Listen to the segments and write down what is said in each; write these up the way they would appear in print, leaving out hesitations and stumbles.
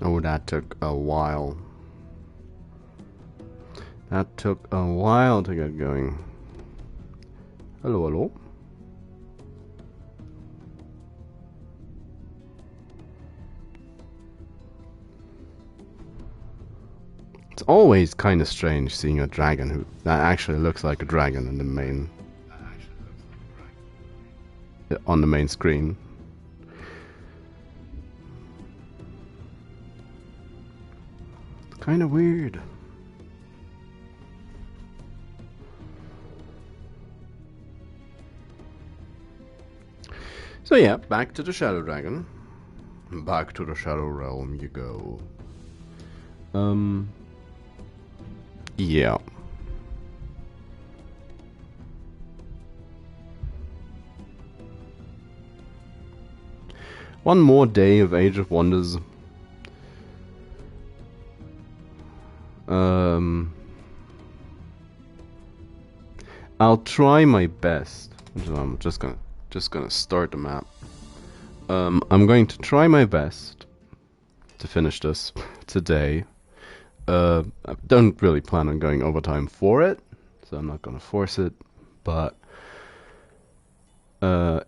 Oh, that took a while. That took a while to get going. Hello, hello. It's always kind of strange seeing a dragon who that actually looks like a dragon in the main on the main screen. It's kind of weird. So yeah, back to the Shadow Dragon. Back to the Shadow Realm you go. Yeah. One more day of Age of Wonders. I'll try my best. I'm just gonna start the map. I'm going to try my best to finish this today. I don't really plan on going overtime for it, so I'm not gonna force it. But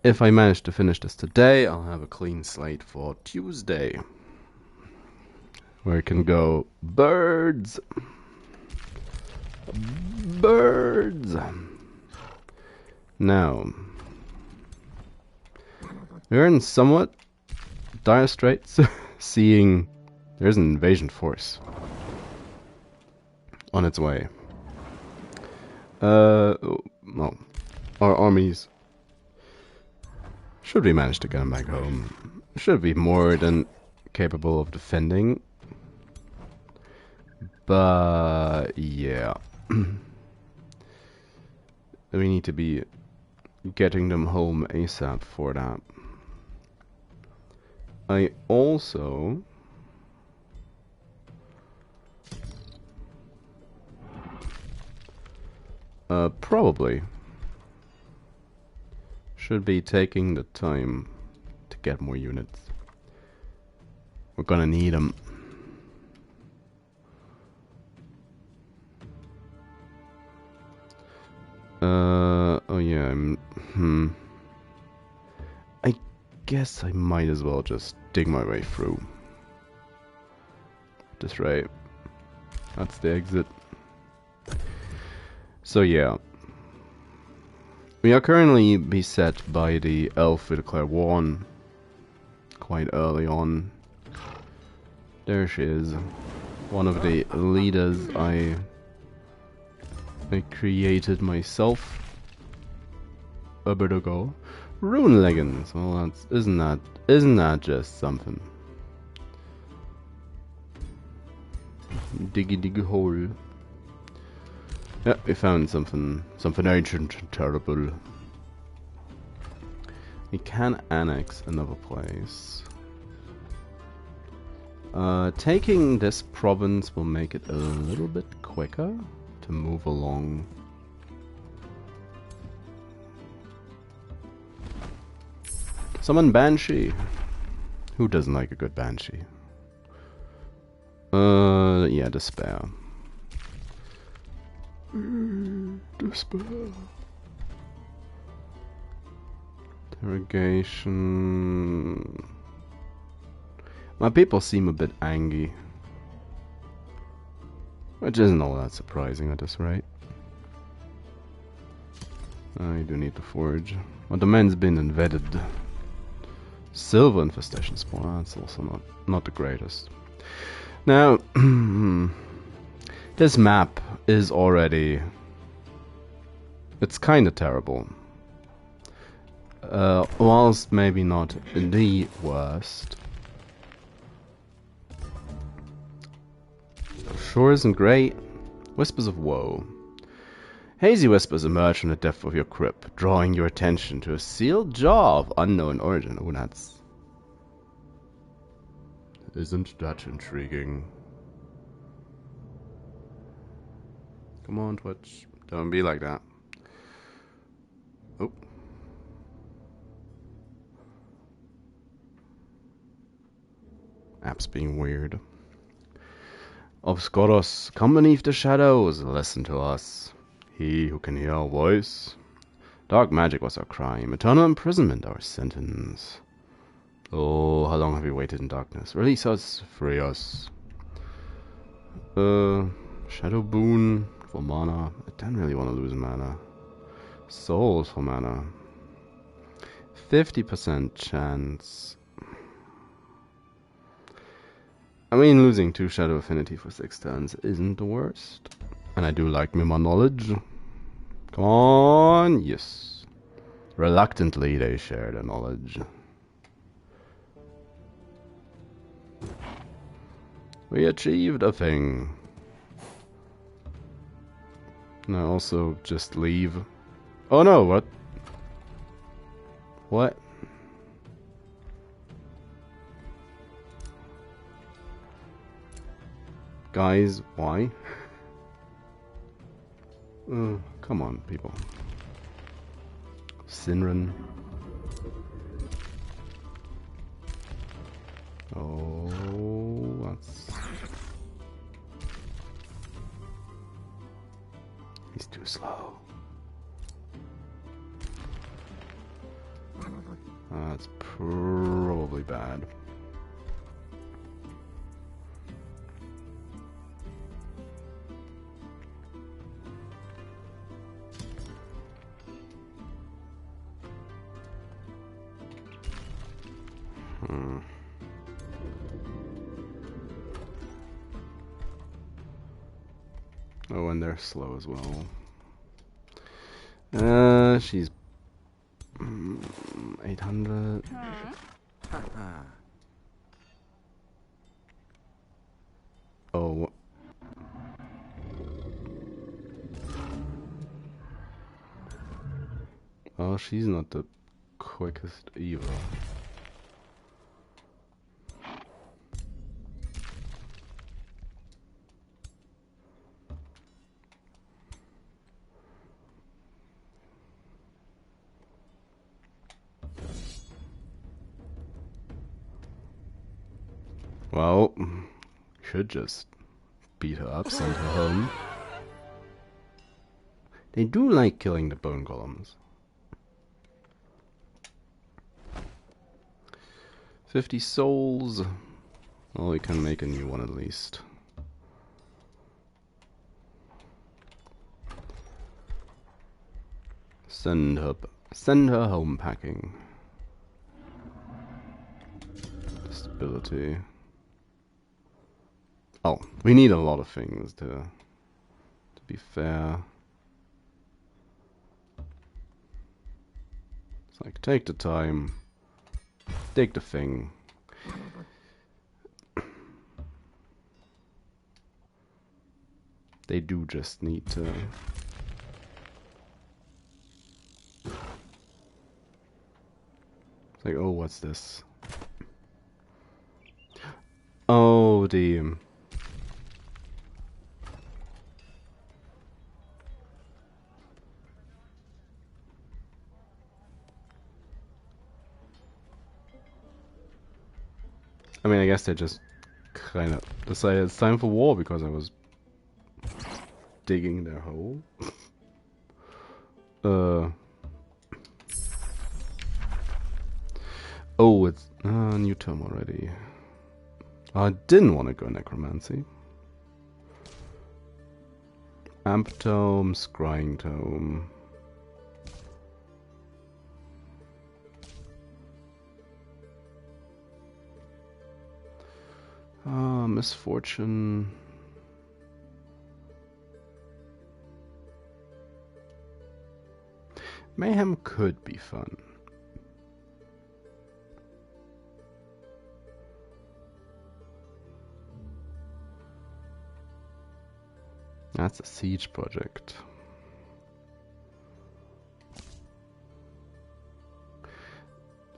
if I manage to finish this today, I'll have a clean slate for Tuesday, where I can go birds. Birds. Now, we're in somewhat dire straits, seeing there's an invasion force on its way. Well, our armies, should we manage to get them back home, should be more than capable of defending. But yeah, we need to be getting them home ASAP for that. I also probably should be taking the time to get more units. We're gonna need them. Oh yeah, I guess I might as well just dig my way through. Just right. That's the exit. So yeah. We are currently beset by the elf we declared war on quite early on. There she is. One of the leaders I created myself a bit ago. Rune leggings. Well, isn't that just something? Diggy hole. Yeah, we found something ancient and terrible. We can annex another place. Taking this province will make it a little bit quicker to move along. Summon Banshee. Who doesn't like a good Banshee? Yeah, Despair. Despair. Interrogation. My people seem a bit angry. Which isn't all that surprising at this rate. I do need to forge. My domain's been invaded. Silver infestation spawn, that's also not the greatest. Now, this map is already... it's kinda terrible. Whilst maybe not the worst. Sure isn't great. Whispers of woe. Hazy whispers emerge from the depth of your crypt, drawing your attention to a sealed jar of unknown origin. Oh, that's... isn't that intriguing? Come on, Twitch. Don't be like that. Oh. App's being weird. Obscuros, come beneath the shadows, listen to us. He who can hear our voice. Dark magic was our crime, eternal imprisonment our sentence. Oh, how long have we waited in darkness? Release us, free us. Shadow Boon for mana. I don't really want to lose mana. Souls for mana. 50% chance. I mean, losing 2 Shadow Affinity for 6 turns isn't the worst. And I do like Mima Knowledge. Come on, yes. Reluctantly, they share the knowledge. We achieved a thing. And I also just leave. Oh no, what? What? Guys, why? Come on, people. Sinrin. Oh, that's... He's too slow. That's probably bad. Oh, and they're slow as well. She's 800. Oh. Oh, she's not the quickest either. Well, should just beat her up, send her home. They do like killing the bone golems. 50 souls. Well, we can make a new one at least. Send her home packing. Stability. Oh, we need a lot of things to be fair. It's like, take the time. Take the thing. They do just need to... It's like, oh, what's this? Oh, damn. I mean, I guess they just kind of decided it's time for war because I was digging their hole. Oh, it's new term already. I didn't want to go necromancy. Amp tome, scrying tome. Misfortune. Mayhem could be fun. That's a siege project.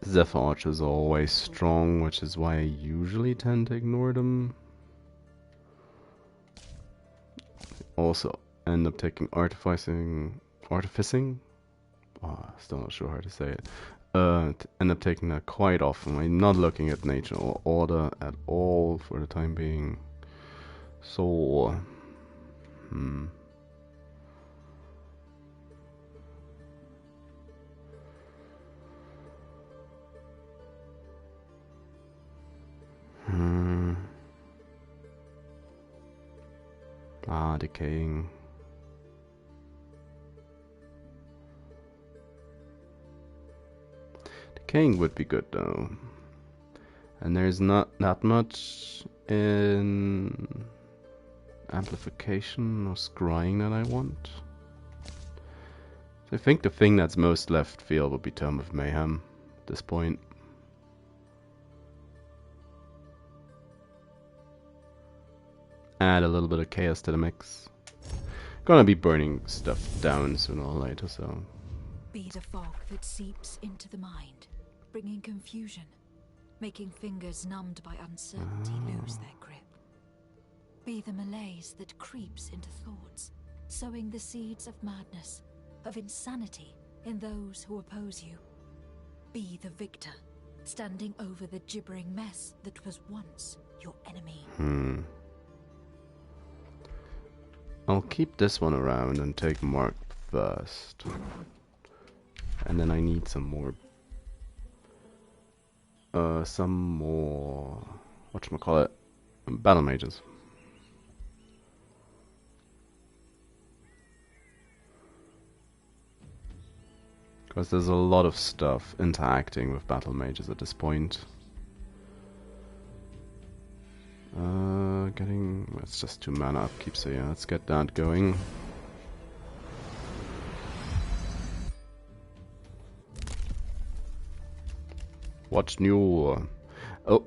Zephyr Archers are always strong, which is why I usually tend to ignore them. Also end up taking artificing? Oh, still not sure how to say it. End up taking that quite often. I'm not looking at nature or order at all for the time being. So, hmm. Ah, decaying. Decaying would be good though. And there's not that much in amplification or scrying that I want. So I think the thing that's most left field would be Tome of Mayhem at this point. Add a little bit of chaos to the mix. Gonna be burning stuff down sooner or later, so. Be the fog that seeps into the mind, bringing confusion, making fingers numbed by uncertainty lose their grip. Be the malaise that creeps into thoughts, sowing the seeds of madness, of insanity in those who oppose you. Be the victor, standing over the gibbering mess that was once your enemy. I'll keep this one around and take Mark first. And then I need some more... whatchamacallit? Battle mages. Because there's a lot of stuff interacting with battle mages at this point. It's just 2 mana upkeep, so yeah, let's get that going. What's new? Oh,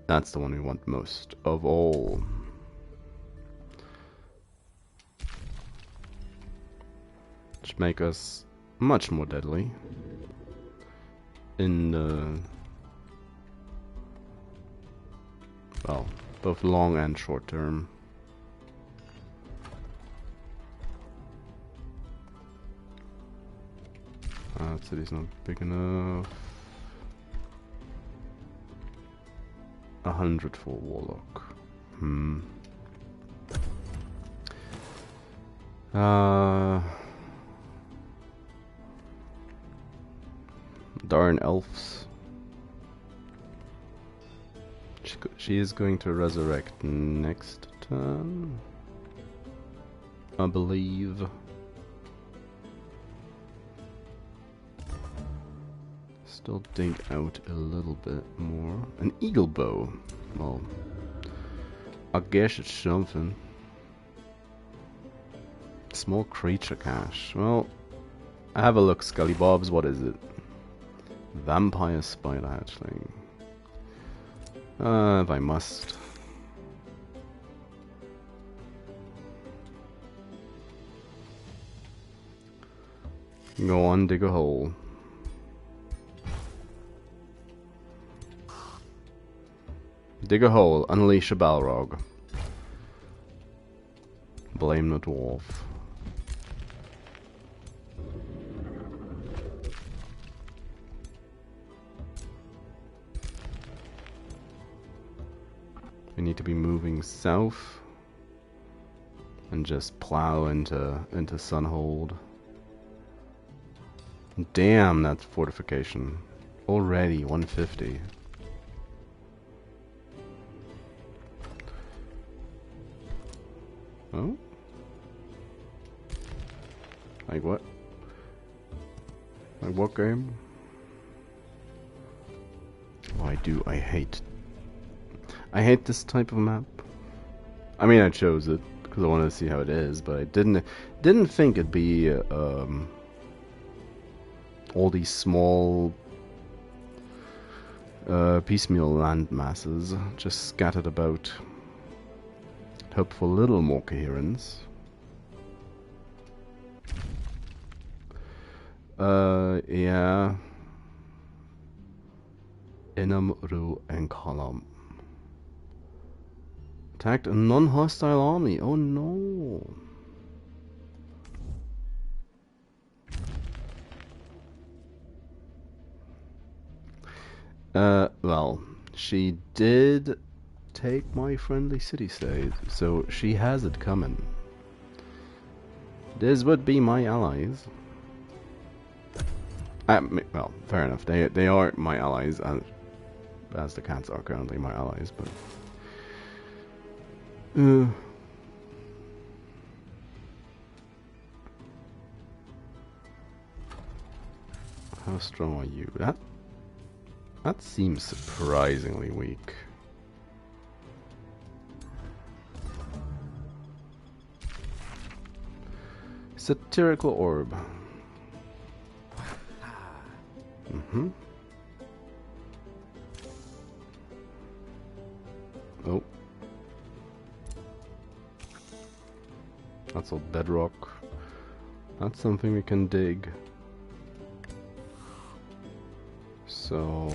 that's the one we want most of all. Which make us much more deadly in the, well, both long and short term. That city's not big enough. 100 for Warlock. Darn elves. She is going to resurrect next turn, I believe. Still dig out a little bit more. An eagle bow. Well, I guess it's something. Small creature cache. Well, I have a look, Scully Bobs. What is it? Vampire spider hatchling. If I must. Go on, dig a hole. Dig a hole, unleash a Balrog. Blame the dwarf. We need to be moving south and just plow into Sunhold. Damn, that's fortification. Already 150. Oh? Like what? Like what game? Oh, I hate this type of map. I mean, I chose it because I wanted to see how it is, but I didn't think it'd be all these small piecemeal land masses just scattered about. Hope for a little more coherence. Yeah. Enam, Ru, and Column. Attacked a non-hostile army. Oh no. Well, she did take my friendly city-state, so she has it coming. This would be my allies. Well, fair enough. They are my allies, as the cats are currently my allies, but how strong are you? That seems surprisingly weak. Satirical orb. Mm-hmm. Oh. That's all bedrock. That's something we can dig. So...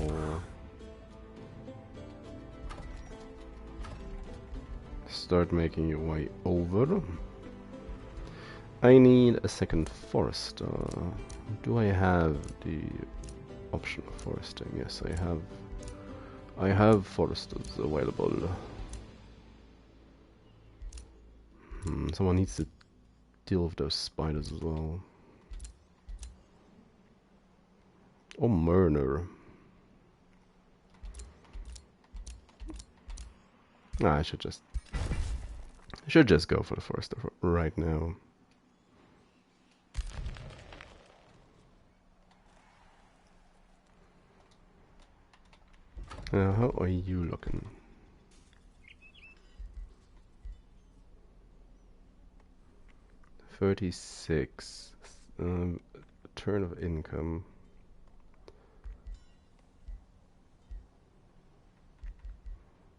start making your way over. I need a second forester. Do I have the option of foresting? Yes, I have. I have foresters available. Someone needs to deal with those spiders as well. Or Murner. Nah, I should just go for the forester right now. How are you looking? $36. Turn of income.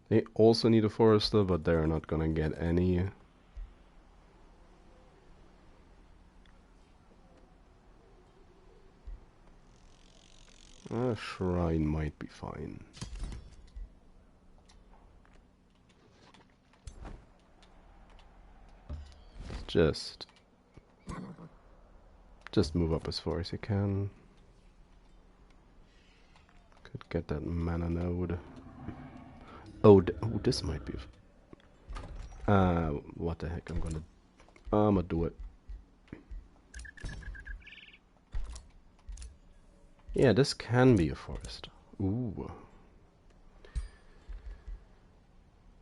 They also need a forester, but they're not gonna get any. A shrine might be fine. Just move up as far as you can. Could get that mana node. Oh, this might be. What the heck? I'ma do it. Yeah, this can be a forest. Ooh.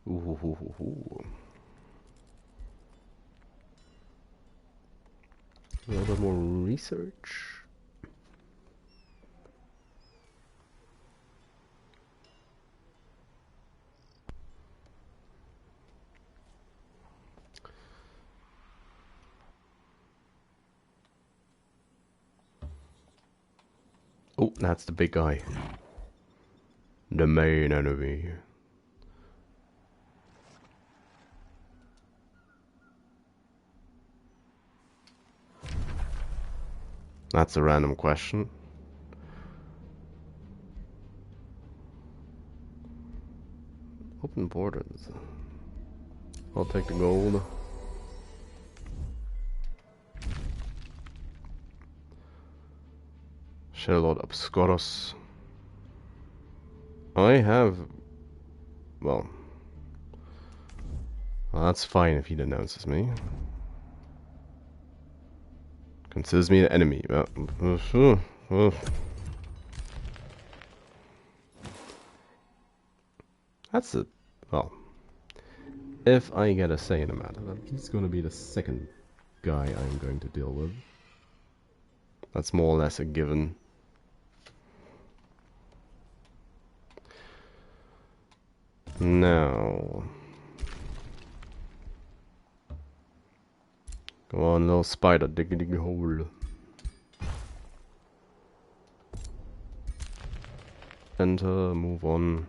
Ooh. A little bit more research. Oh, that's the big guy. The main enemy. That's a random question. Open borders. I'll take the gold. Shadowlord Obscurus. I have... Well, that's fine if he denounces me. Considers me an enemy. That's a... Well, if I get a say in the matter, then he's going to be the second guy I'm going to deal with. That's more or less a given. Now... Go on, little spider, dig a hole. Enter, move on.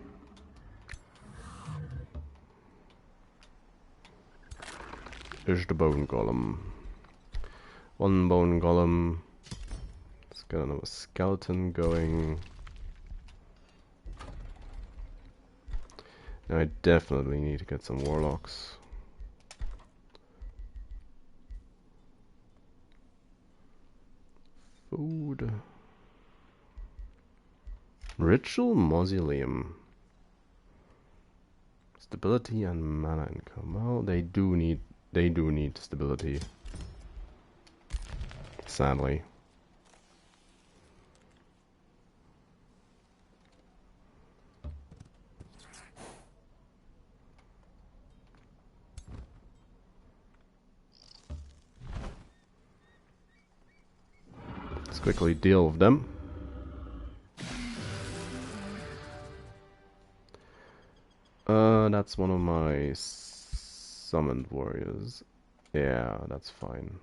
Here's the bone golem. One bone golem. Let's get another skeleton going. Now I definitely need to get some warlocks. Food. Ritual Mausoleum. Stability and mana income. Well, they do need stability. Sadly. Let's quickly deal with them. That's one of my summoned warriors. Yeah, that's fine.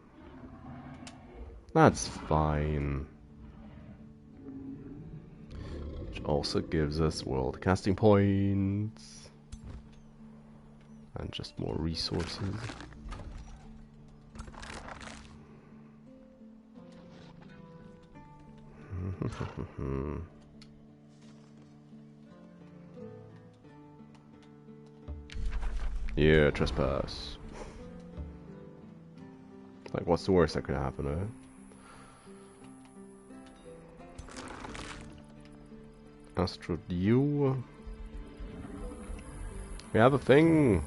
That's fine. Which also gives us world casting points. And just more resources. Yeah, trespass. Like, what's the worst that could happen, eh? Astro Dew. We have a thing.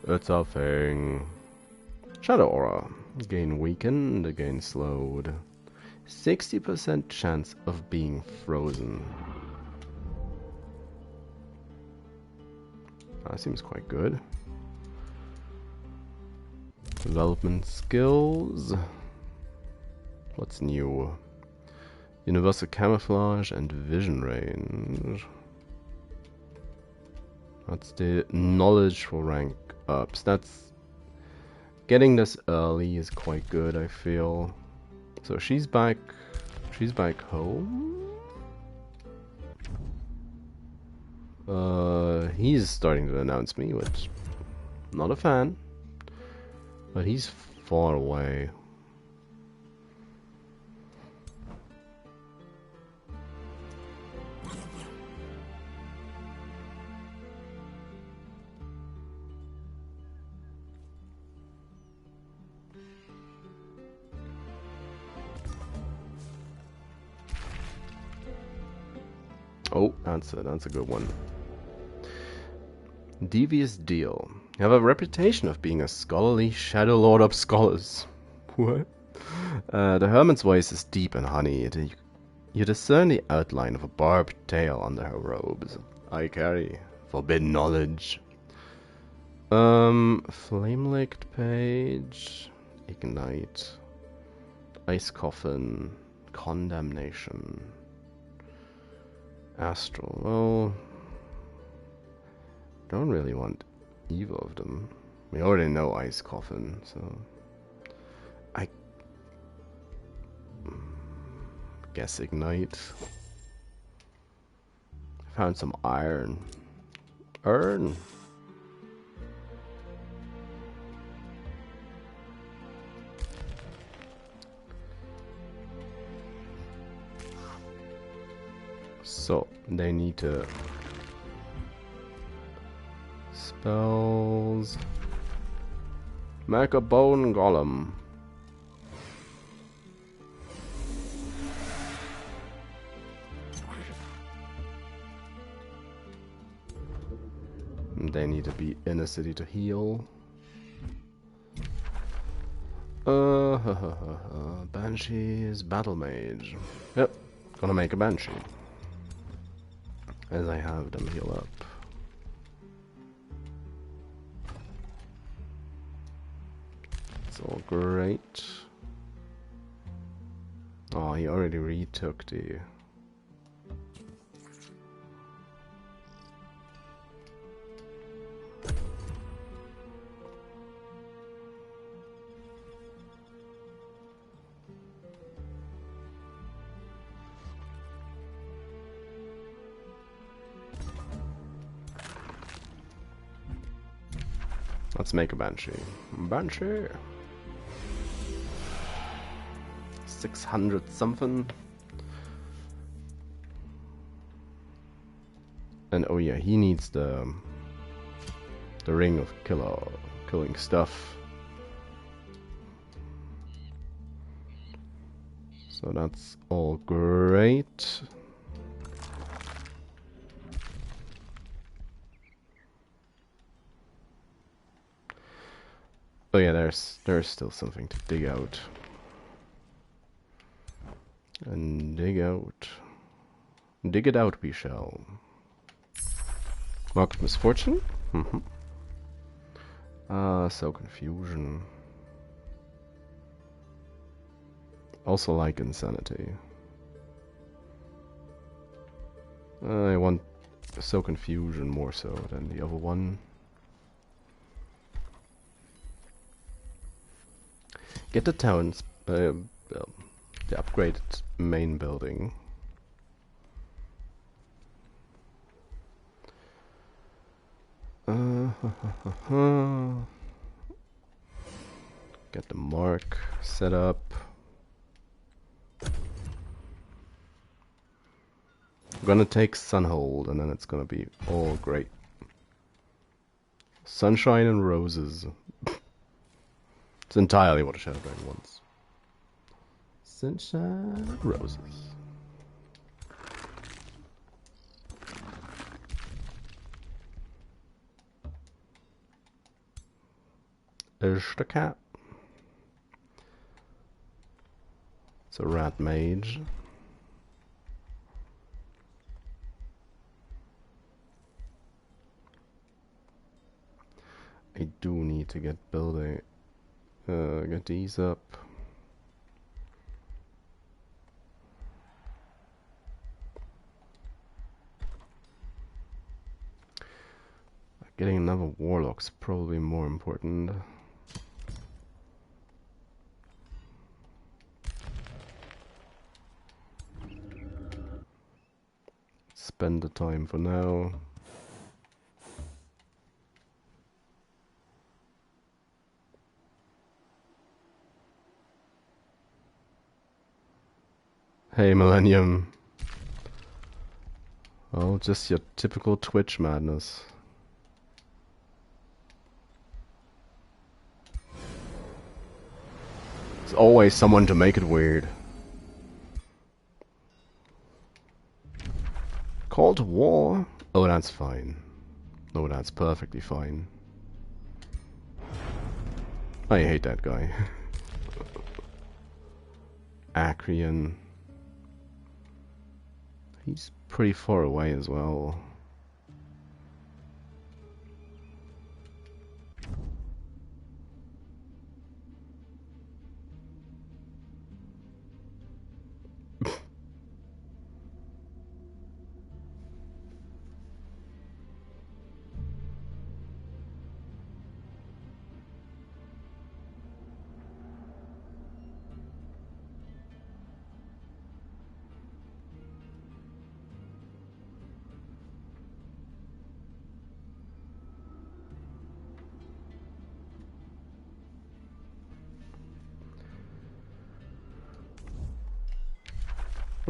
It's a thing. Shadow Aura. Gain weakened, gain slowed. 60% chance of being frozen. That seems quite good. Development skills. What's new? Universal camouflage and vision range. That's the knowledge for rank ups. That's getting this early is quite good, I feel. So she's back home. He's starting to announce me, which I'm not a fan. But he's far away. Oh, that's a good one. Devious deal. You have a reputation of being a scholarly shadow lord of scholars. What? The hermit's voice is deep and honeyed. You discern the outline of a barbed tail under her robes. I carry forbidden knowledge. Flame-licked page. Ignite. Ice coffin. Condemnation. Astral. Well, don't really want either of them. We already know Ice Coffin, so I guess Ignite. Found some iron. Earn. So they need to spells. Make a bone golem. They need to be in a city to heal. Banshee's battle mage. Yep, gonna make a banshee. As I have them heal up. It's all great. Oh, he already retook the... Let's make a banshee. Banshee! 600 something. And oh yeah, he needs the ring of killing stuff. So that's all great. Oh yeah, there's still something to dig out. And dig out. Dig it out, we shall. Mark of misfortune? Mm-hmm. So confusion. Also like insanity. I want so confusion more so than the other one. Get the town's the upgraded main building. Get the mark set up. I'm gonna take Sunhold and then it's gonna be all great. Sunshine and roses. It's entirely what a Shadow Dragon wants. Sunshine and roses. There's the cat. It's a rat mage. I do need to get building, get these up. Getting another warlock's probably more important. Spend the time for now. Hey Millennium. Oh, just your typical Twitch madness. There's always someone to make it weird. Call to war? Oh, that's fine. Oh, that's perfectly fine. I hate that guy. Acrian. He's pretty far away as well.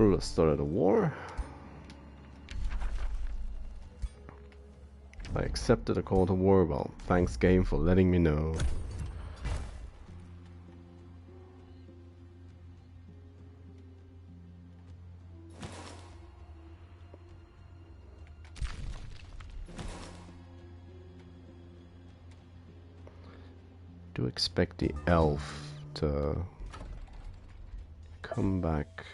Let's start a war. I accepted a call to war. Well, thanks game for letting me know. Do expect the elf to come back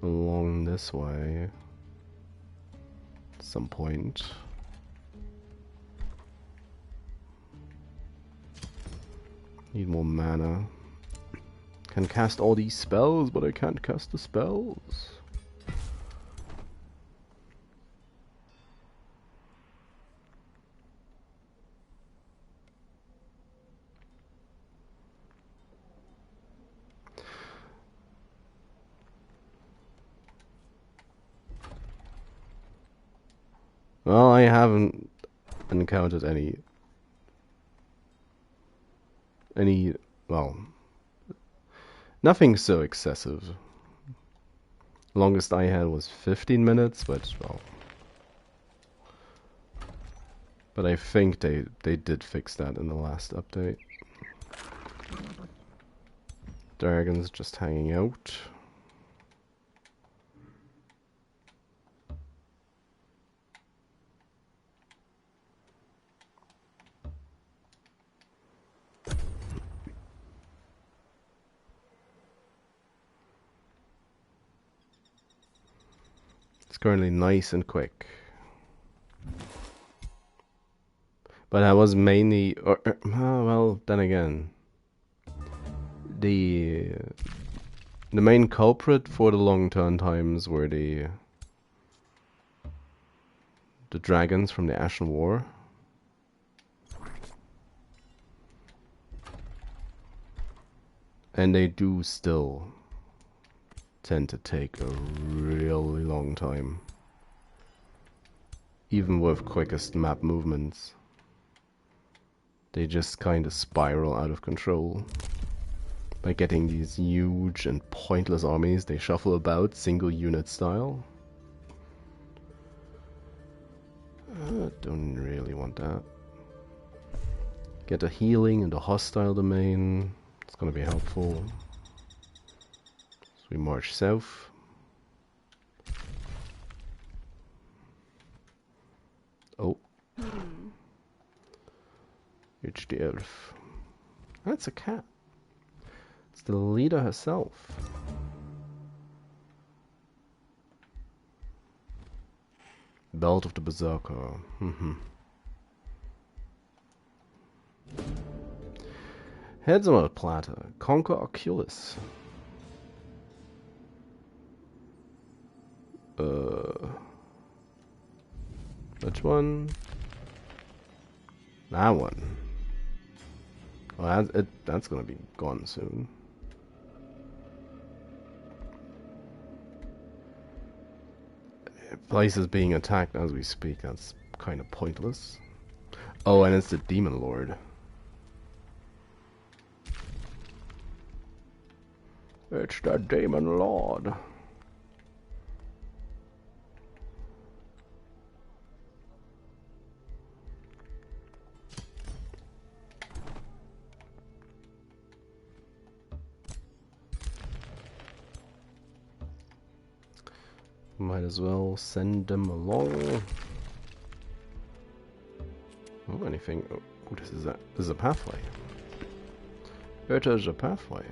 along this way at some point. Need more mana. Can cast all these spells, but I can't cast the spells. Well, I haven't encountered well, nothing so excessive. Longest I had was 15 minutes, but well, but I think they did fix that in the last update. Dragons just hanging out. currently nice and quick. But that was mainly, well, then again, the main culprit for the long turn times were the dragons from the Ashen War. And they do still tend to take a really long time. Even with quickest map movements. They just kind of spiral out of control. By getting these huge and pointless armies they shuffle about, single unit style. Don't really want that. Get a healing in the hostile domain. It's gonna be helpful. So we march south. Oh. It's the elf. That's a cat. It's the leader herself. Belt of the Berserker. Heads on a platter. Conquer Oculus. Which one? That one. Well, that's gonna be gone soon. Place is being attacked as we speak. That's kind of pointless. Oh, and it's the Demon Lord. It's the Demon Lord. Might as well send them along. Oh, anything? Oh, this is a pathway. It is a pathway.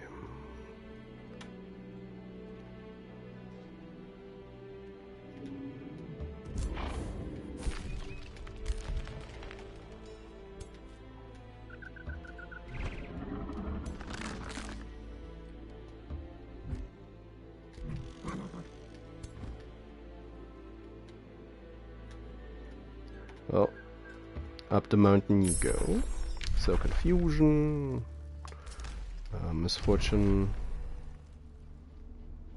Well, up the mountain you go. So confusion, misfortune.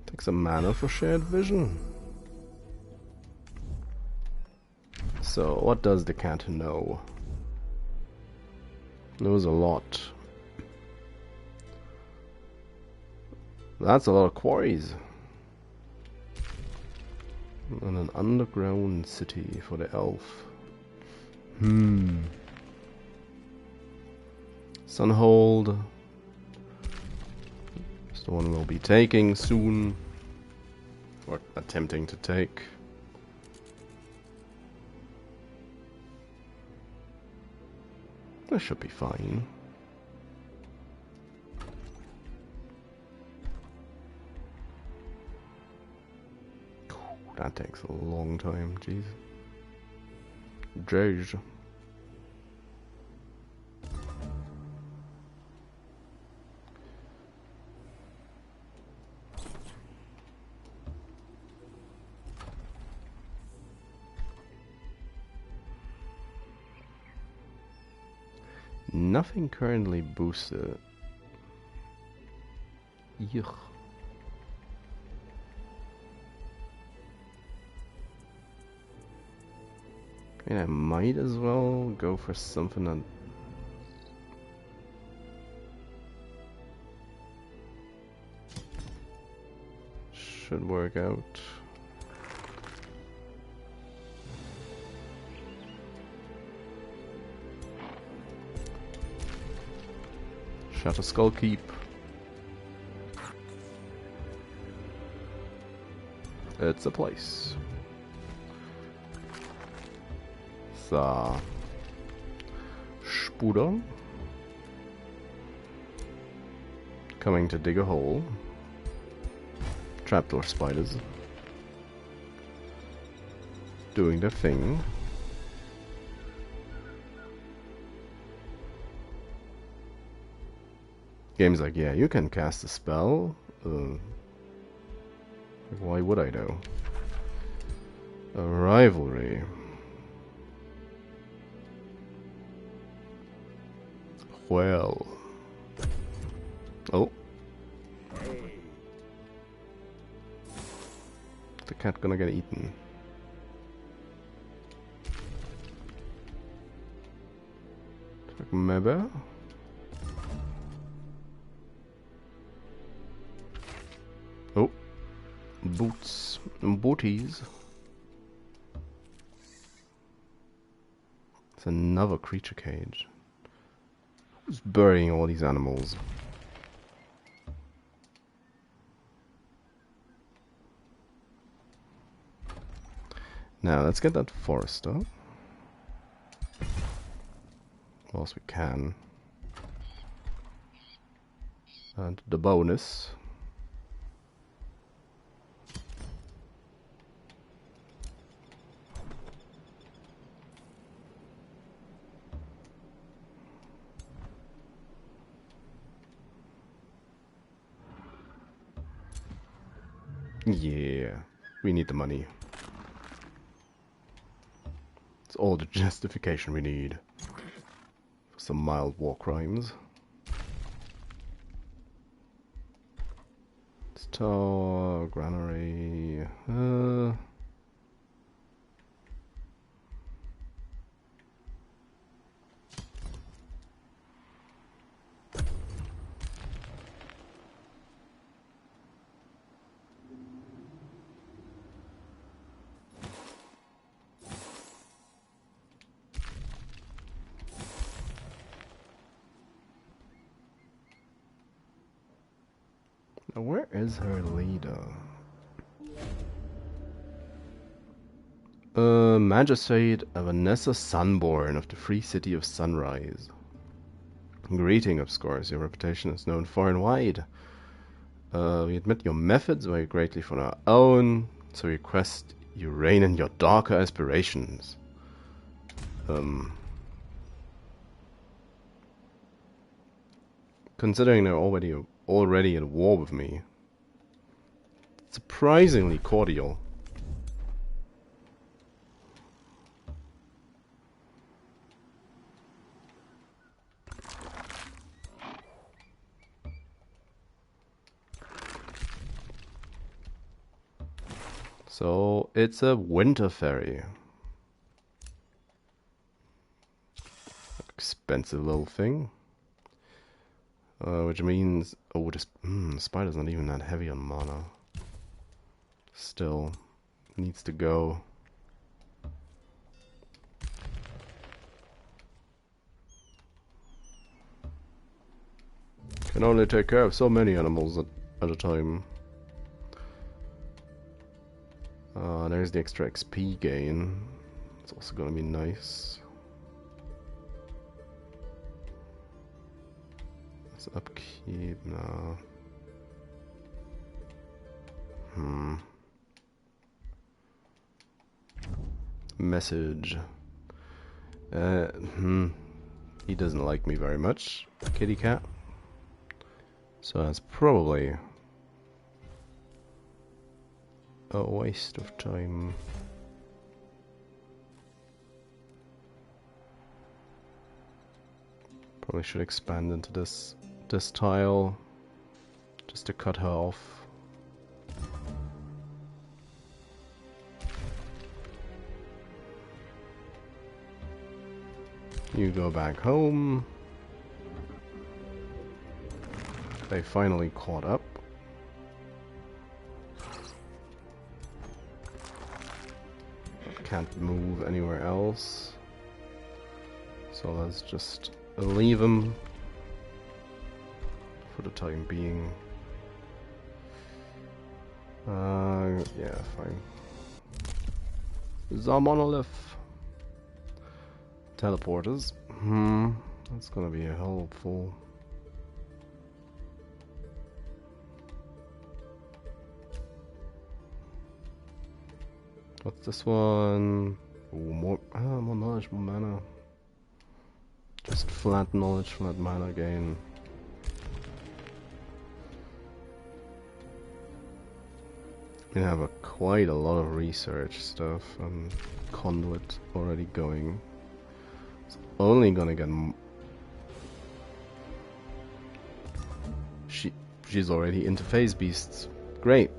Take some mana for shared vision. So what does the cat know? Knows a lot. That's a lot of quarries. And an underground city for the elf. Sunhold. It's the one we'll be taking soon. Or attempting to take. That should be fine. That takes a long time, jeez. Jeez. Nothing currently boosted. Yuck. And I might as well go for something that should work out. Shatter Skull Keep. It's a place. So, Spuder coming to dig a hole. Trapdoor spiders. doing their thing. Game's like, yeah, you can cast a spell. Why would I though? A rivalry. Well. Oh. The cat gonna get eaten. Maybe. Oh. Boots. Booties. It's another creature cage. Who's burying all these animals? Now, let's get that forester. Whilst we can. And the bonus. Yeah, we need the money. It's all the justification we need for some mild war crimes. Store, granary. Now where is her leader? Magistrate Vanessa Sunborn of the Free City of Sunrise. Greeting, of course. Your reputation is known far and wide. We admit your methods vary greatly from our own, so we request you rein in your darker aspirations. Considering they're already at war with me, surprisingly cordial. So it's a winter ferry. Expensive little thing. Which means, oh, this spider's not even that heavy on mana. Still, needs to go. Can only take care of so many animals at a time. There's the extra XP gain. It's also gonna be nice. Let's upkeep now. Message. He doesn't like me very much, kitty cat. So that's probably a waste of time. Probably should expand into this tile just to cut her off. You go back home. They finally caught up. Can't move anywhere else. So let's just leave them for the time being. Yeah, fine. The monolith. Teleporters. That's gonna be helpful. What's this one? Ooh, more knowledge, more mana. Just flat knowledge, flat mana gain. We have quite a lot of research stuff and conduit already going. It's only gonna get she's already into phase beasts. Great.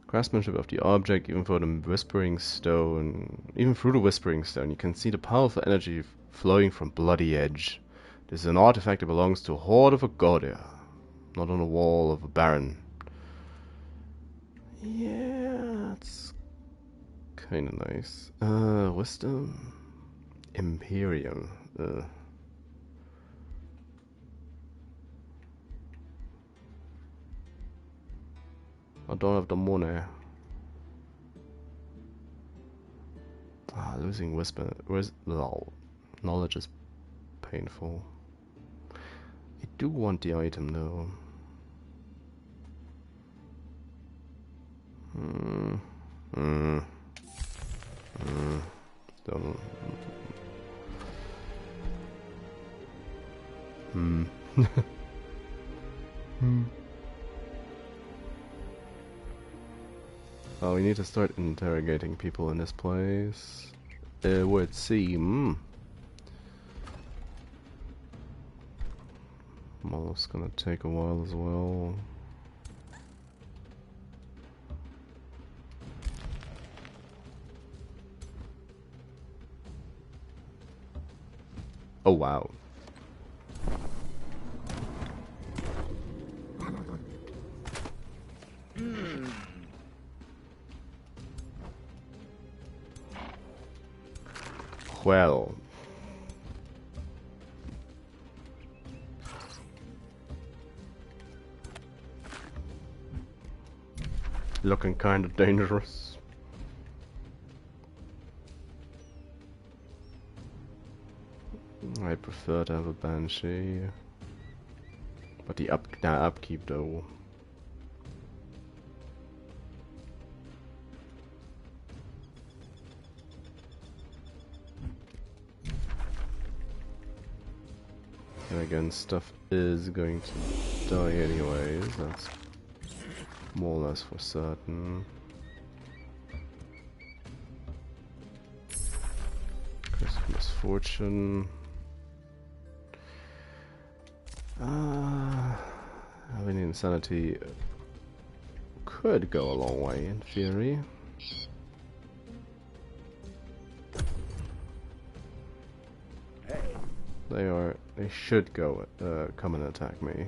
Craftsmanship of the object, even for the whispering stone, even through the whispering stone, you can see the powerful energy flowing from Bloody Edge. This is an artifact that belongs to a horde of a Godia, not on a wall of a baron. Yeah, it's kind of nice. Wisdom, Imperium. I don't have the money. Losing whisper. Knowledge is painful. I do want the item though. Don't. Oh, we need to start interrogating people in this place. It would seem. Well, it's gonna take a while as well. Oh wow. Well. Looking kind of dangerous. I prefer to have a Banshee. But the upkeep though. And again, stuff is going to die anyways, that's more or less for certain. Curse of Misfortune. Having Insanity could go a long way in theory. They should go, come and attack me.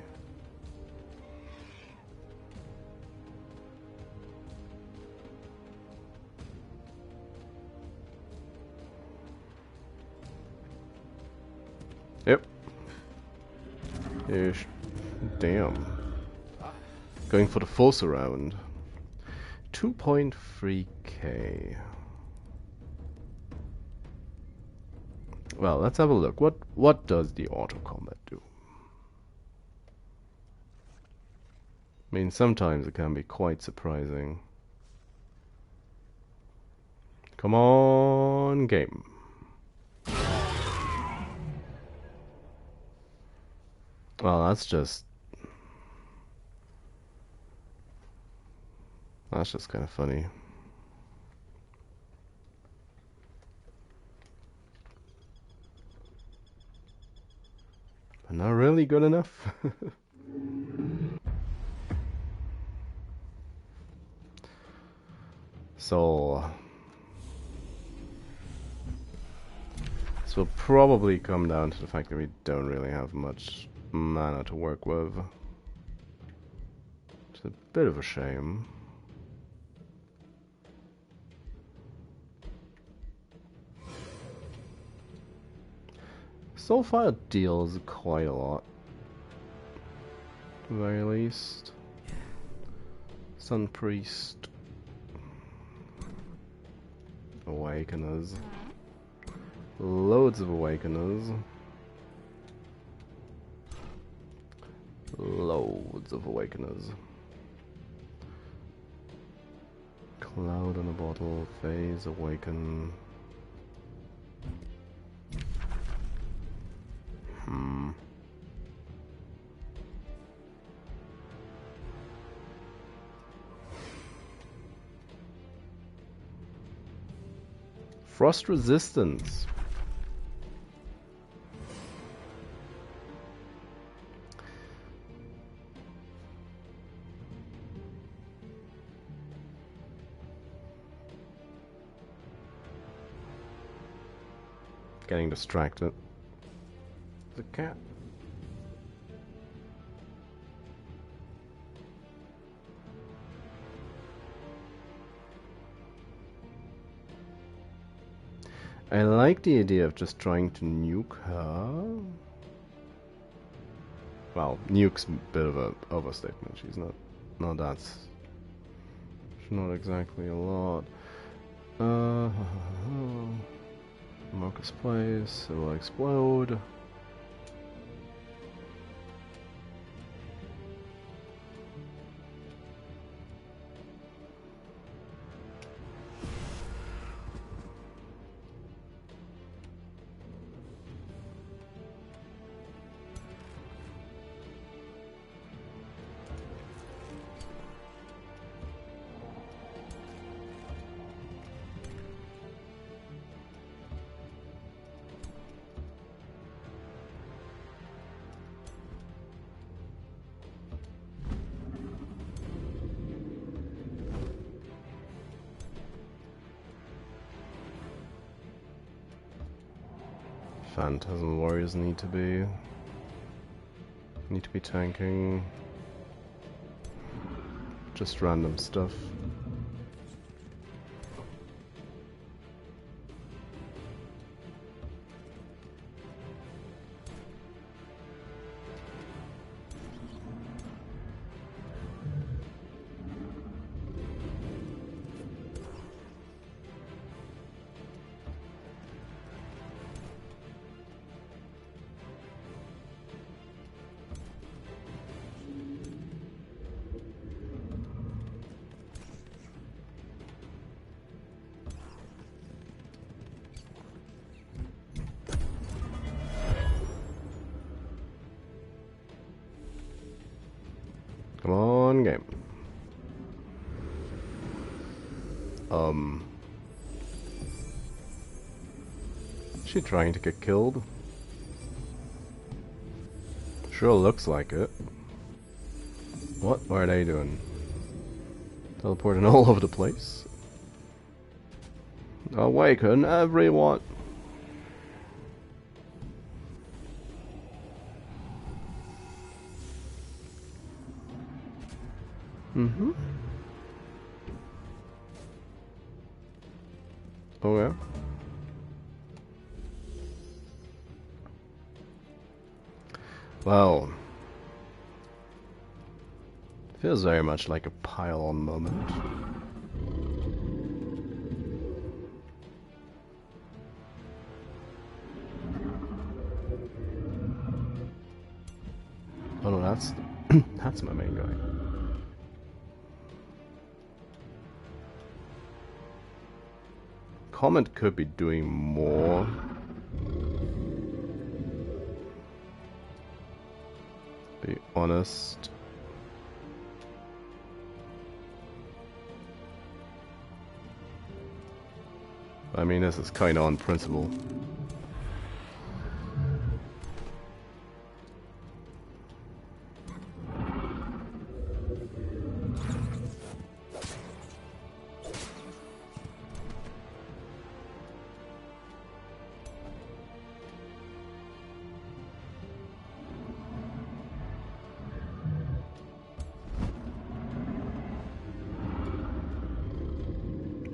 Yep. Ish. Damn. Going for the full surround. 2.3k. Well, let's have a look. What does the auto combat do? I mean, sometimes it can be quite surprising. Come on, game. Well, that's just kind of funny. But not really good enough. So this will probably come down to the fact that we don't really have much mana to work with. It's a bit of a shame. Soulfire deals quite a lot, at the very least. Sun Priest, Awakeners, loads of Awakeners, Cloud on a bottle, phase, awaken. Frost resistance. Getting distracted. The cat. I like the idea of just trying to nuke her. Well, nuke's a bit of a overstatement. She's not that. She's not exactly a lot. Marcus Place. It will explode. Phantasm warriors need to be tanking just random stuff. Come on, game. Is she trying to get killed? Sure looks like it. What are they doing? Teleporting all over the place? Awaken everyone! Mm-hmm. Oh yeah. Well, feels very much like a pile-on moment. Oh no, that's that's my main guy. Comet could be doing more. Be honest. I mean, this is kind of on principle.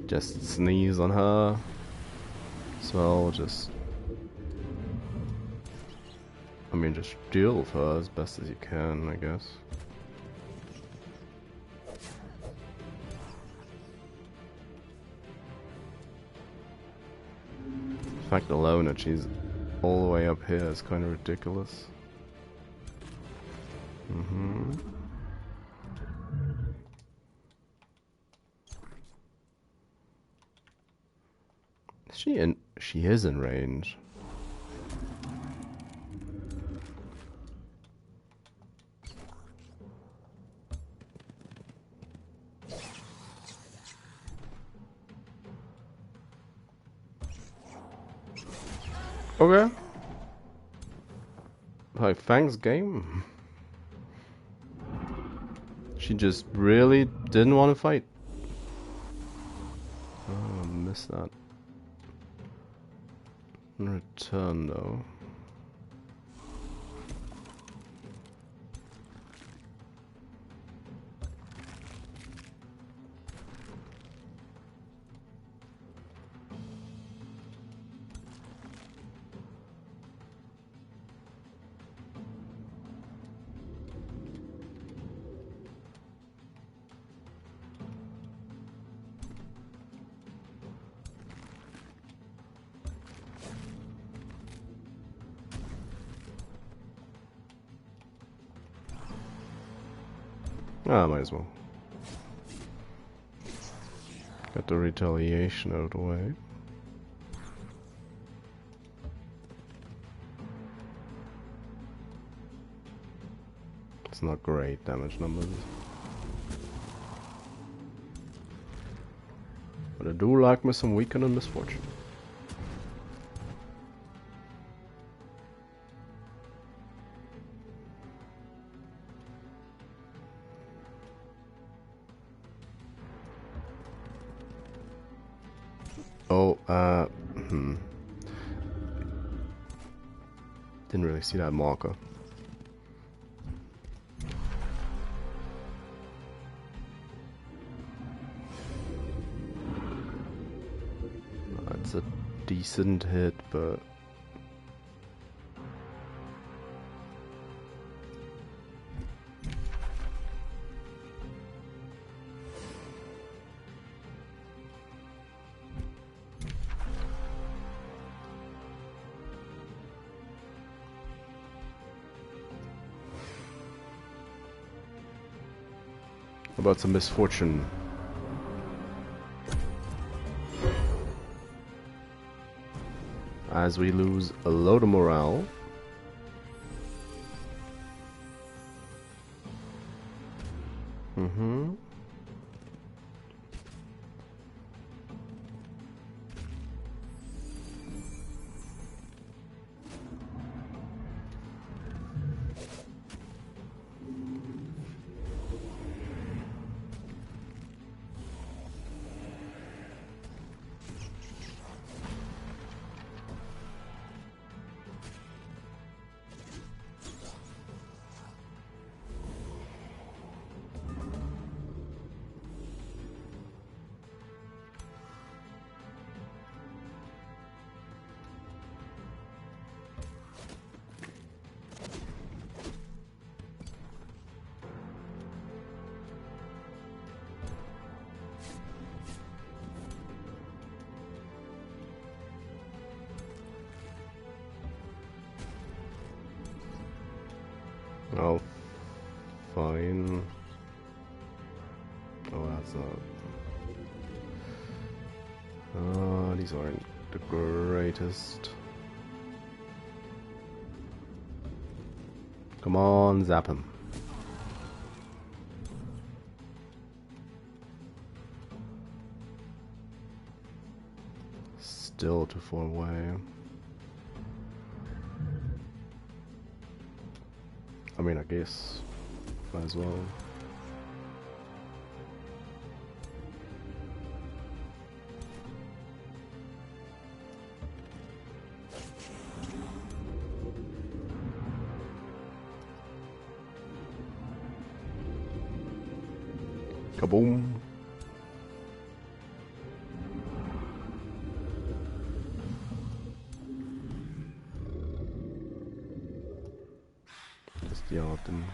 Just sneeze on her. So just, I mean, just deal with her as best as you can, I guess. The fact alone that she's all the way up here is kind of ridiculous. She in? She is in range. Okay. Like Fang's game. She just really didn't want to fight. Oh, I missed that. In return, though. Ah, might as well. Got the retaliation out of the way. It's not great damage numbers. But I do like me some weaken and misfortune. Oh, didn't really see that marker. That's a decent hit, but how about some misfortune? As we lose a load of morale. Mm-hmm. Oh, fine. Oh, that's not. Oh, these aren't the greatest. Come on, zap him. Still too far away. I mean, I guess might as well. Kaboom! Just yelled them.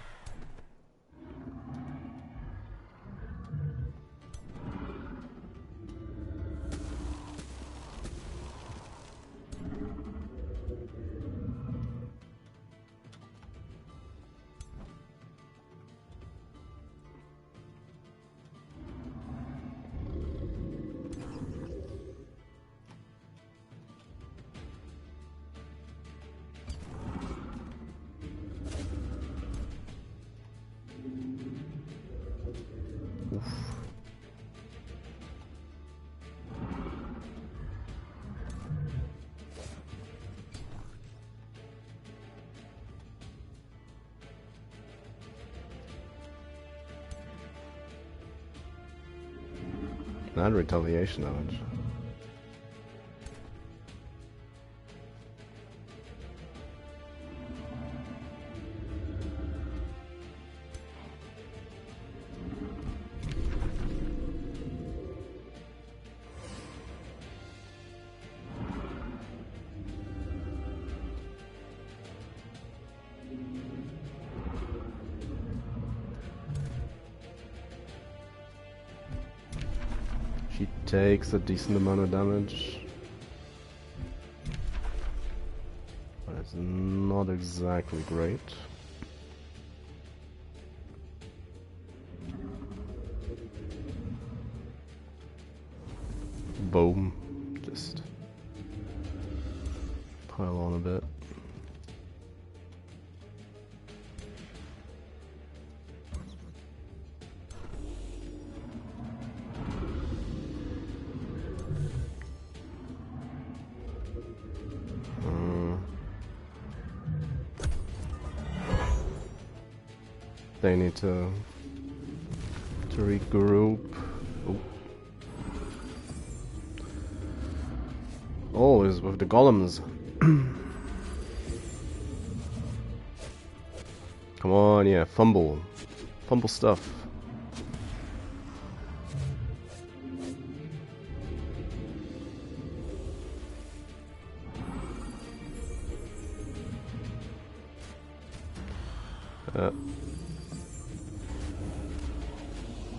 Not retaliation damage. She takes a decent amount of damage, but it's not exactly great. Boom. Just pile on a bit. They need to regroup. Oh. Always with the golems. Come on, yeah, fumble. Fumble stuff.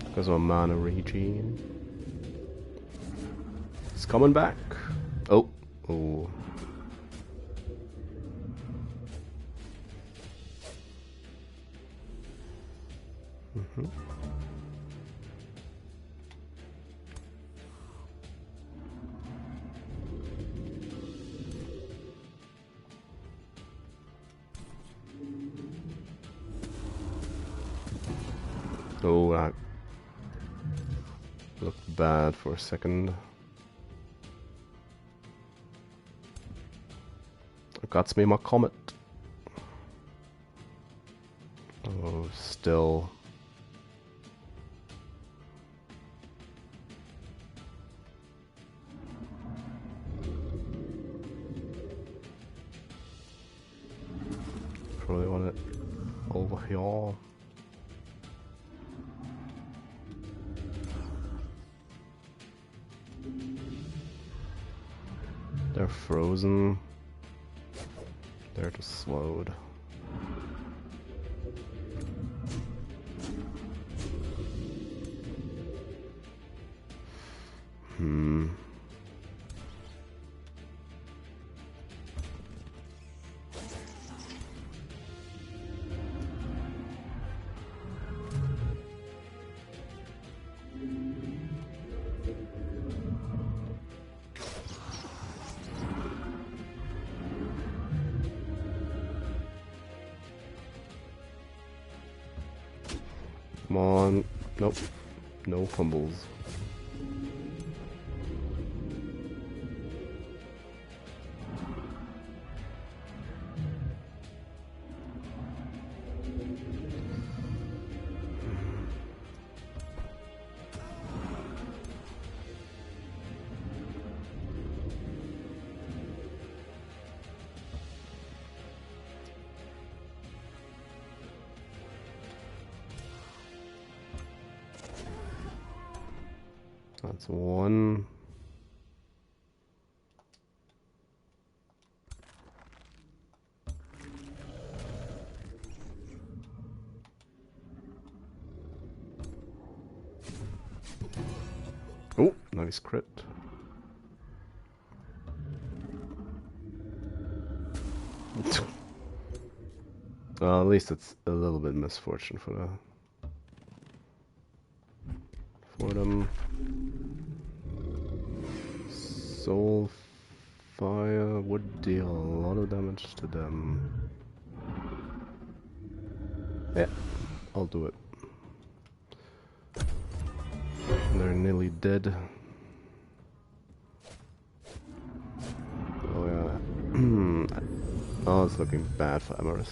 Because of a mana regen. It's coming back. Oh. Oh. Mm-hmm. Oh, that looked bad for a second. Got me my comet. Oh, still. Probably want it over here. They're frozen. They're just slowed. Come on. Nope. No fumbles. That's one. Oh, nice crit. Well, at least it's a little bit misfortune for them. Soul Fire would deal a lot of damage to them. Yeah, I'll do it. They're nearly dead. Oh yeah. Oh, it's looking bad for Amaris.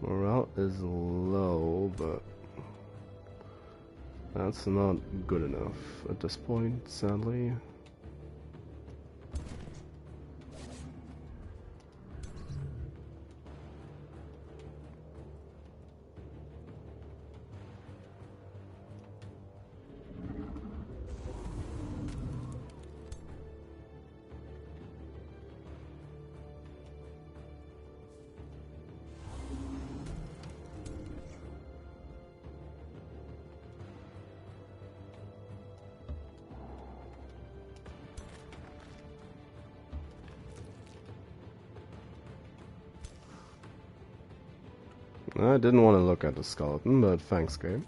Morale is low, but that's not good enough at this point, sadly. I didn't want to look at the skeleton, but thanks, game.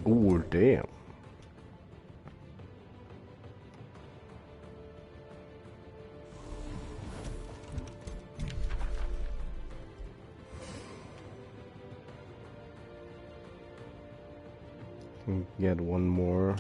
Ooh, damn. Can get one more.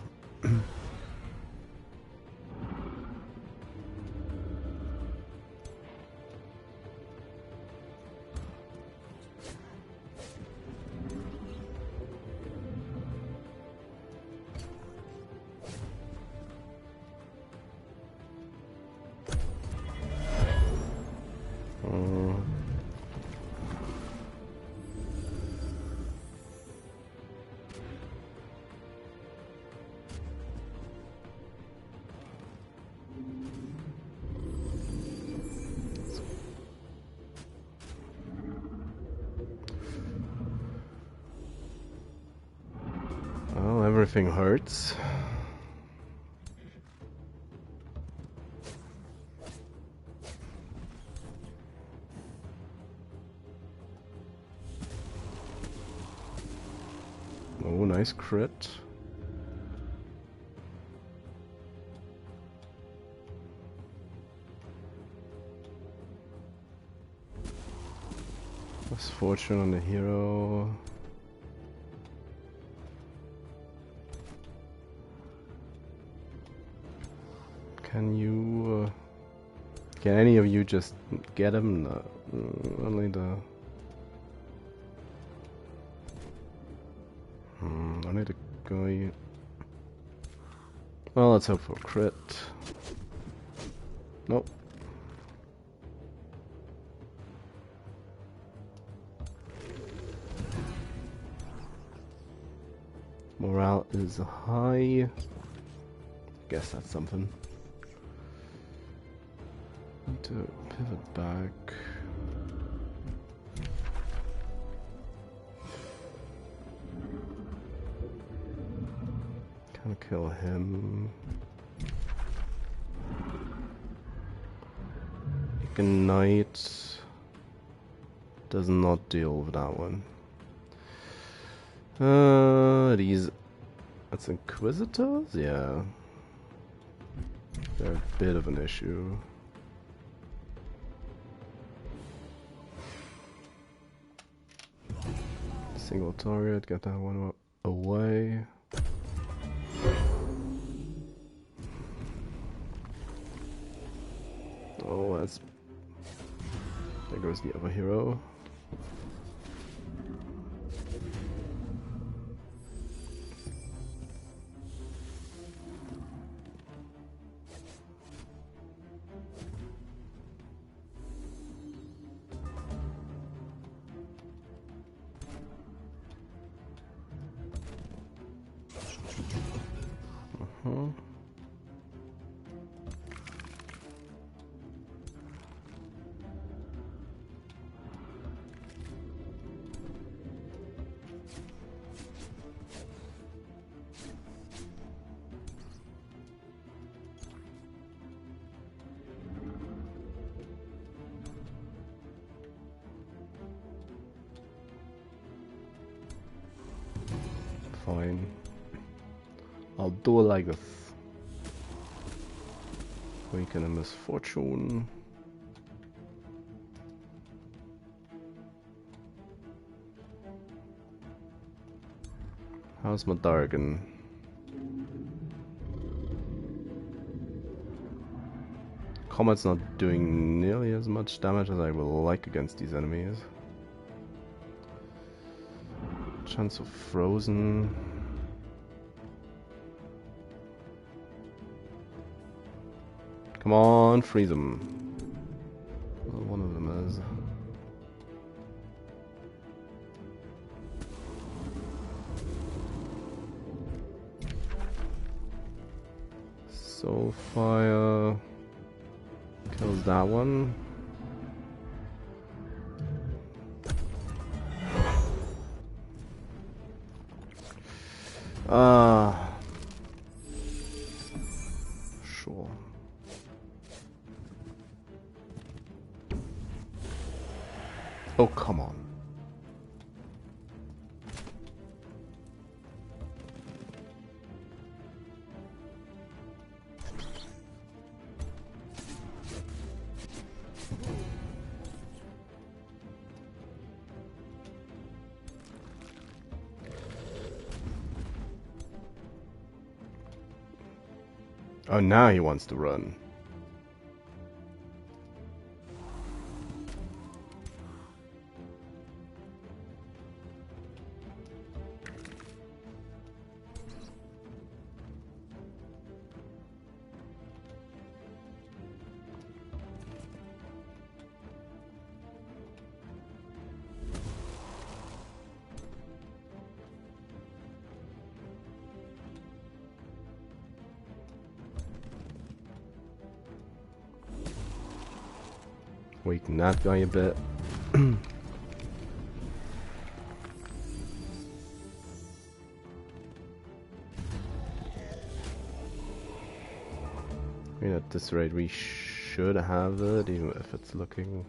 Well, everything hurts. Oh, nice crit. Plus fortune on the hero. Can you, can any of you just get him? No, only the... only the guy... Well, let's hope for a crit. Nope. Morale is high. Guess that's something. Need to pivot back. Can't kill him. Ignite does not deal with that one. That's Inquisitors? Yeah. They're a bit of an issue. Single target, get that one away. Oh, that's... There goes the other hero. Fine. I'll do it like this. Weaken a misfortune. How's my Dargan? Combat's not doing nearly as much damage as I would like against these enemies. Chance of frozen. Come on, freeze them. Well, one of them is. Soul fire kills that one. Sure. Oh, come on. Oh, now he wants to run. Weaken that guy a bit. I mean, at this rate, we should have it, even if it's looking.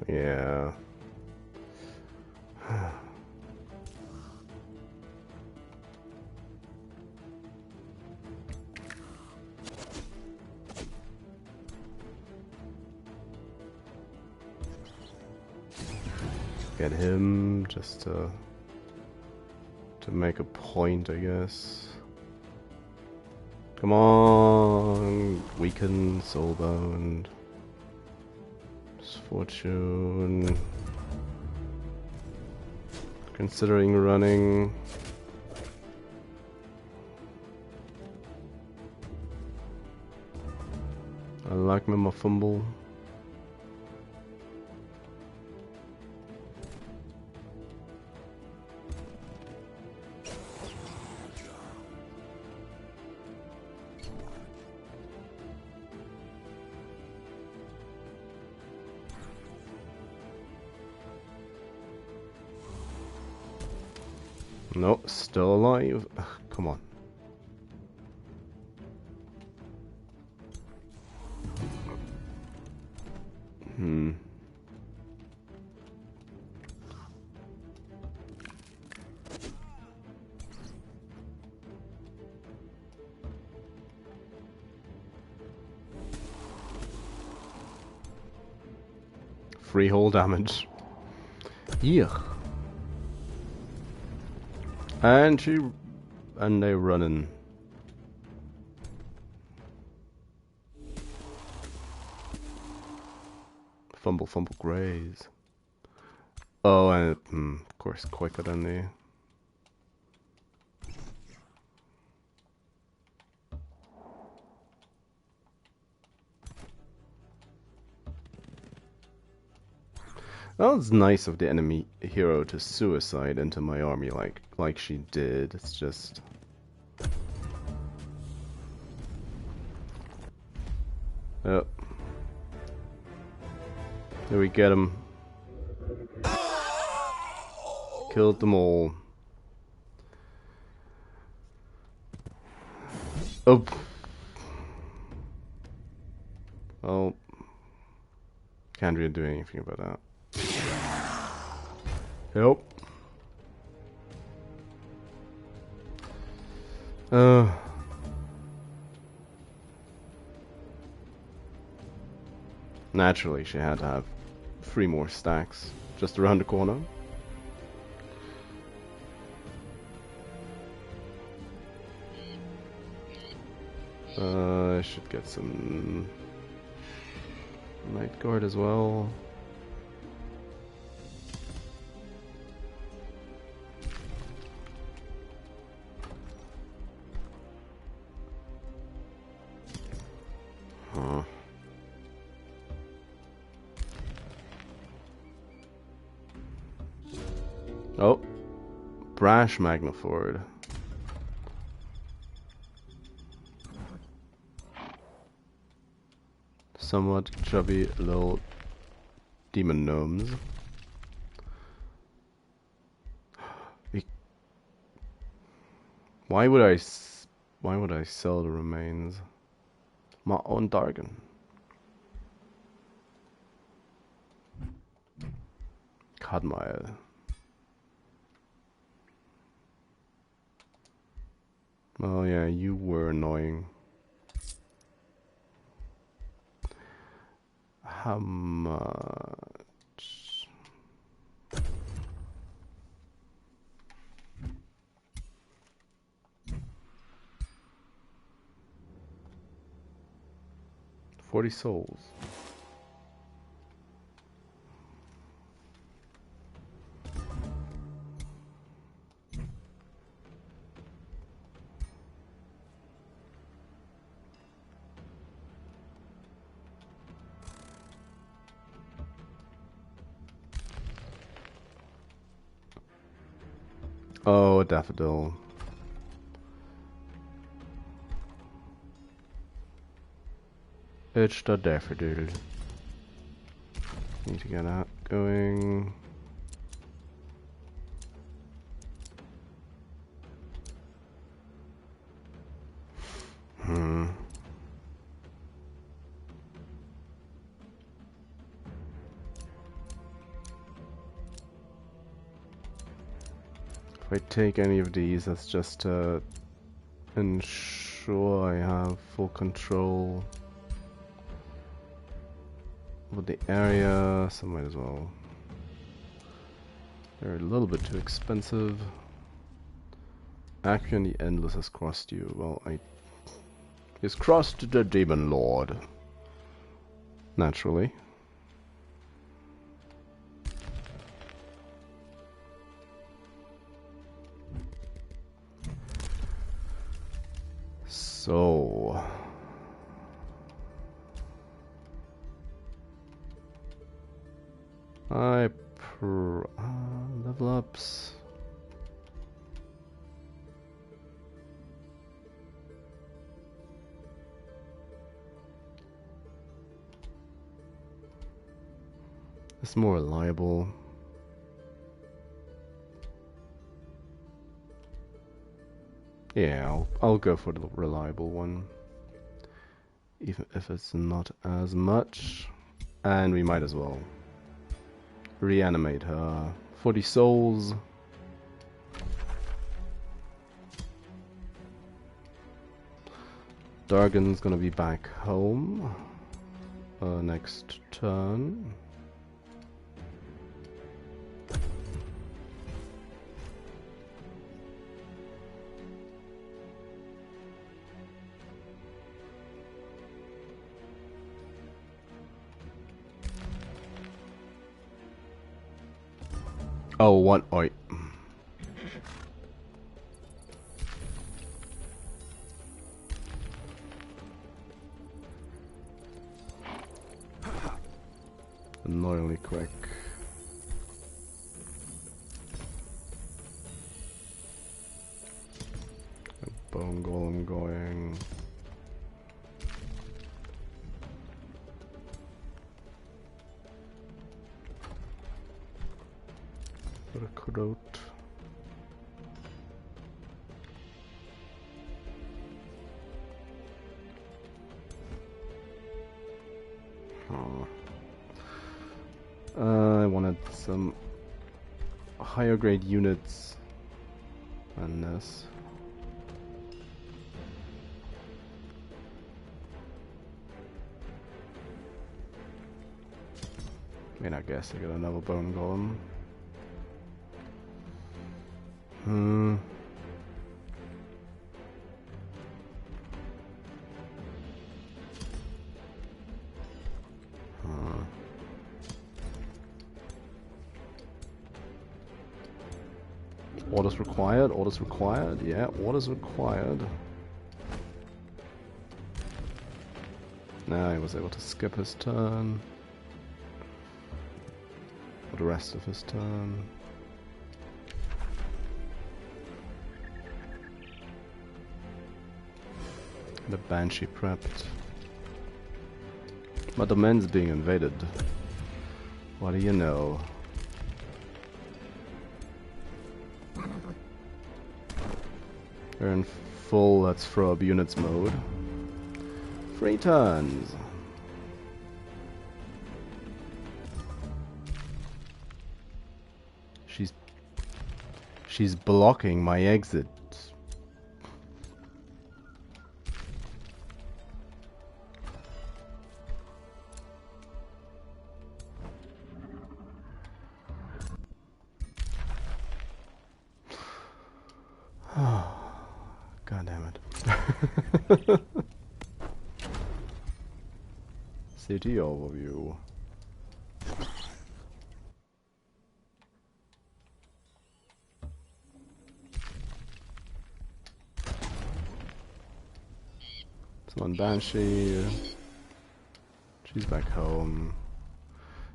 Yeah. Get him just to make a point, I guess. Come on, weaken, soulbound, misfortune. Considering running. I like my fumble. Nope, still alive. Ugh, come on. Free hole damage. Yuck. And they're running. Fumble, graze. Oh, and of course, quicker than the. That was nice of the enemy hero to suicide into my army like she did. It's just. Yep. There we get him. Killed them all. Oh. Well, can't really do anything about that. Help. Naturally, she had to have 3 more stacks just around the corner. I should get some Night Guard as well. Huh. Oh, Brash Magnaford. Somewhat chubby little demon gnomes. Why would I sell the remains? My own Dargon. Cadmile. Oh yeah, you were annoying. How much? $40 souls. Oh, daffodil. It's the daffodil. Need to get that going. If I take any of these, that's just to ensure I have full control of the area, so might as well. They're a little bit too expensive. Action the Endless has crossed you. Well, he's crossed the Demon Lord. Naturally. So level ups. It's more reliable. Yeah, I'll go for the reliable one, even if it's not as much. And we might as well reanimate her. 40 souls. Dargon's gonna be back home next turn. Oh, one. Oi. Annoyingly quick. Bone golem going. Recruit. I wanted some higher grade units than this. I mean, I guess I got another bone golem. Orders required, orders required, yeah, orders required. Now he was able to skip his turn. For the rest of his turn. The Banshee prepped. But the men's being invaded. What do you know? We're in full let's throw up units mode. 3 turns. She's blocking my exit. God damn it. City overview. Someone Banshee. She's back home.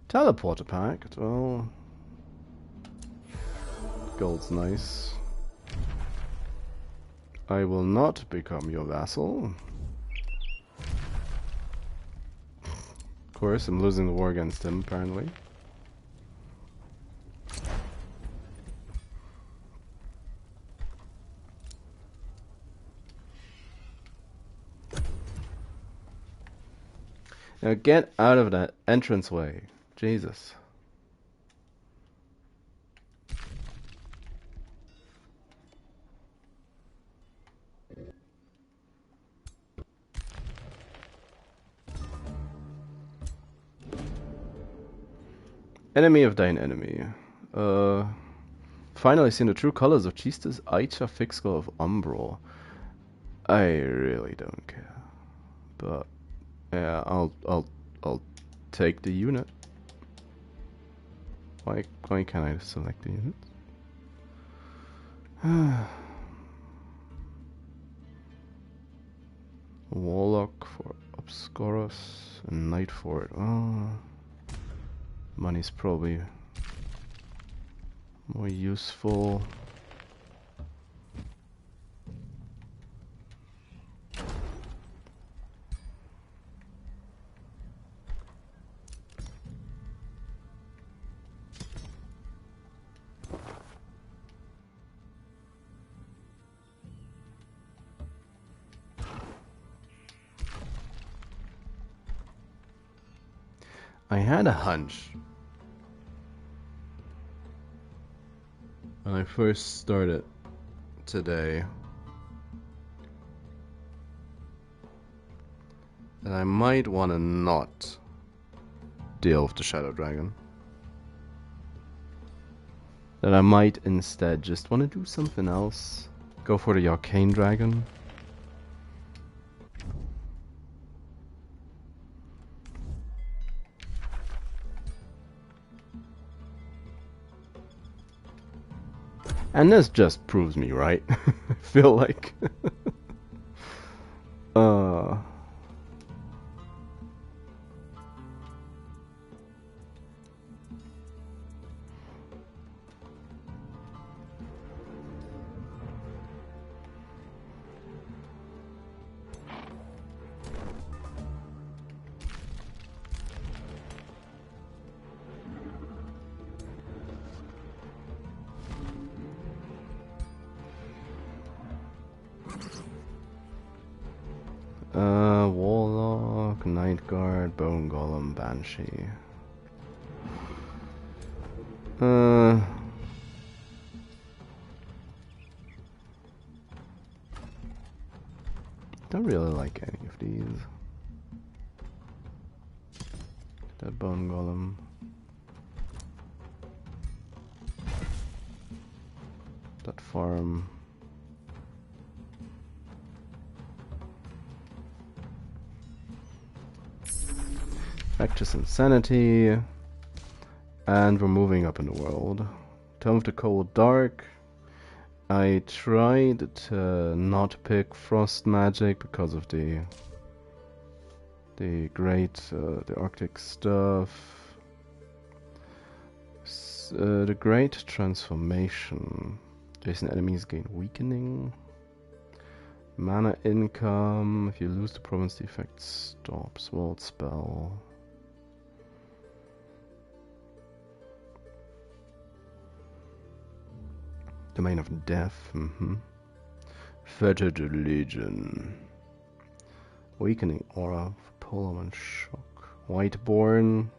Teleporter packed. Well, gold's nice. I will not become your vassal. Of course, I'm losing the war against him, apparently. Now get out of that entranceway. Jesus. Enemy of thine enemy. Finally seen the true colors of Chistes Aicha Fixco of Umbral. I really don't care. But yeah, I'll take the unit. Why can't I select the unit? Warlock for Obscurus and Knight for it. Oh, money's probably more useful. I had a hunch when I first started today that I might want to not deal with the Shadow Dragon. That I might instead just want to do something else. Go for the Arcane Dragon. And this just proves me right. I feel like. Warlock, Night Guard, Bone Golem, Banshee. Uh, don't really like any of these. That bone golem. That farm. Factious insanity. And we're moving up in the world. Tome of the Cold Dark. I tried to not pick frost magic because of the the Arctic stuff. The Great Transformation. Adjacent enemies gain weakening. Mana income. If you lose the province, the effect stops. World spell. Domain of Death. Fettered Legion. Weakening Aura for Polar and Shock. Whiteborn.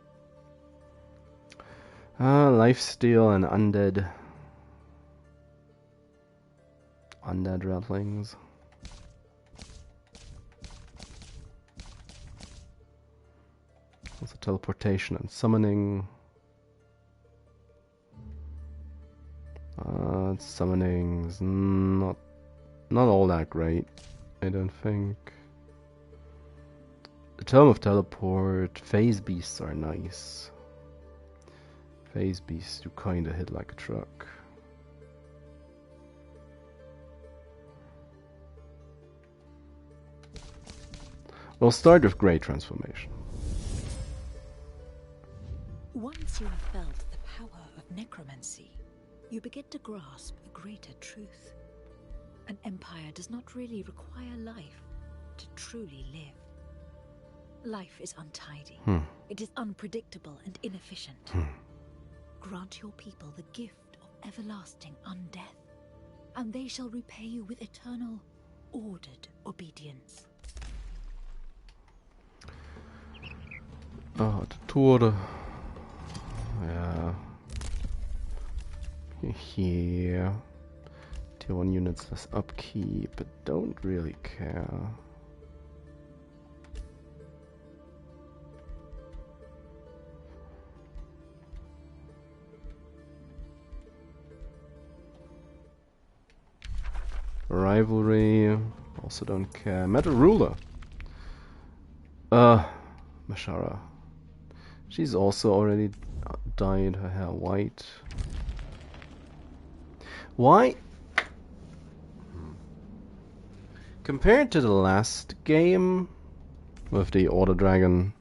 Lifesteal and Undead. Undead Ratlings. Also teleportation and summoning. Summoning's not all that great, I don't think. The Tome of Teleport, Phase Beasts are nice. Phase Beasts do kinda hit like a truck. We'll start with Great Transformation. Once you have felt the power of necromancy, you begin to grasp a greater truth. An empire does not really require life to truly live. Life is untidy. It is unpredictable and inefficient. Grant your people the gift of everlasting undeath, and they shall repay you with eternal, ordered obedience. Oh, the Tode. Yeah. Here. Tier 1 units less upkeep, but don't really care. Rivalry, also don't care. Metal Ruler. Mashara. She's also already dyed her hair white. Why? Compared to the last game with the Order Dragon,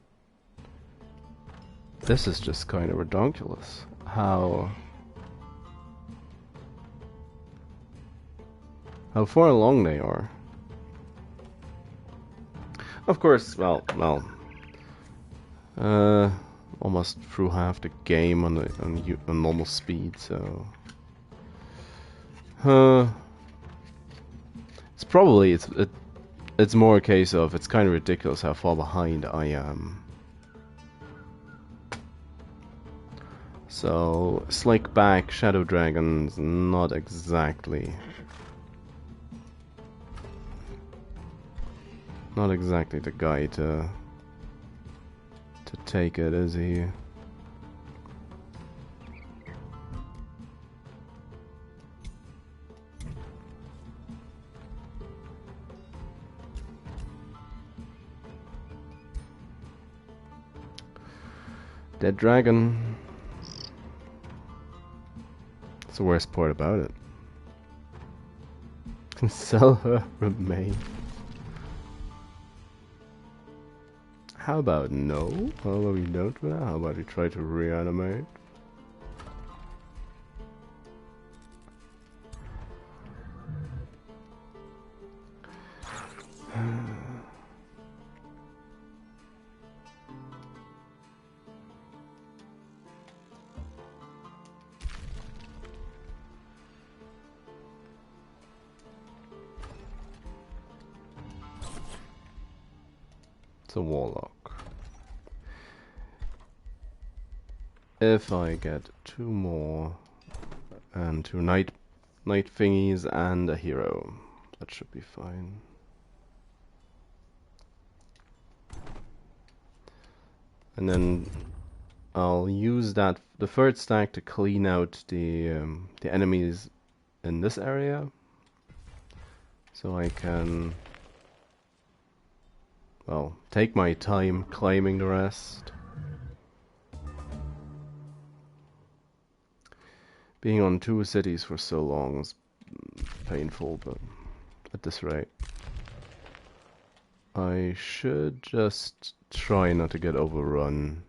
this is just kind of ridiculous. How far along they are. Of course, well, almost through half the game on normal speed, so it's more a case of it's kind of ridiculous how far behind I am. So Slick Back Shadow Dragon's not exactly the guy to take it, is he? Dead Dragon. That's the worst part about it. Can sell her remain. How about no? How about we don't do that? How about we try to reanimate? It's a warlock. if I get 2 more and 2 night thingies and a hero, that should be fine. And then I'll use the third stack to clean out the enemies in this area, so I can, well, take my time claiming the rest. Being on 2 cities for so long is painful, but at this rate, I should just try not to get overrun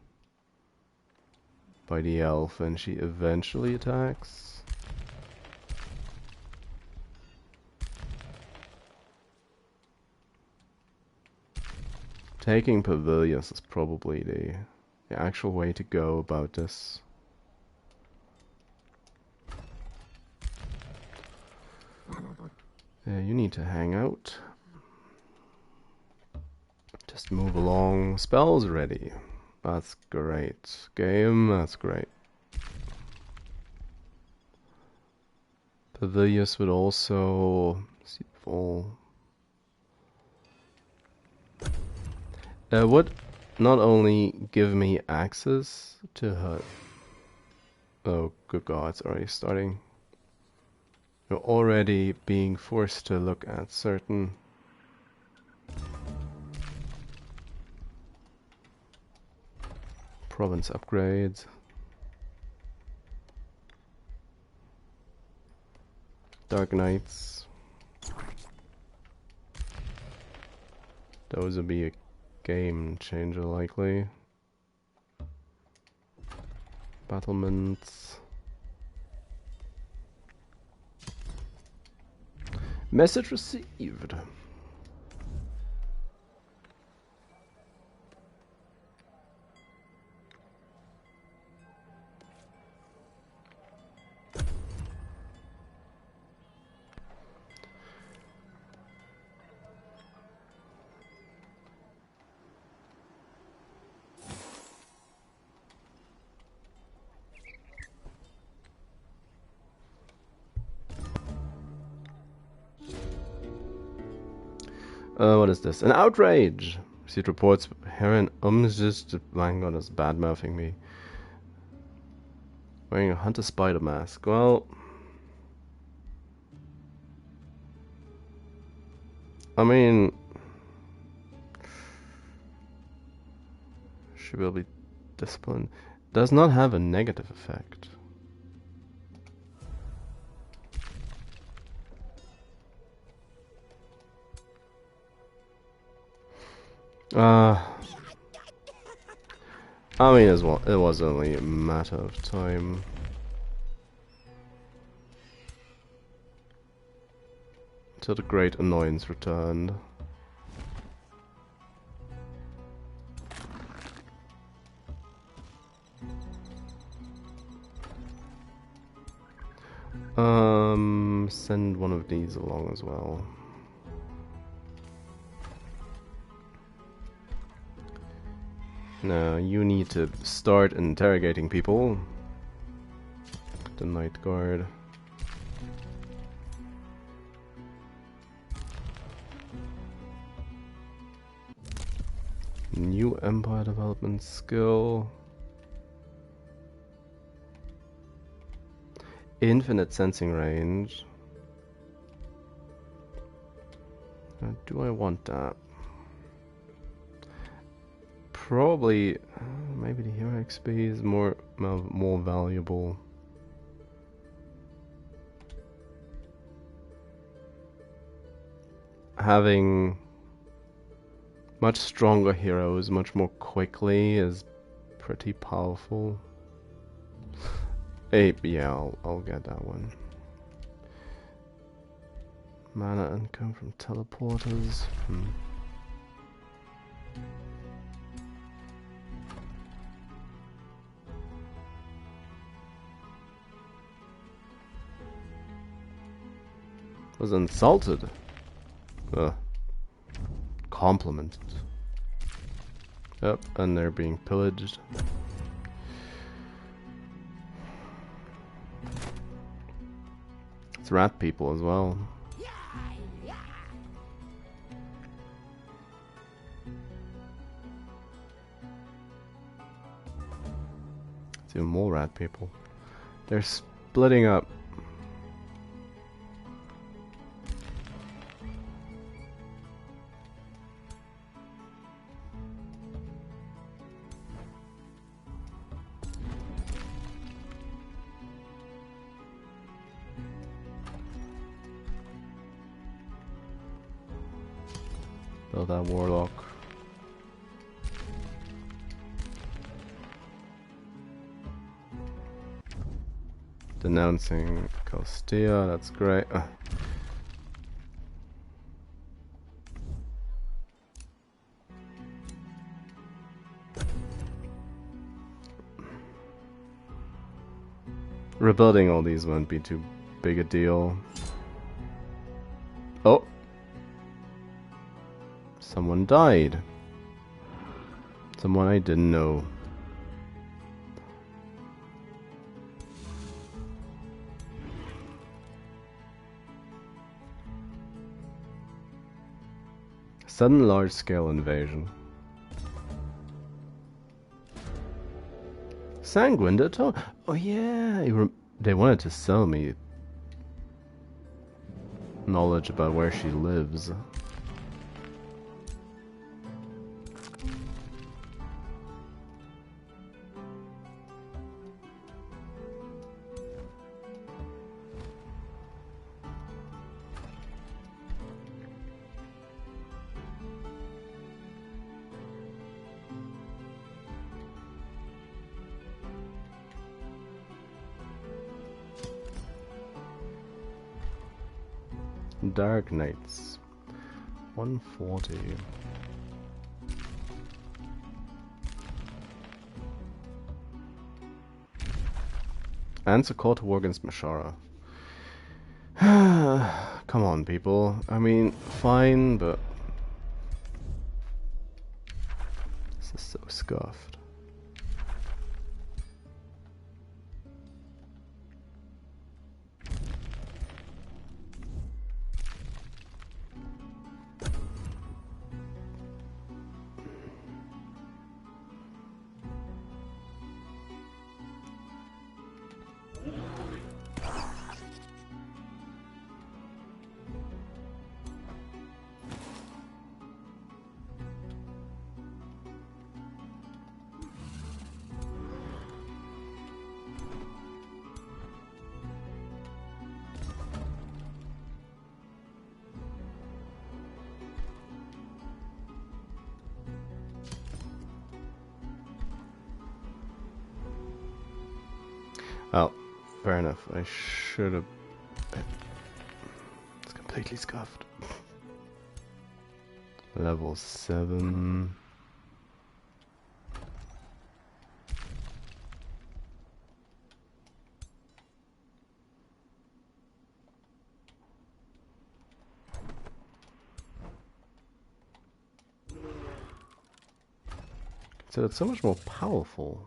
by the elf when she eventually attacks. Taking pavilions is probably the actual way to go about this. Yeah, you need to hang out. Just move along. Spells ready. That's great. Game, that's great. Pavilius would also would not only give me access to her. Oh, good God, it's already starting. You're already being forced to look at certain province upgrades. Dark Knights. Those would be a game changer likely. Battlements. Message received. What is this? An outrage! Received reports Heron just my god, is bad mouthing me. Wearing a hunter spider mask. Well, I mean, she will be disciplined. Does not have a negative effect. I mean, as well, it was only a matter of time. Till the great annoyance returned. Send one of these along as well. Now, you need to start interrogating people. The Night Guard. New Empire development skill. Infinite sensing range. Do I want that? Probably, maybe the hero XP is more valuable. Having much stronger heroes much more quickly is pretty powerful. Hey, yeah, I'll get that one. Mana income from teleporters. Was insulted. Complimented. Yep, and they're being pillaged. It's rat people as well. It's even more rat people. They're splitting up. Build that warlock. Denouncing Castilla, that's great. Rebuilding all these won't be too big a deal. Oh! Someone died. Someone I didn't know. Sudden large-scale invasion. Sanguine de Tone. Oh yeah, they wanted to sell me knowledge about where she lives. Dark Knights. 140. Answer call to war against Mashara. Come on, people. I mean, fine, but this is so scuffed. Oh, fair enough. I should have. It's completely scuffed. Level 7. So it's so much more powerful.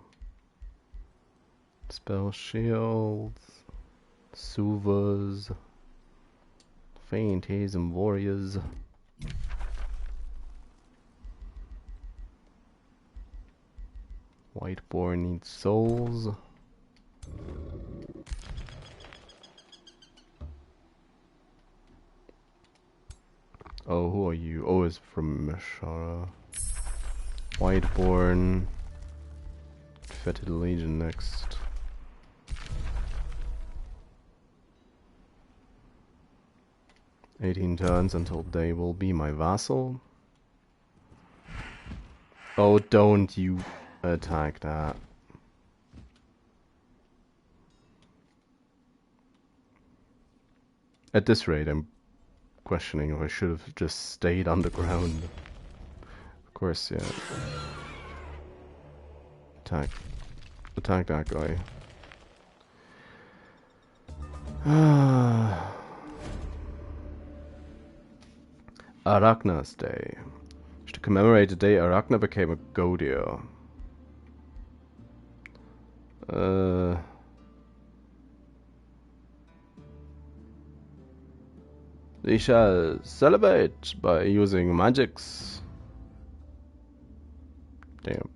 Spell shields, Suvas, Phantasm warriors. Whiteborn needs souls. Oh, who are you? Oh, it's from Mashara. Whiteborn. Fetid Legion next. "18 turns until they will be my vassal." Oh, don't you attack that. At this rate, I'm questioning if I should have just stayed underground. Of course, yeah. Attack that guy. Arachna's Day. To commemorate the day Arachna became a Godia. We shall celebrate by using magics. Damn.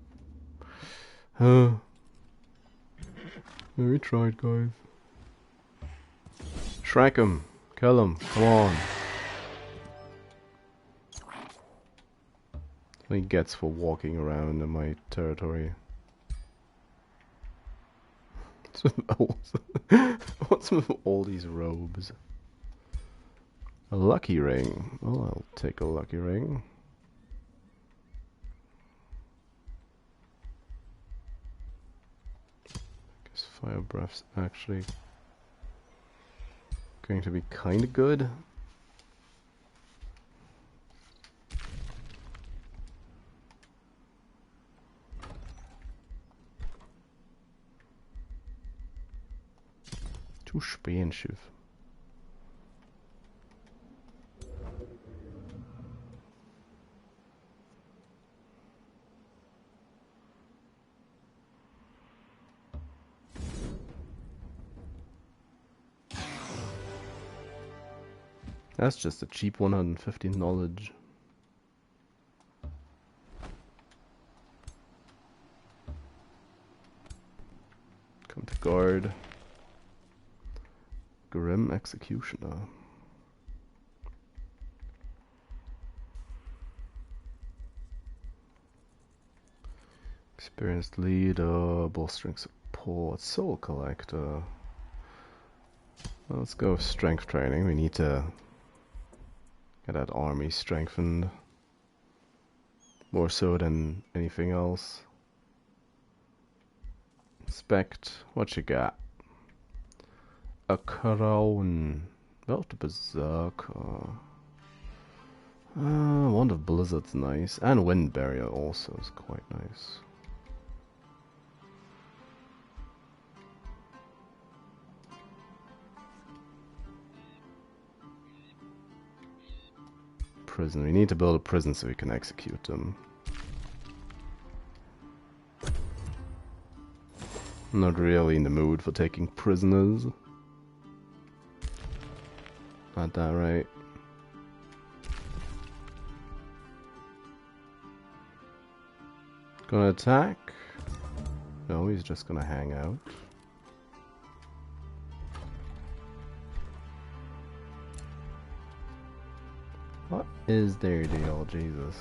We tried, guys. Shrek him. Kill him. Come on. What he gets for walking around in my territory. What's with all these robes? A lucky ring. Well, I'll take a lucky ring. Guess fire breath's actually going to be kinda good. Too Späenschiff. That's just a cheap 150 knowledge. Come to guard. Grim Executioner. Experienced leader, bolstering support, soul collector. Well, let's go with strength training. We need to get that army strengthened. More so than anything else. Inspect. What you got? A crown. Belt berserker. Wand of Blizzard's nice. And Wind Barrier also is quite nice. Prison. We need to build a prison so we can execute them. I'm not really in the mood for taking prisoners. Not that right. Gonna attack? No, he's just gonna hang out. What is their deal, Jesus?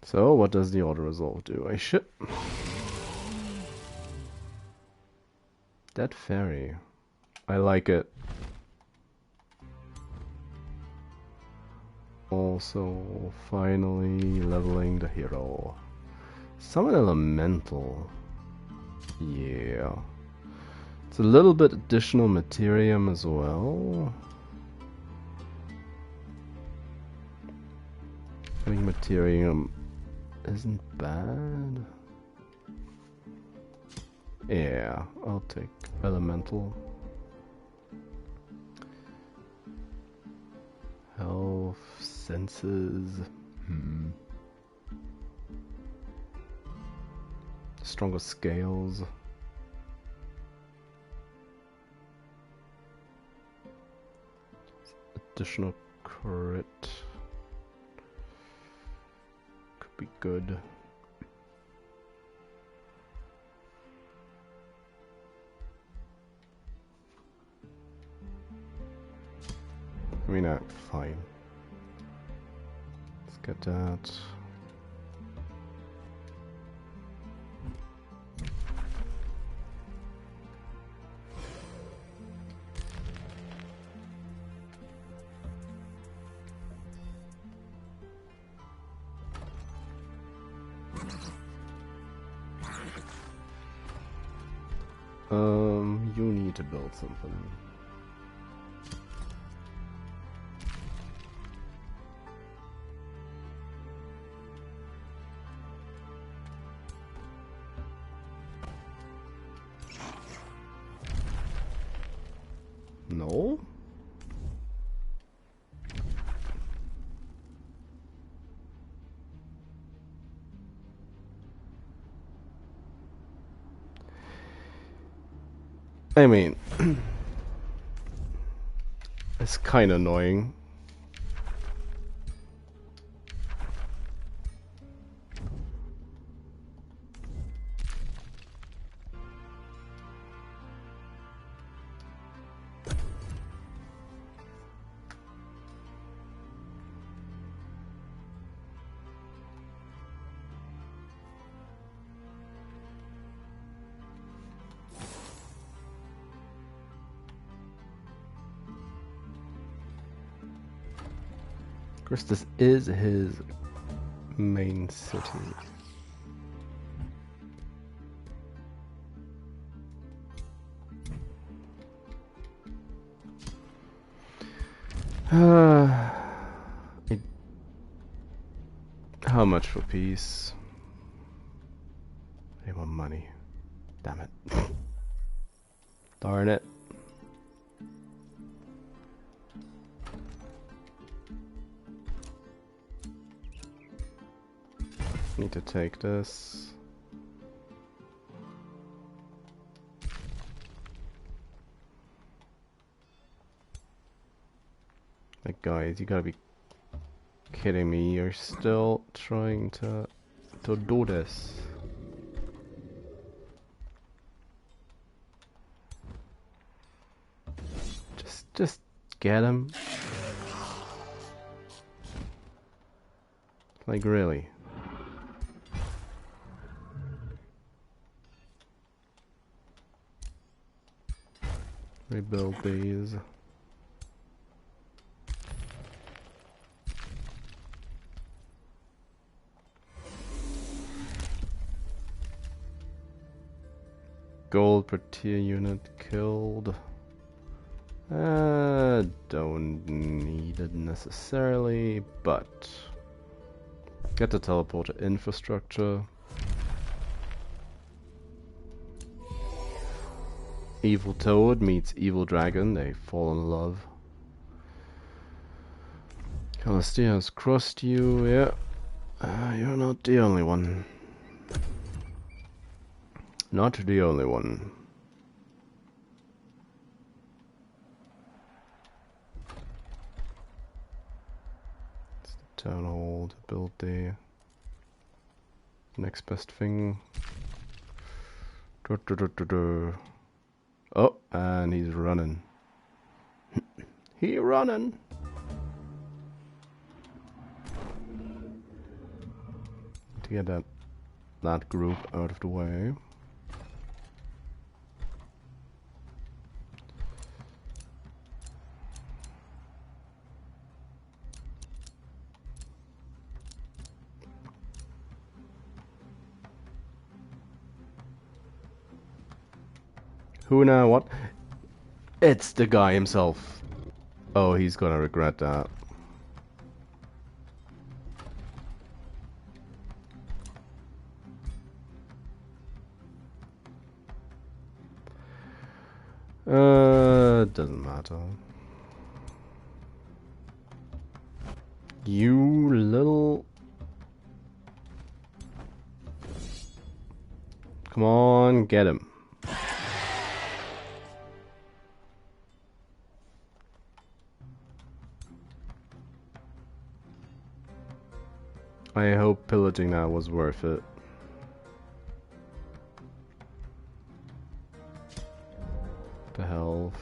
So, what does the auto resolve do? I ship. Dead Fairy. I like it. Also, finally leveling the hero. Summon Elemental. Yeah. It's a little bit additional materium as well. I think materium isn't bad. Yeah, I'll take elemental. Health, senses. Stronger scales. Additional crit. Could be good. I mean, fine. Let's get that. You need to build something. No? I mean, it's kind of annoying. Of course, this is his main city. How much for peace? They want money. Damn it. Darn it. Need to take this. Like, guys, you gotta be kidding me. You're still trying to do this. Just get him. Like, really. Rebuild these. Gold per tier unit killed. Don't need it necessarily, but get the teleporter infrastructure. Evil Toad meets Evil Dragon, they fall in love. Calastia has crossed you, yeah. You're not the only one. Not the only one. It's the town hall to build the next best thing. Oh, and he's running. He running. To get that group out of the way. Who now? What? It's the guy himself. Oh, he's gonna regret that. Doesn't matter. You little... Come on, get him. I hope pillaging that was worth it. The health.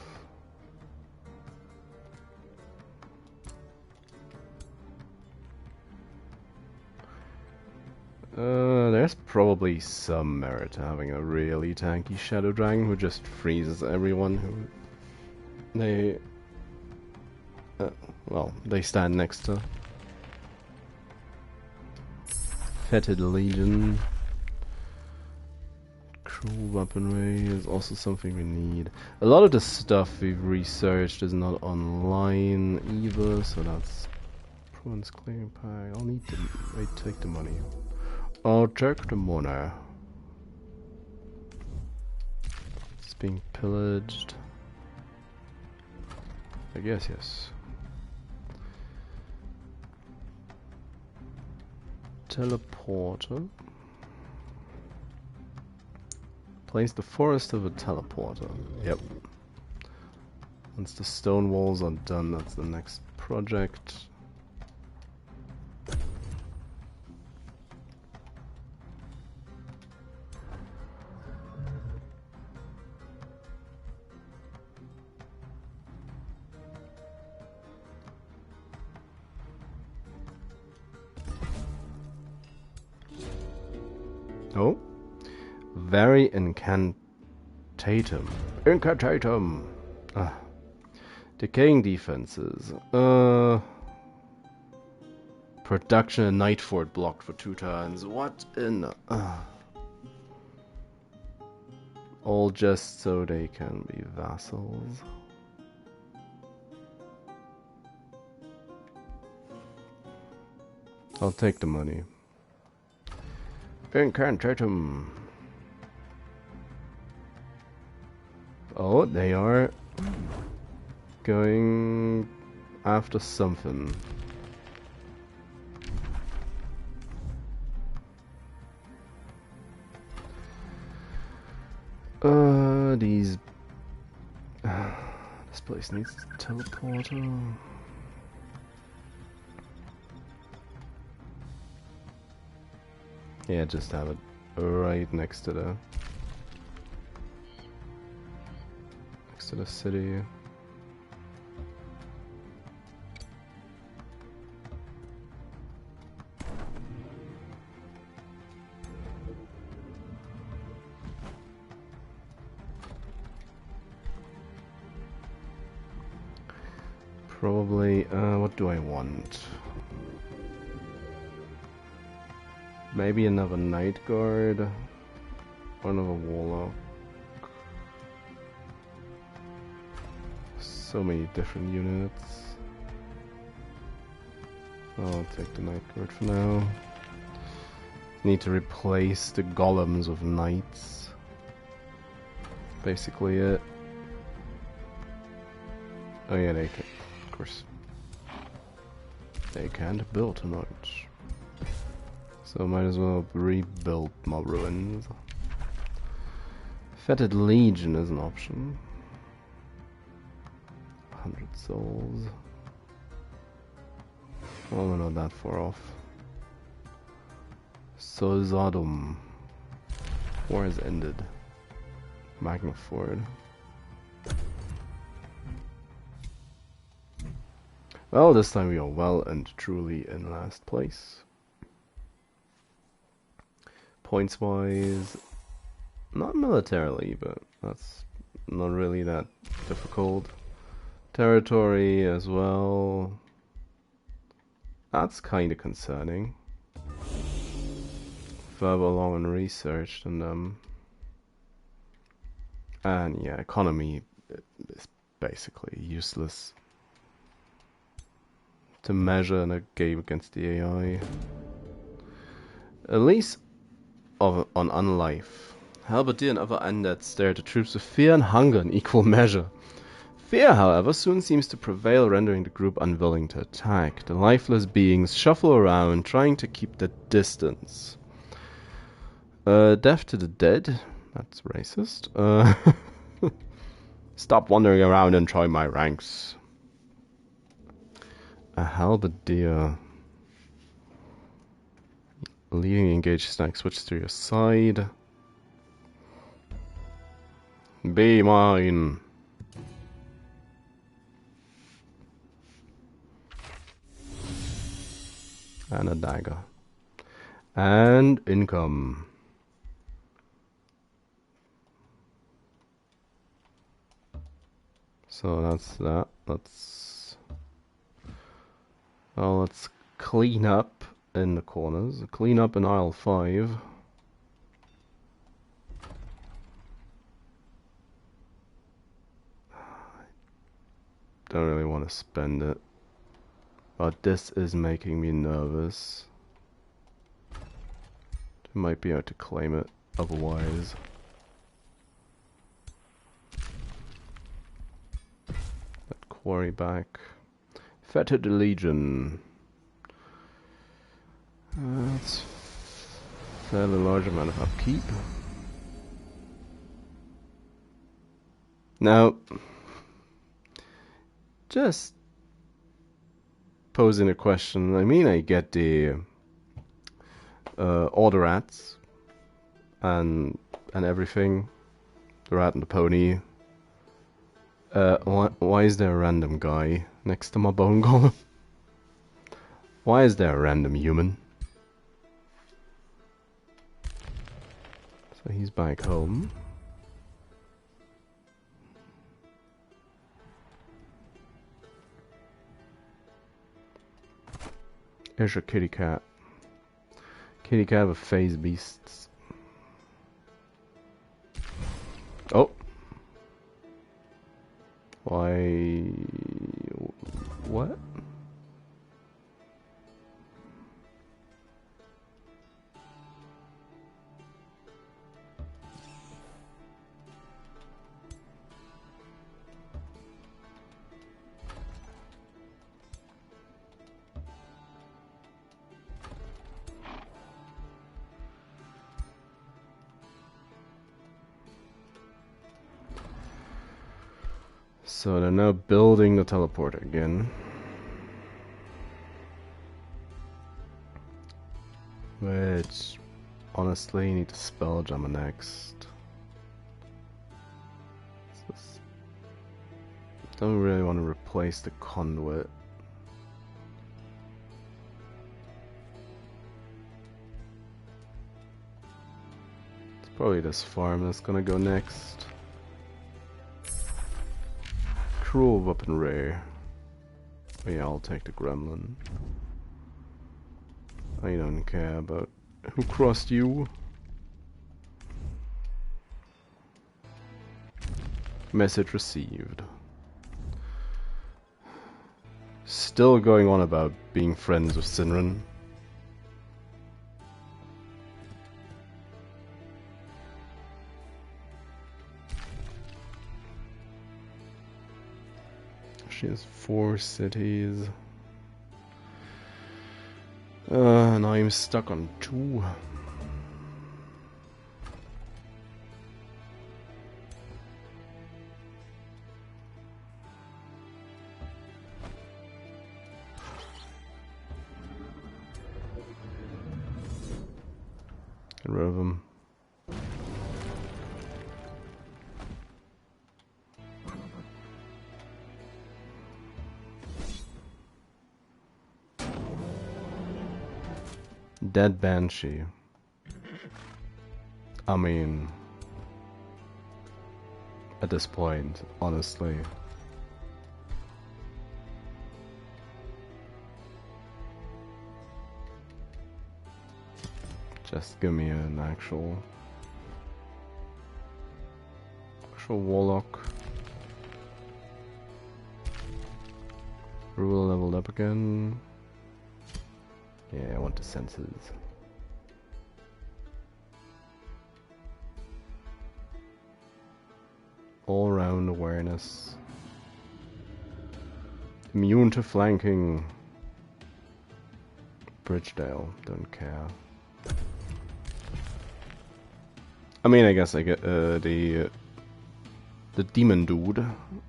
There's probably some merit to having a really tanky Shadow Dragon who just freezes everyone who they well, they stand next to. Fetid Legion. Cruel weaponry is also something we need. A lot of the stuff we've researched is not online either, so that's Province Clearing Pack. I'll need to wait, take the money. I'll take the money. It's being pillaged. I guess yes. Teleporter. Place the forest of a teleporter. Yep. Once the stone walls are done, that's the next project. Oh. Very incantatum. Incantatum! Ah. Decaying defenses. Production and Nightfort blocked for 2 turns. What in... all just so they can be vassals. I'll take the money. Incantatum. Oh, they are going after something. These... this place needs a teleporter. Yeah, just have it right next to the... next to the city. Probably, what do I want? Maybe another Night Guard, or another Warlock. So many different units. I'll take the Night Guard for now. Need to replace the golems with knights. Basically it. Oh yeah, they can, of course. They can't build tonight. So might as well rebuild my ruins. Fetid Legion is an option. 100 souls. Oh, we're not that far off. Sozadum. War has ended. Magnaford. Well, this time we are well and truly in last place. Points wise, not militarily, but that's not really that difficult. Territory as well. That's kind of concerning. Further along in research than them. And yeah, economy is basically useless to measure in a game against the AI. At least on Unlife, Halberdier and other undead stare at the troops with fear and hunger in equal measure. Fear, however, soon seems to prevail, rendering the group unwilling to attack. The lifeless beings shuffle around, trying to keep their distance. Death to the dead? That's racist. Stop wandering around and try my ranks. A halberdier. Leading the engaged stack, switch to your side. Be mine. And a dagger. And income. So that's that. Let's clean up in the corners. Clean up in aisle 5. Don't really want to spend it. But this is making me nervous. I might be able to claim it otherwise. That worry back. Fettered Legion. That's a fairly large amount of upkeep. Now, just posing a question. I mean, I get the all the rats and everything, the rat and the pony. Why is there a random guy next to my bone golem? Why is there a random human? So he's back home. There's your kitty cat. Kitty cat with phase beasts. Oh. Why? What? So they're now building the teleporter again. Which, honestly, you need to spell jump next. Don't really want to replace the conduit. It's probably this farm that's gonna go next. Cruel weapon rare. Oh yeah, I'll take the gremlin. I don't care about who crossed you. Message received. Still going on about being friends with Sinran. She has 4 cities. And I'm stuck on 2. Get rid of him. Dead Banshee. I mean, at this point, honestly. Just give me an actual warlock. Rule leveled up again. Yeah, I want the senses. All round awareness. Immune to flanking. Bridgedale, don't care. I mean, I guess I get the demon dude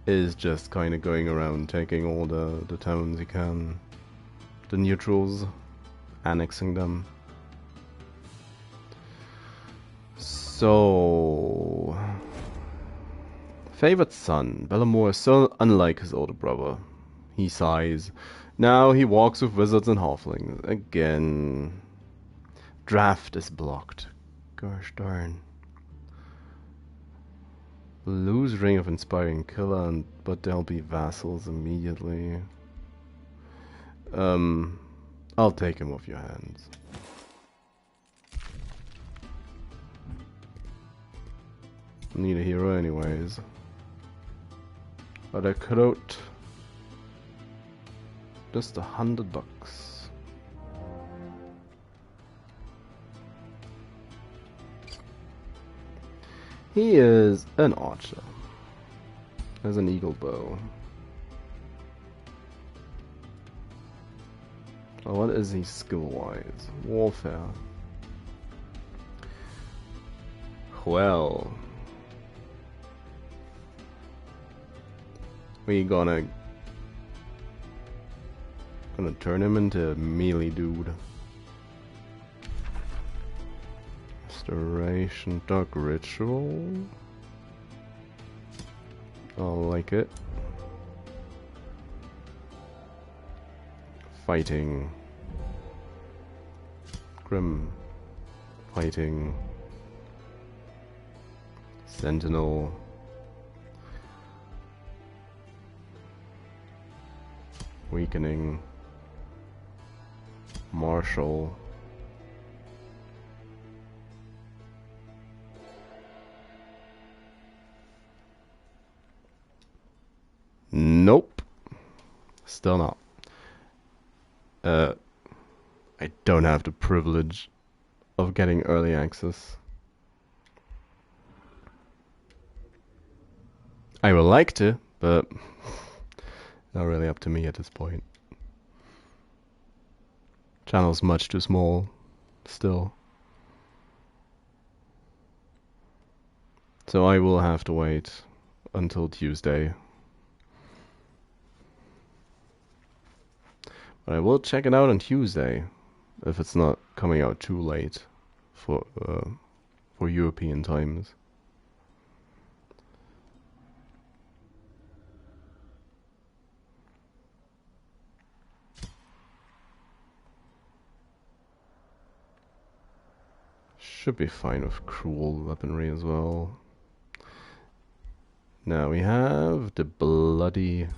is just kind of going around taking all the towns he can, the neutrals, annexing them. So, favorite son, Bellamore is so unlike his older brother. He sighs. Now he walks with wizards and halflings again. Draft is blocked. Gosh darn. Lose Ring of Inspiring Killer, but they'll be vassals immediately. I'll take him off your hands. Need a hero anyways. But I could out just $100. He is an archer. Has an eagle bow. What is he skill-wise? Warfare. Well, we gonna turn him into a melee dude. Restoration, Dark Ritual. I like it. Fighting. Grim. Fighting. Sentinel. Weakening. Martial. Nope. Still not. I don't have the privilege of getting early access. I would like to, but not really up to me at this point. Channel's much too small, still. So I will have to wait until Tuesday. But I will check it out on Tuesday, if it's not coming out too late for European times. Should be fine with cruel weaponry as well. Now we have the bloody...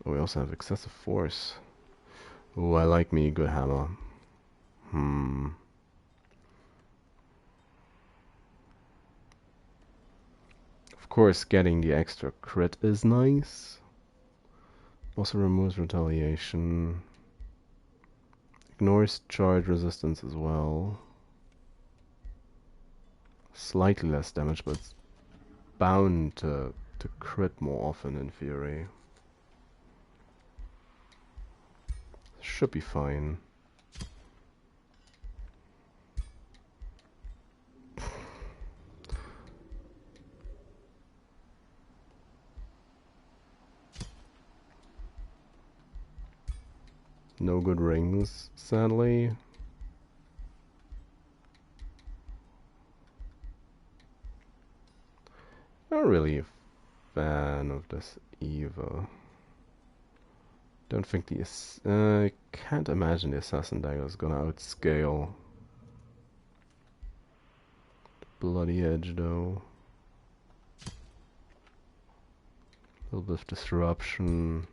Oh, we also have excessive force. Oh, I like me a good hammer. Of course, getting the extra crit is nice. Also removes retaliation. Ignores charge resistance as well. Slightly less damage, but it's bound to crit more often in theory. Should be fine. No good rings, sadly. Not really a fan of this either. Don't think the I can't imagine the assassin dagger is gonna outscale the bloody edge though. A little bit of disruption.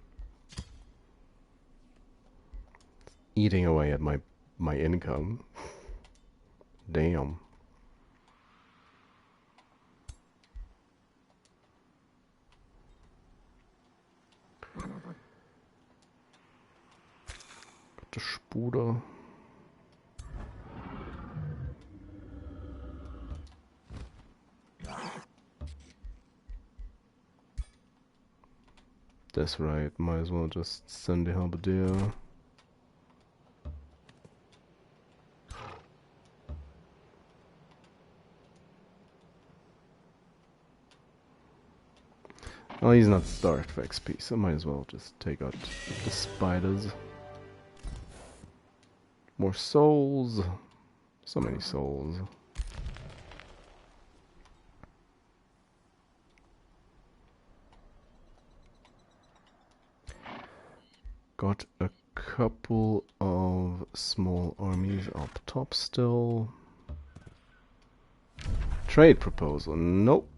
Eating away at my income. Damn. The Spuder. That's right, might as well just send the halberdier. Well, he's not starved for XP, so might as well just take out the spiders. More souls. So many souls. Got a couple of small armies up top still. Trade proposal. Nope.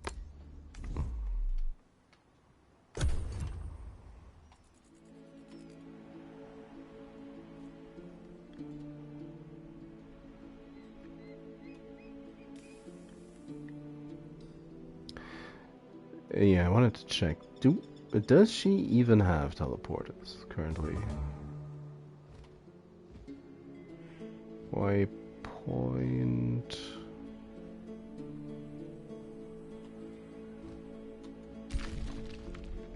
Yeah, I wanted to check. Does she even have teleporters currently? Waypoint.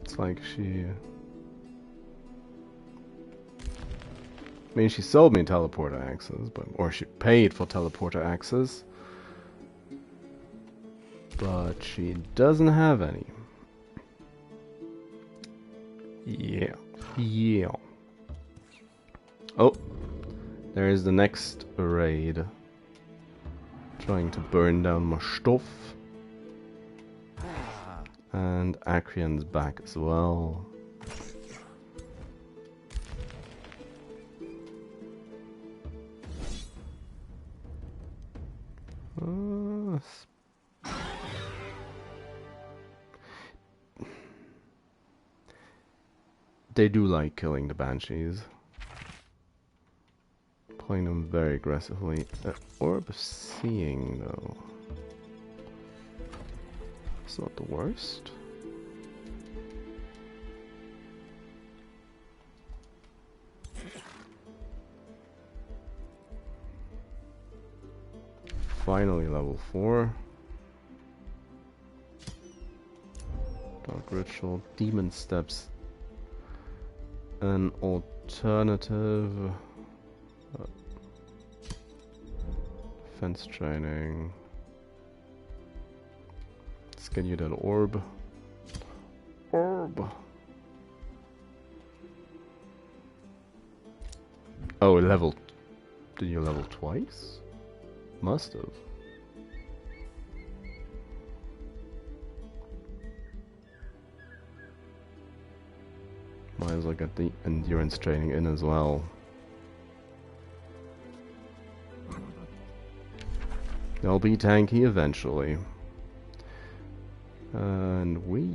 It's like she I mean, she sold me teleporter axes, or she paid for teleporter axes, but she doesn't have any. Yeah. Yeah. Oh, there is the next raid. Trying to burn down my stuff. And Acrian's back as well. They do like killing the banshees. Playing them very aggressively. Orb of Seeing, though. It's not the worst. Finally level 4. Dark Ritual, Demon Steps. An alternative. Fence training. Let's get you that orb. Orb. Oh, level. Did you level twice? Must have. Might as well get the endurance training in as well. They'll be tanky eventually. And we...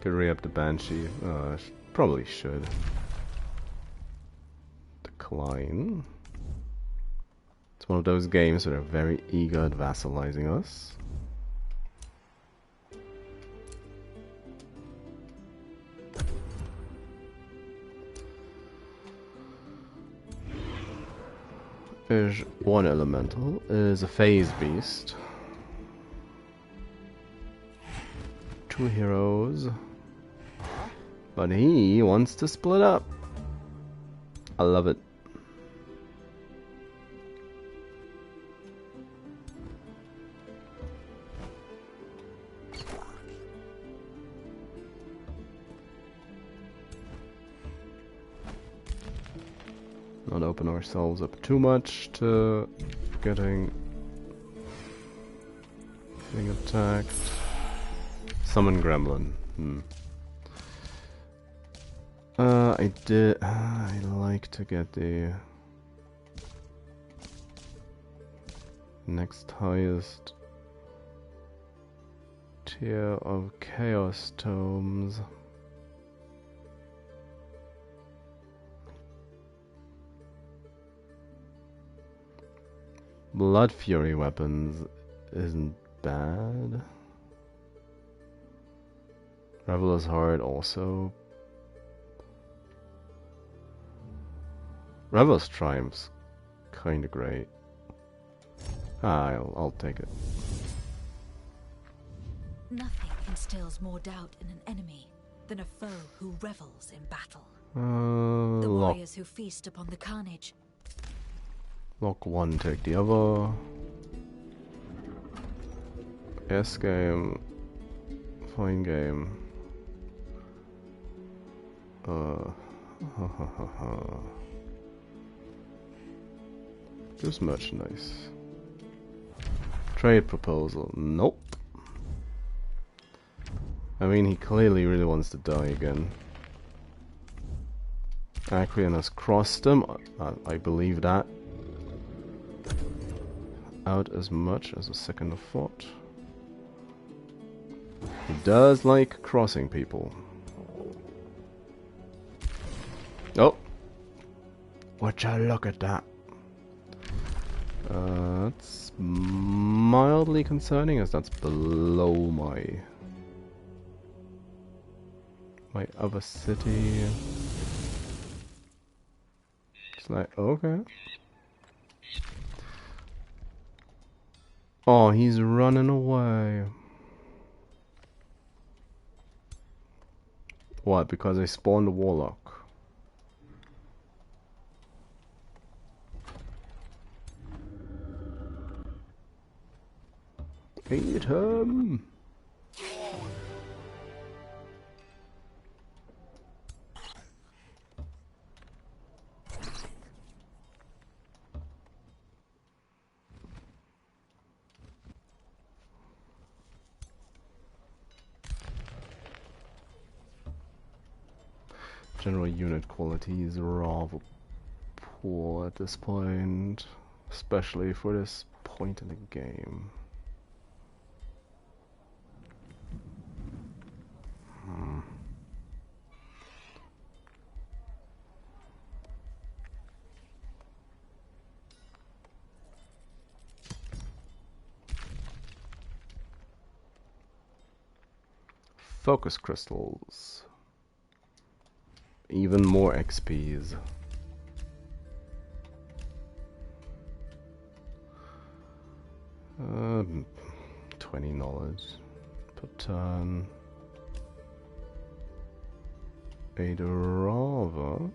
could re-up the Banshee. Probably should. Decline. It's one of those games that are very eager at vassalizing us. There's one elemental. Is a phase beast. 2 heroes. But he wants to split up. I love it. Not open ourselves up too much to getting attacked. Summon Gremlin. I like to get the next highest tier of Chaos Tomes. Blood Fury weapons isn't bad. Reveler's Heart also. Revel's Triumph's kinda great. I'll take it. Nothing instills more doubt in an enemy than a foe who revels in battle. The warriors who feast upon the carnage. Lock one, take the other. S game. Fine game. Just merchandise. Trade proposal. Nope. I mean, he clearly really wants to die again. Acrian has crossed him. I believe that. Out as much as a second of thought. He does like crossing people. Oh! Would you look at that? That's mildly concerning as that's below my my other city. It's like, okay. Oh, he's running away. What? Because I spawned a warlock. Eat him! General unit quality is rather poor at this point, especially for this point in the game. Focus crystals. Even more XPs. $20 per turn. I'd rather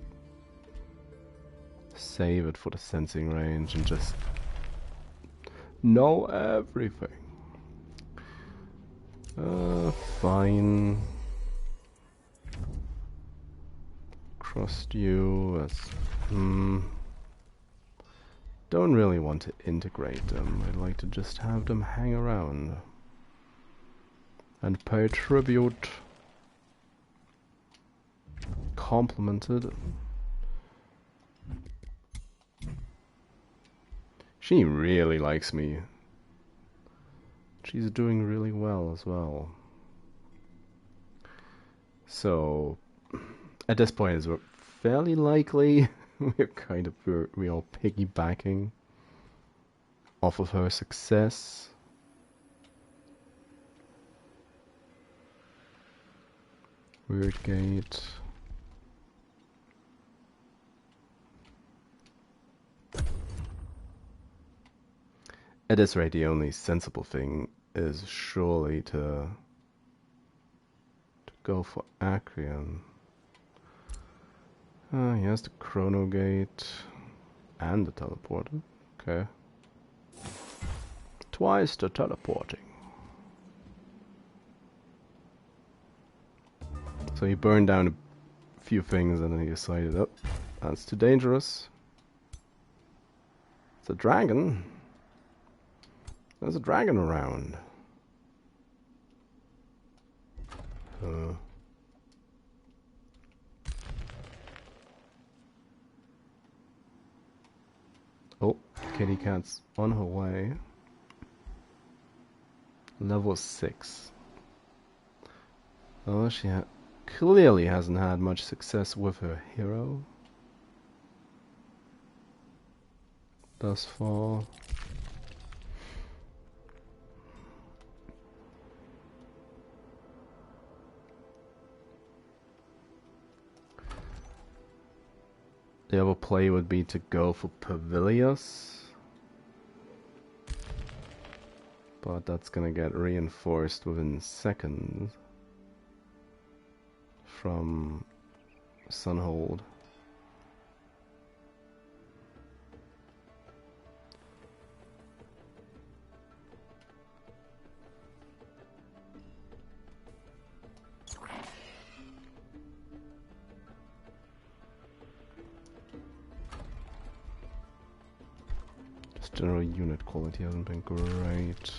save it for the sensing range and just know everything. Fine. Trust you as don't really want to integrate them. I'd like to just have them hang around and pay tribute. Complimented. She really likes me. She's doing really well as well. So at this point, it's fairly likely we're all piggybacking off of her success. Weird gate. At this rate, the only sensible thing is surely to go for Acreon. He has the Chrono Gate and the teleporter. Okay. Twice the teleporting. So he burned down a few things and then he decided, oh, that's too dangerous. It's a dragon. There's a dragon around. Oh, kitty cat's on her way. Level 6. Oh, she clearly hasn't had much success with her hero thus far. The other play would be to go for Pavilius, but that's gonna get reinforced within seconds from Sunhold. General unit quality hasn't been great.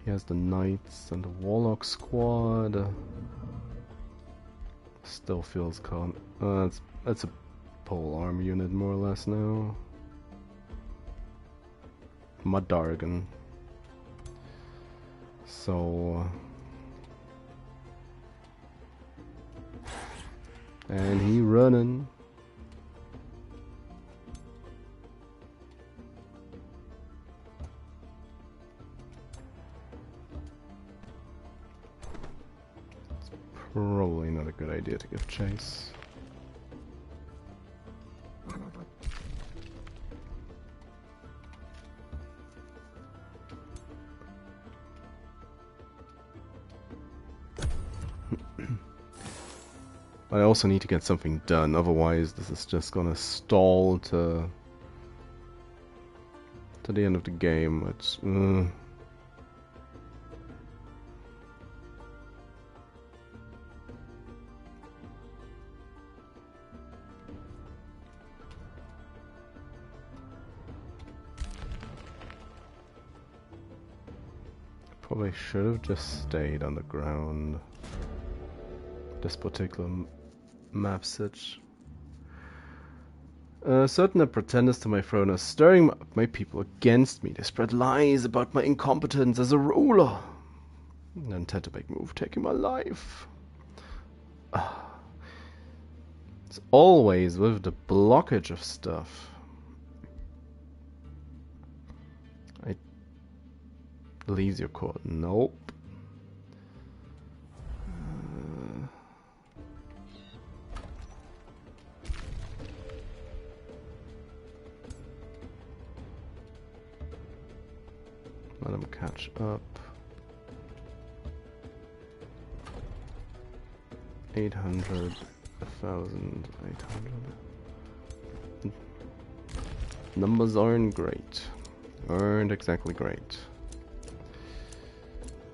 He has the Knights and the Warlock squad. Still feels that's a pole arm unit more or less now. Mudargan. So and he running. Probably not a good idea to give chase. I also need to get something done, otherwise this is just gonna stall to the end of the game, which probably should have just stayed on the ground. This particular map sitch. Certain pretenders to my throne are stirring my people against me. They spread lies about my incompetence as a ruler. And intend to make a move taking my life. It's always with the blockage of stuff. I leaves your court. Nope. Let him catch up. 800, 1,000, 800. Numbers aren't great. Aren't exactly great.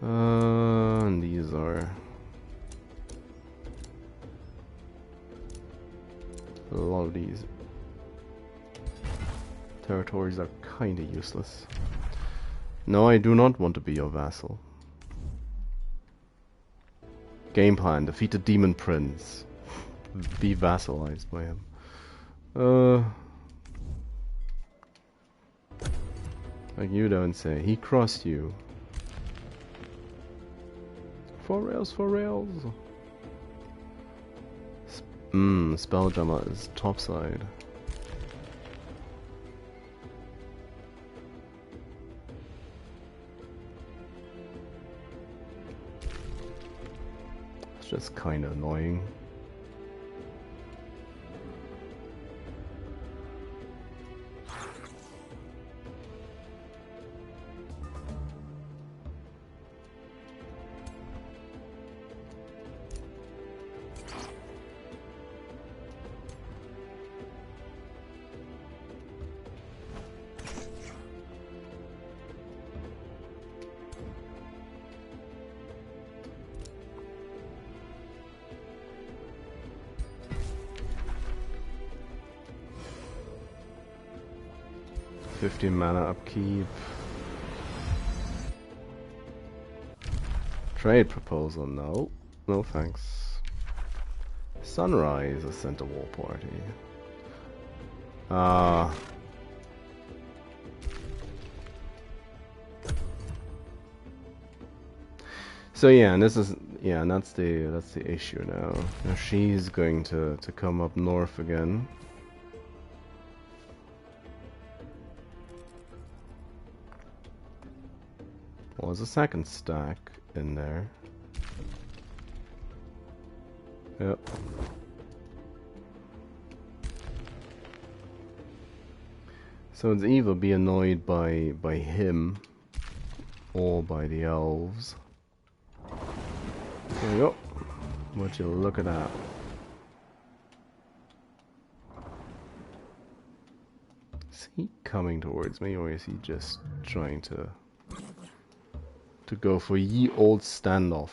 And these are a lot of these territories are kinda useless. No, I do not want to be your vassal. Game plan, defeat the demon prince. Be vassalized by him. Like you don't say. He crossed you. 4 rails, 4 rails. Spelljammer is topside. It's just kinda annoying. $15 mana upkeep. Trade proposal, no. No thanks. Sunrise, a center war party. So yeah, and this is and that's the issue now. Now she's going to come up north again. Well, there's a second stack in there. Yep. So it's either be annoyed by him or by the elves. There we go. Would you look at that? Is he coming towards me, or is he just trying to go for ye old standoff?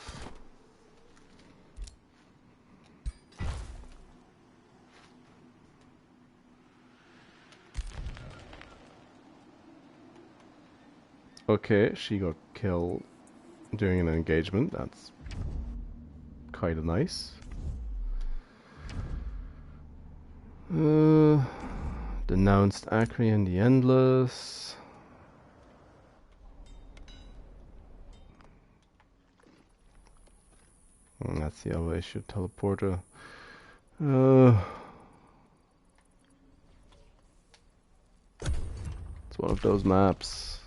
Okay, she got killed during an engagement. That's kind of nice. Denounced Acre and the Endless. That's the other issue, teleporter. It's one of those maps.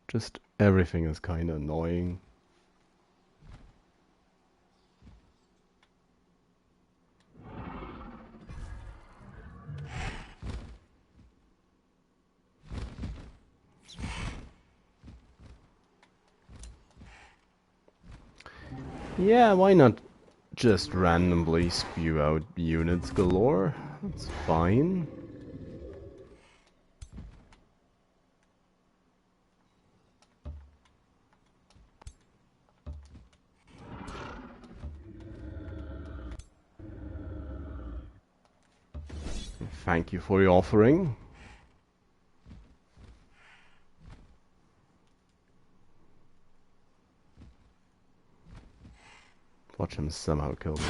Just everything is kind of annoying. Yeah, why not just randomly spew out units galore? That's fine. Thank you for your offering. Watch him somehow kill me.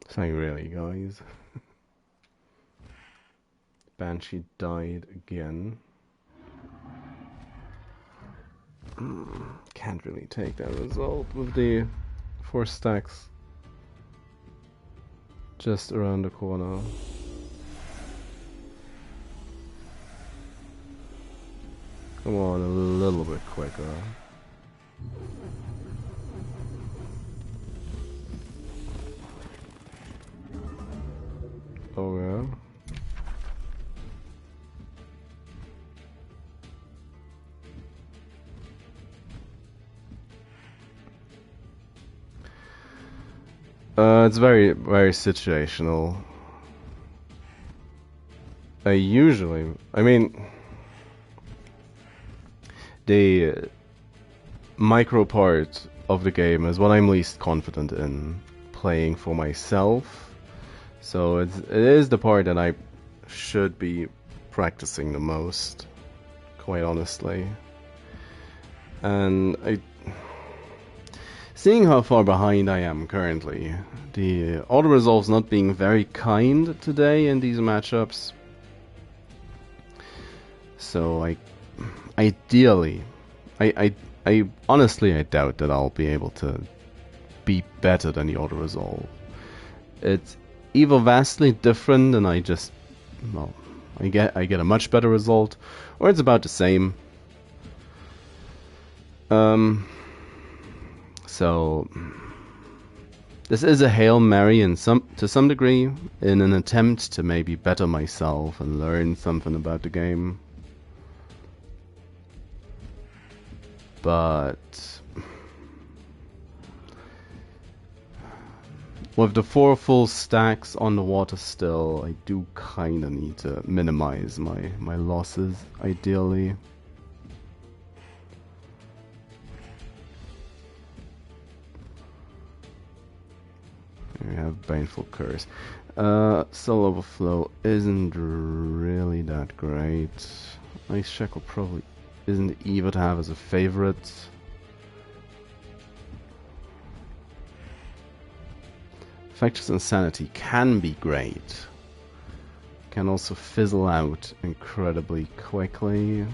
It's like, really, guys. Banshee died again. Can't really take that result with the 4 stacks just around the corner. Come on, a little bit quicker. Oh yeah. It's very, very situational. I mean, the micro part of the game is what I'm least confident in playing for myself. So it is the part that I should be practicing the most, quite honestly. And seeing how far behind I am currently, the auto resolve's not being very kind today in these matchups. So ideally, I honestly I doubt that I'll be able to be better than the auto resolve. It's either vastly different and I get a much better result, or it's about the same. So this is a Hail Mary to some degree in an attempt to maybe better myself and learn something about the game. But with the 4 full stacks on the water still, I do kinda need to minimize my losses, ideally. We have Baneful Curse. Soul Overflow isn't really that great. Ice Shackle probably isn't either to have as a favorite. Infectious Insanity can be great. Can also fizzle out incredibly quickly.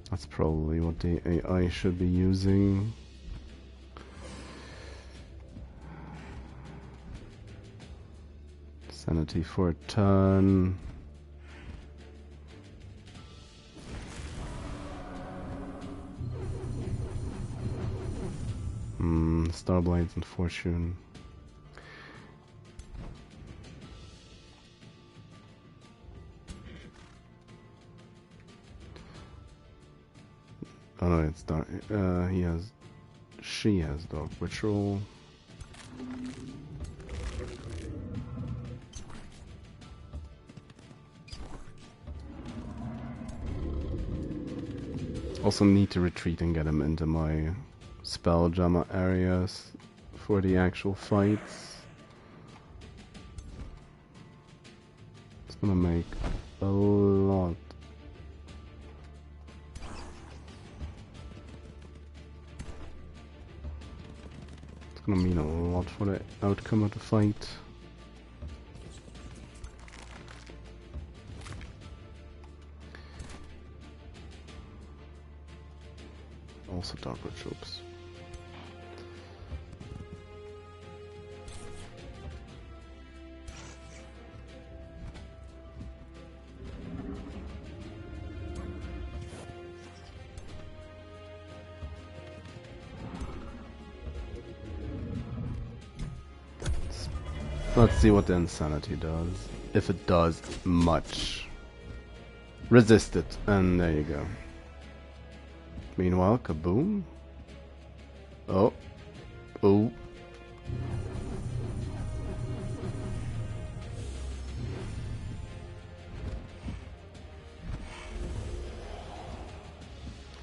That's probably what the AI should be using. Sanity for a turn. Starblades and Fortune. Oh no, it's dark. She has Dark Ritual. Also need to retreat and get him into my Spelljammer areas for the actual fights. It's gonna make a lot. It's gonna mean a lot for the outcome of the fight. Also Dark Rituals. Let's see what the insanity does. If it does much. Resist it, and there you go. Meanwhile, kaboom. Oh. Oh.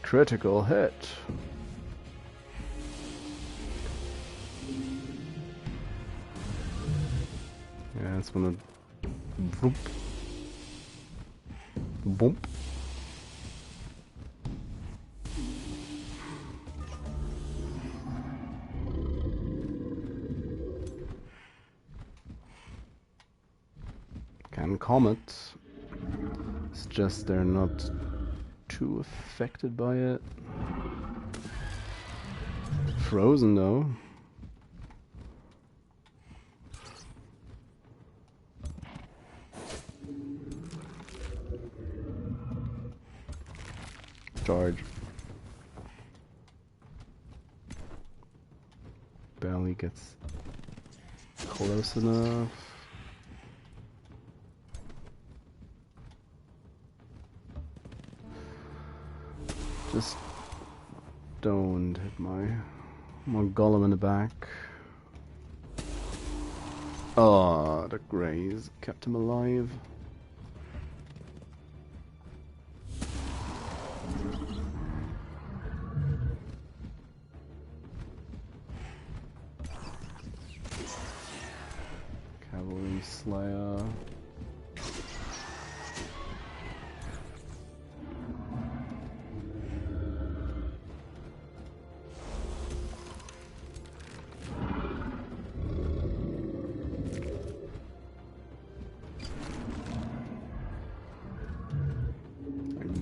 Critical hit. Yeah, it's gonna... Vroom. Boom. Can comet. It's just they're not too affected by it. Frozen though. Charge. Barely gets close enough. Just don't hit my golem in the back. Oh, the graze kept him alive. Cavalry Slayer.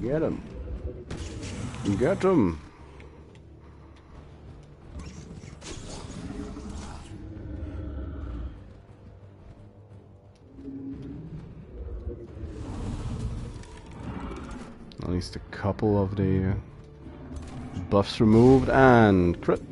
Get him. Get him. At least a couple of the buffs removed and crit.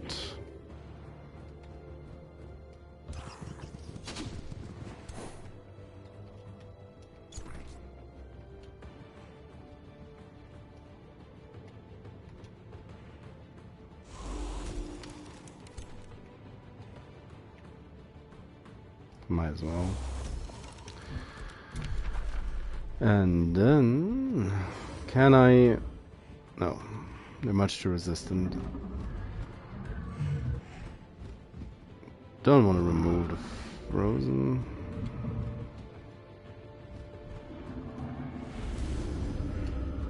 Might as well. And then... Can I... No. They're much too resistant. Don't want to remove the frozen.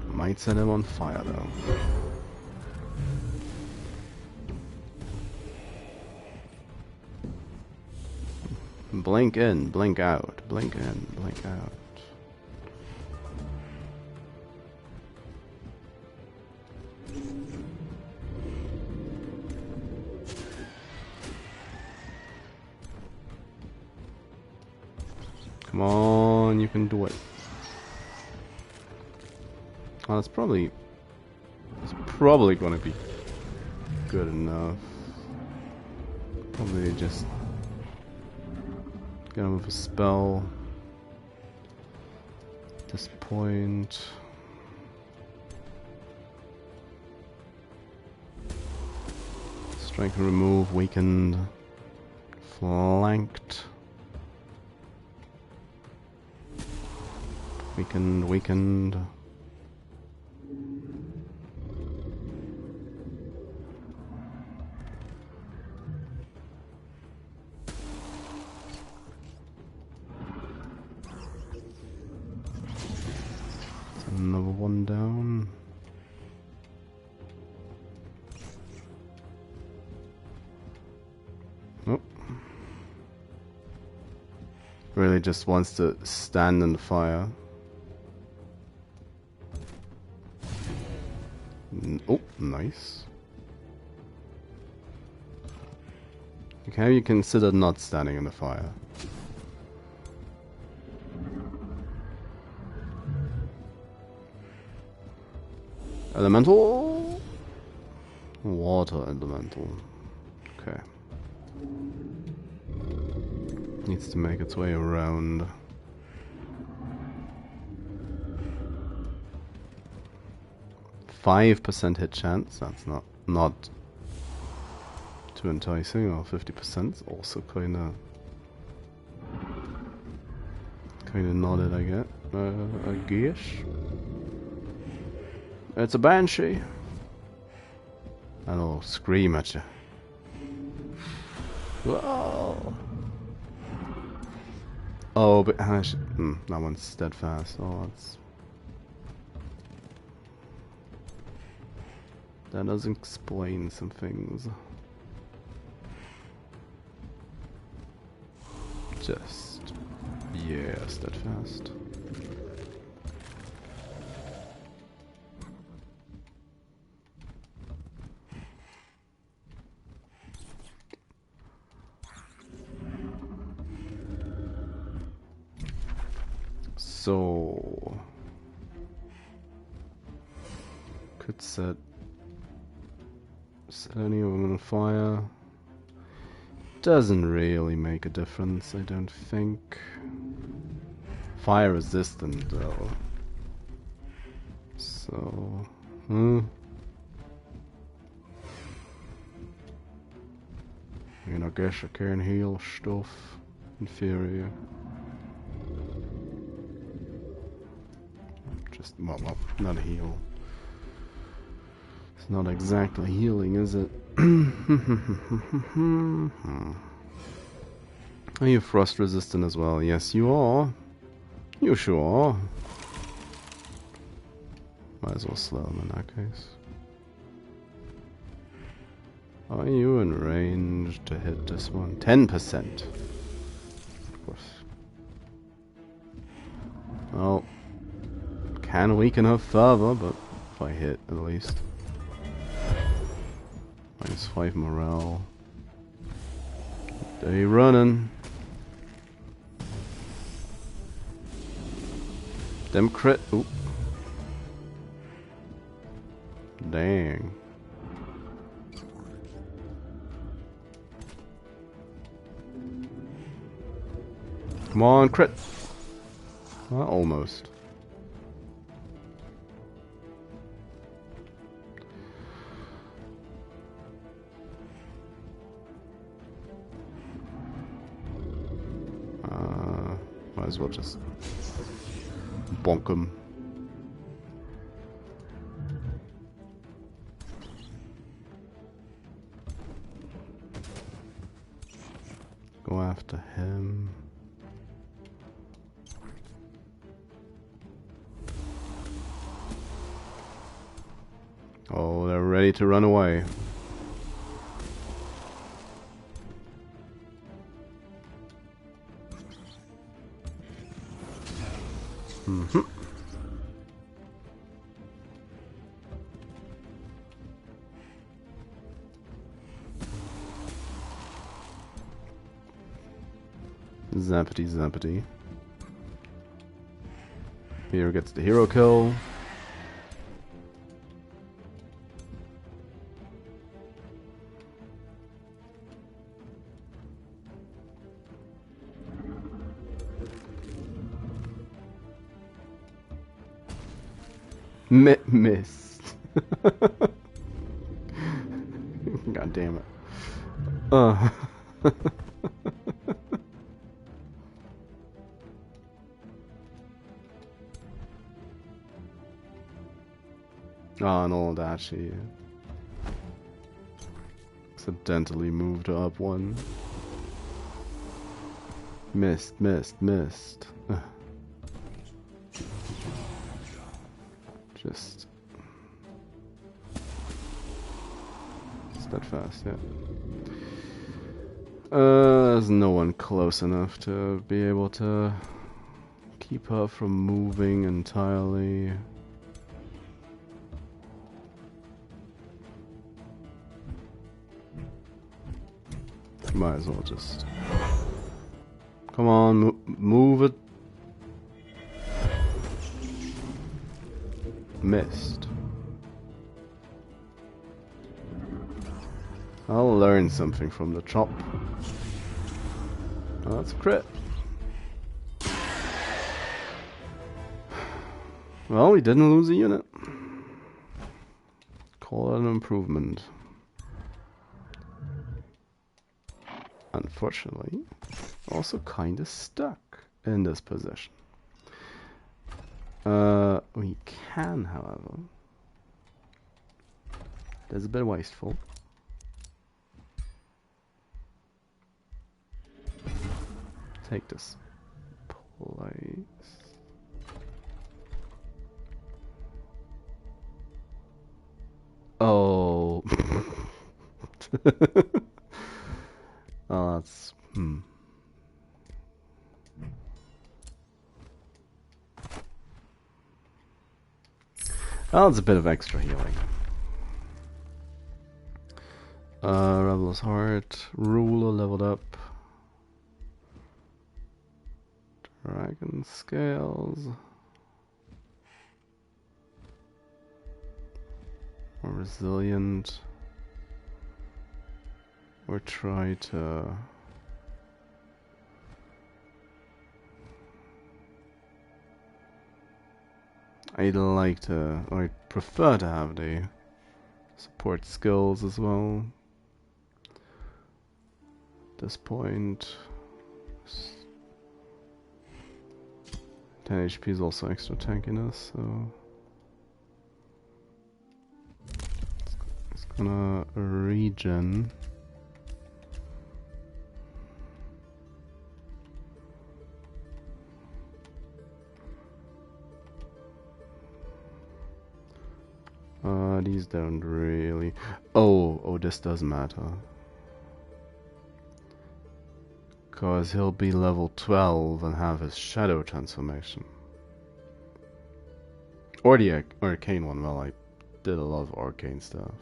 Might set him on fire though. Blink in, blink out, blink in, blink out. Come on, you can do it. Oh, it's probably gonna be good enough. Probably just get him with a spell at this point. Strike and remove, weakened, flanked. Weakened, weakened. Another one down. Oh. Really just wants to stand in the fire. Oh, nice. Okay, have you considered not standing in the fire? Elemental? Water elemental. Okay. Needs to make its way around. %5 hit chance. That's not too enticing. Or 50% also kinda not it. I guess. It's a banshee. And I'll scream at you. Whoa! Oh, but that one's steadfast. Oh, that does explain some things. Just yeah, steadfast. So could set any of them on fire. Doesn't really make a difference, I don't think. Fire resistant though. So I mean, I guess I can heal stuff. Inferior. Just well, not heal. It's not exactly healing, is it? Are you frost resistant as well? Yes, you are. You sure are. Might as well slow them in that case. Are you in range to hit this one? 10%. Of course. Oh. Can weaken her further, but if I hit at least. -5 morale. They running. Them crit. Oop. Dang. Come on, crit. Well, almost. Might as well just bonk him. Go after him. Oh, they're ready to run away. Zappity zappity. Hero gets the hero kill. Missed. God damn it. Oh no, that she accidentally moved up one. Missed. Just steadfast, yeah. There's no one close enough to be able to keep her from moving entirely. Might as well just... Come on, move it. Missed. I'll learn something from the chop. Oh, that's a crit. Well, we didn't lose a unit. Call it an improvement. Unfortunately, also kinda stuck in this position. We can, however. That's a bit wasteful. Take this place. Oh. Oh, that's Oh, it's a bit of extra healing. Rebel's Heart, Ruler leveled up. Dragon Scales. More resilient. Or try to... I'd like to, or I'd prefer to have the support skills as well. At this point, 10 HP is also extra tankiness, so it's gonna regen. These don't really... Oh, this does matter. Because he'll be level 12 and have his shadow transformation. Or the arcane one. Well, I did a lot of arcane stuff.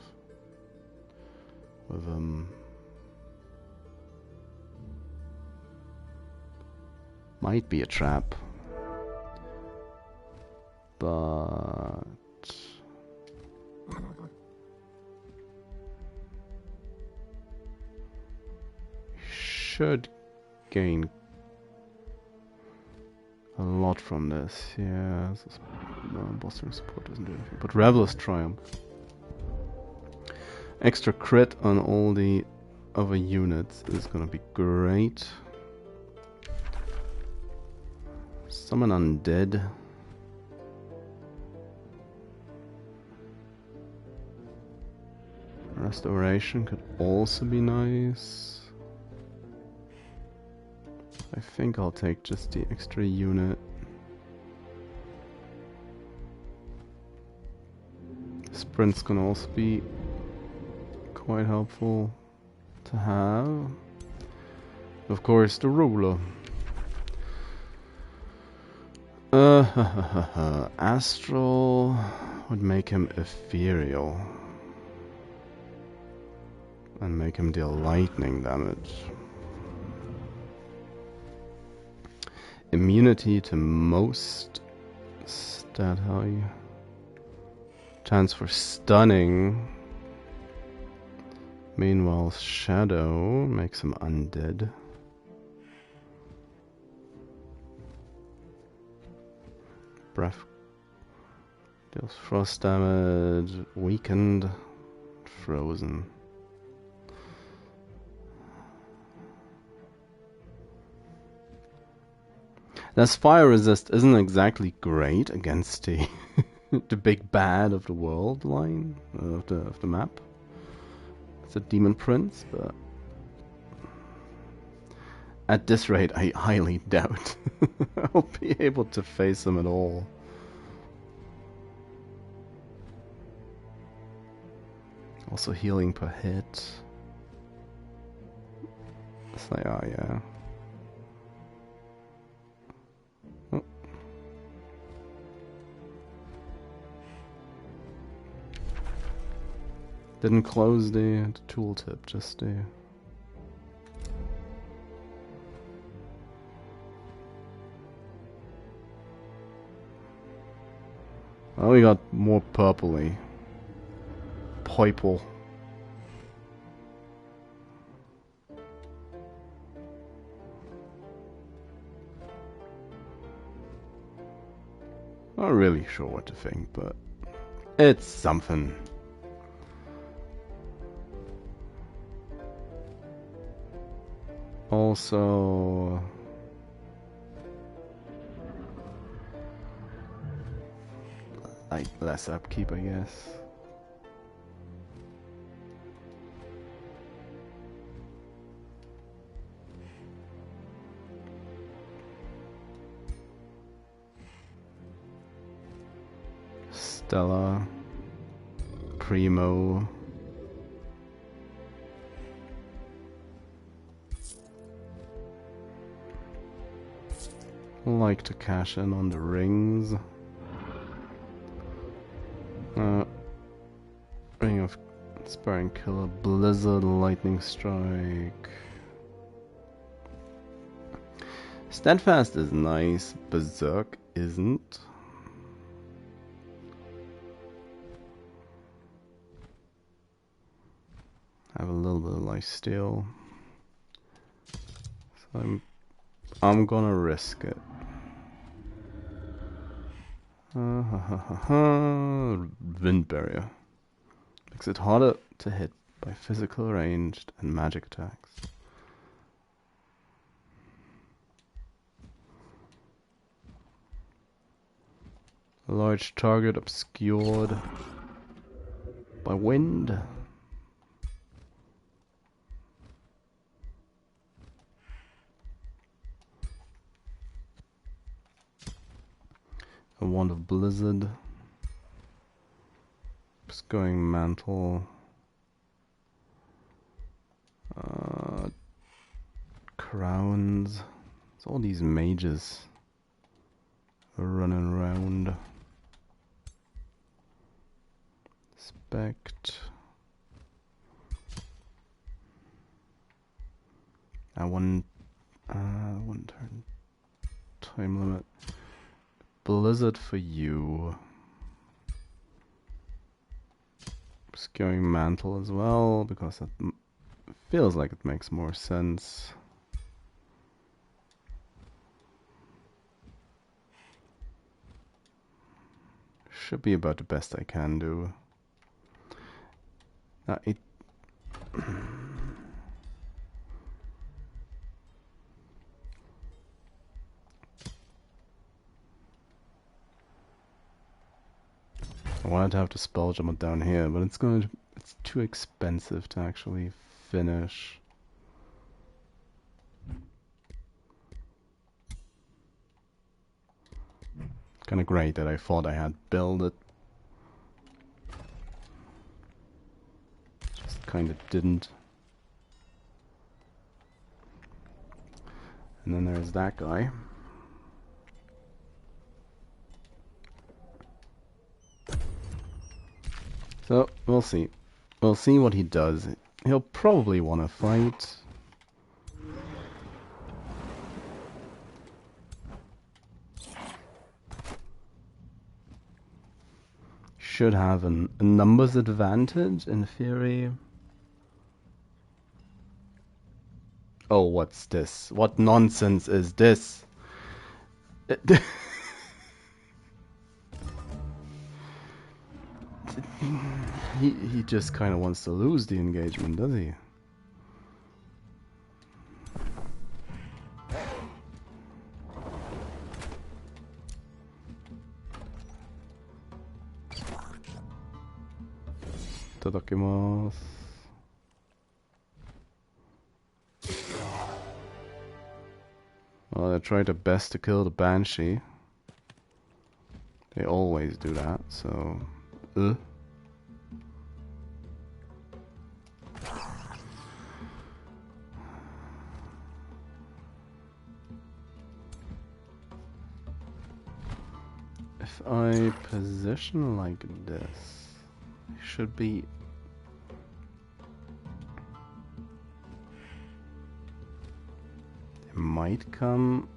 With might be a trap. But... should gain a lot from this. Yeah, bolstering support doesn't do anything. But Reveler's Triumph. Extra crit on all the other units is gonna be great. Summon Undead. Restoration could also be nice. I think I'll take just the extra unit. Sprint's gonna also be quite helpful to have. Of course, the ruler. Astral would make him ethereal. And make him deal lightning damage. Immunity to most stat high. Chance for stunning. Meanwhile, Shadow makes him undead. Breath deals frost damage. Weakened. Frozen. This fire resist isn't exactly great against the the big bad of the world line of the map. It's a demon prince, but at this rate, I highly doubt I'll be able to face him at all. Also healing per hit. It's like, oh yeah. Didn't close the tooltip, just the... Oh, we got more purpley. Purple. Not really sure what to think, but it's something. Also, like less upkeep, I guess. Stella, Primo. Like to cash in on the rings. Ring of Sparring Killer, Blizzard, Lightning Strike. Steadfast is nice, Berserk isn't. Have a little bit of lifesteal. So I'm gonna risk it. Wind Barrier. Makes it harder to hit by physical, ranged, and magic attacks. A large target obscured by wind. A Wand of Blizzard. Obscuring Mantle. Crowns. It's all these mages running around. Spect. One turn time limit. Blizzard for you. Obscuring Mantle as well, because that feels like it makes more sense. Should be about the best I can do. It I wanted to have to spell jump it down here, but it's too expensive to actually finish. Kinda great that I thought I had built it. Just kinda didn't. And then there's that guy. So, we'll see. We'll see what he does. He'll probably want to fight. Should have a numbers advantage, in theory. Oh, what's this? What nonsense is this? He just kind of wants to lose the engagement, does he? Itadakimasu. Well, they tried their best to kill the Banshee. They always do that, so... If I position like this, it should be... It might come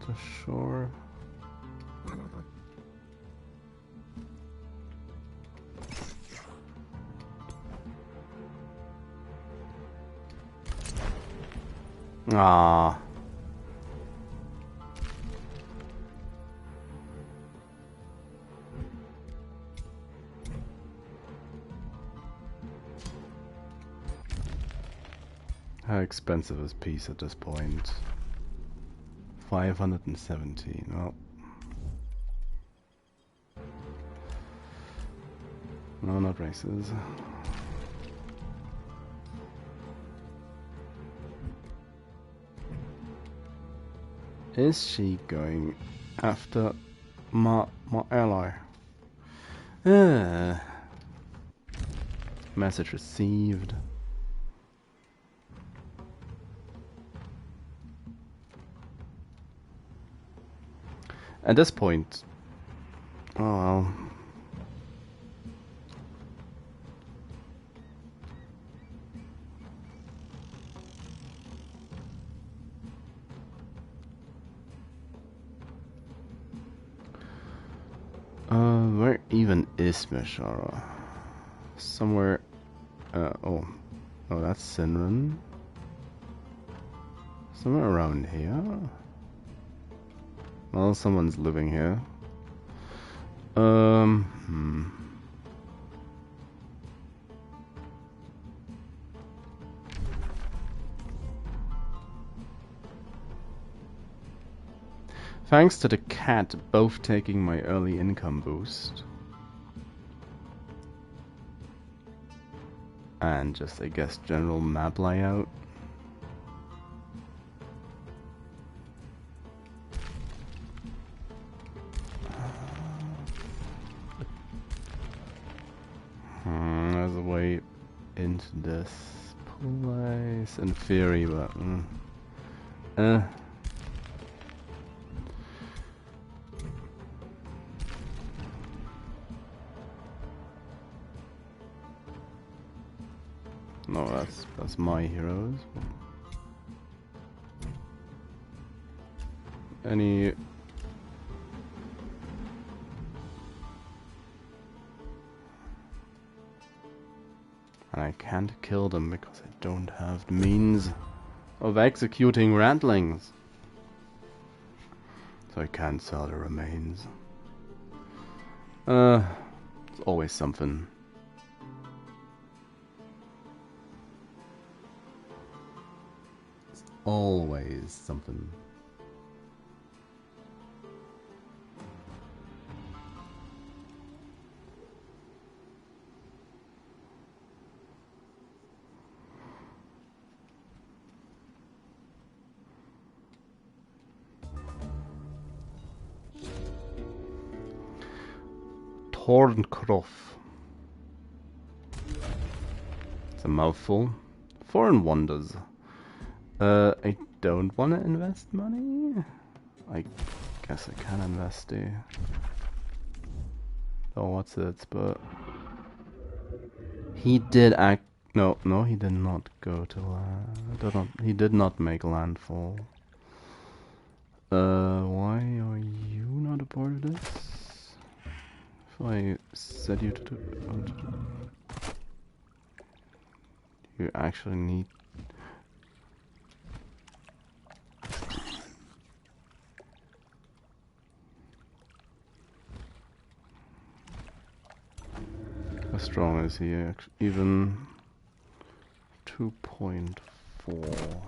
to shore. Ah. How expensive is peace at this point? 517. Well, no, not races. Is she going after my ally? Message received. At this point, oh well. Where even is Meshara? Somewhere. Oh, that's Sinran. Somewhere around here. Well, someone's living here. Thanks to the cat both taking my early income boost. And just, I guess, general map layout. There's a way into this place in theory, but no, that's my heroes. Any and I can't kill them because I don't have the means of executing ratlings. So I can't sell the remains. It's always something. It's always something. Thorncroft. It's a mouthful. Foreign wonders. I don't want to invest money. I guess I can invest it. Oh, what's it? But he did act. No, he did not go to land. He did not make landfall. Why are you not a part of this? If I said you to do, you actually need. How strong is he? Even 2.4.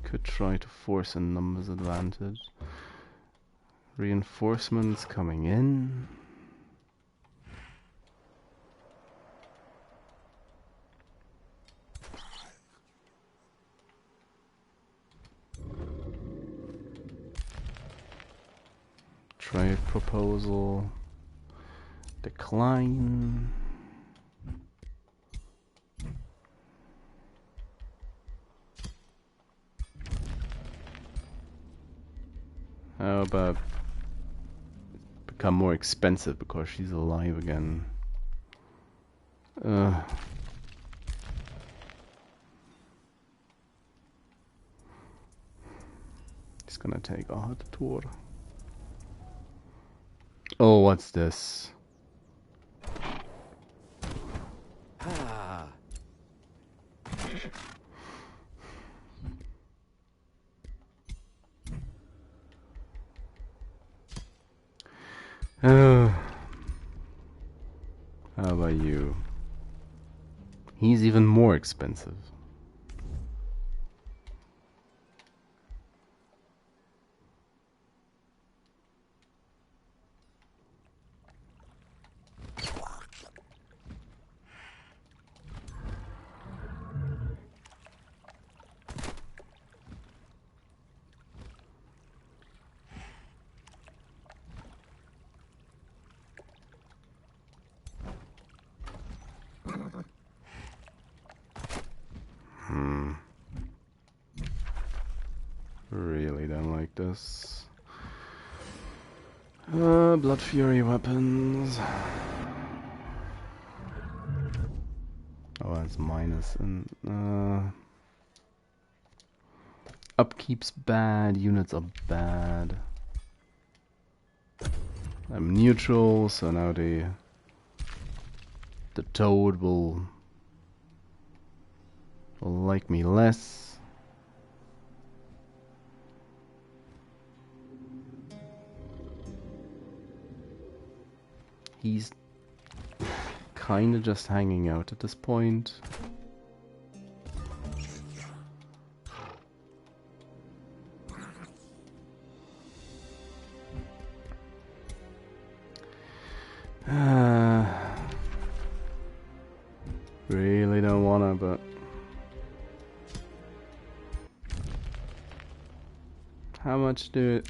Could try to force a numbers advantage. Reinforcements coming in. Trade proposal. Decline. How about become more expensive because she's alive again? He's gonna take a hot tour. Oh, what's this? How about you? He's even more expensive. Really don't like this. Blood Fury weapons. Oh, that's minus and upkeep's bad. Units are bad. I'm neutral, so now the toad will like me less. He's kinda just hanging out at this point. Really don't wanna, but how much do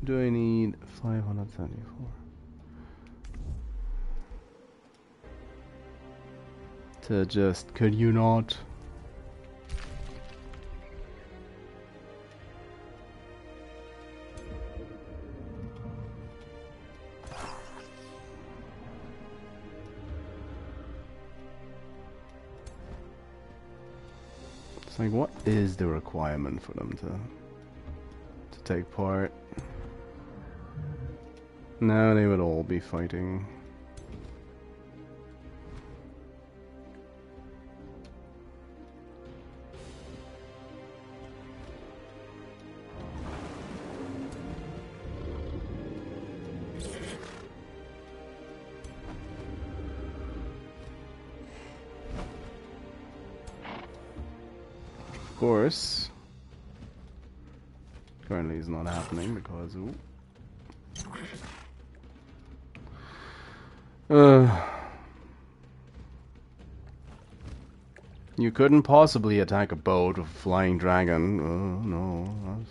I need? 574. To just, could you not? It's like, what is the requirement for them to take part? No, they would all be fighting. Of course. Currently is not happening because you couldn't possibly attack a boat with a flying dragon. No,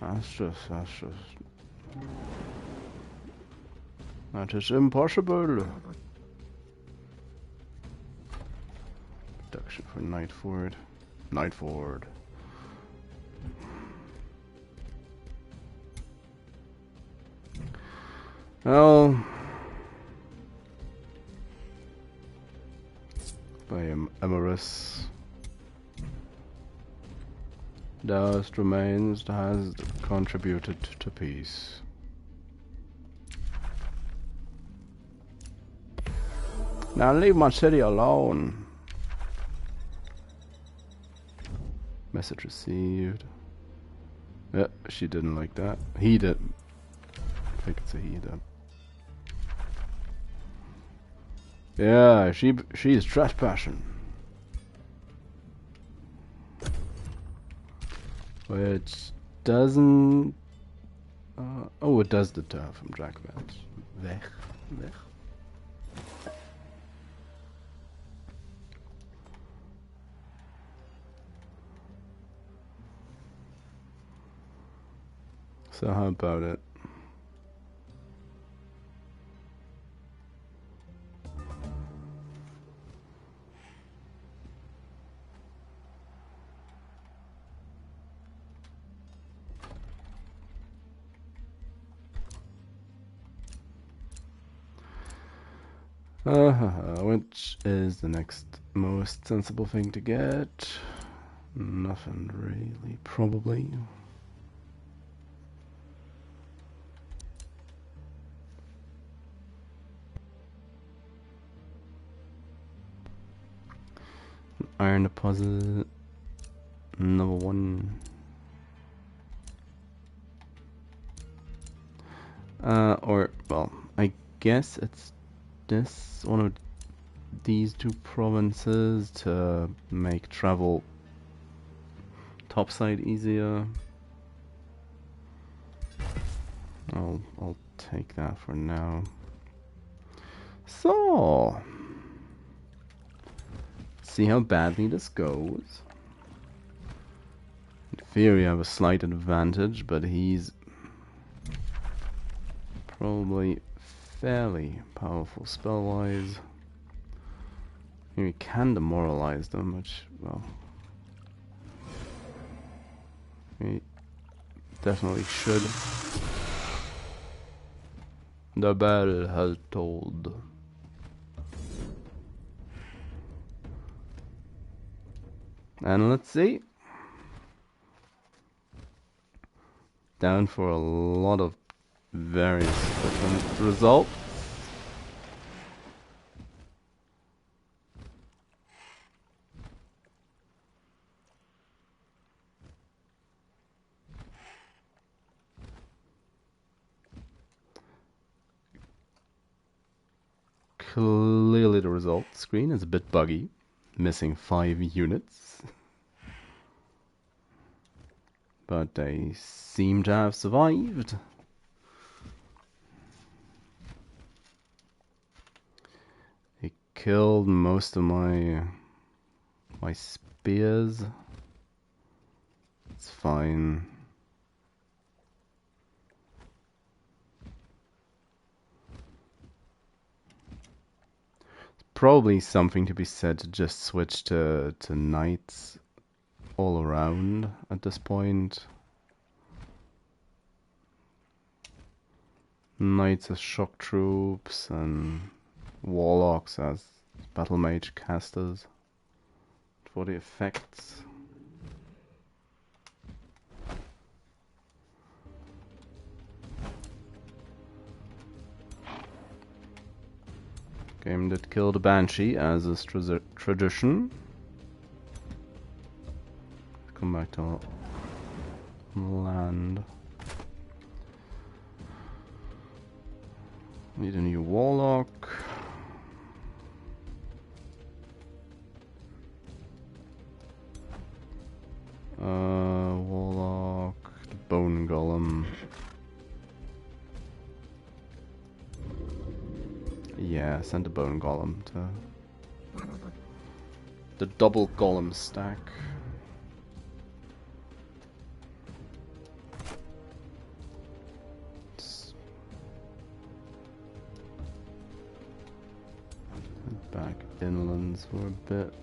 that's just that is impossible. Reduction for Nightford. Nightford. Well, by Emerus. Dust remains has contributed to peace. Now leave my city alone. Message received. Yeah, she didn't like that. He did. I think it's a he did. Yeah, she's trespassing. Which doesn't... oh, it does deter from Dragvans. Weg. So how about it? Which is the next most sensible thing to get? Nothing really, probably. Iron deposit. Number 1. Or, well, I guess it's this one of these two provinces to make travel topside easier. I'll take that for now. So, see how badly this goes. In theory, I have a slight advantage, but he's probably fairly powerful spell-wise. We can demoralize them, which, well, we definitely should. The bell has tolled. And let's see. Down for a lot of various different results. Clearly the results screen is a bit buggy, missing 5 units. But they seem to have survived. It killed most of my spears. It's fine. Probably something to be said to just switch to knights all around at this point. Knights as shock troops and warlocks as battle mage casters for the effects. Game that killed a banshee, as is tradition. Come back to land. Need a new warlock. Warlock, the bone golem. Yeah, send a bone golem to the double golem stack. Back inlands for a bit.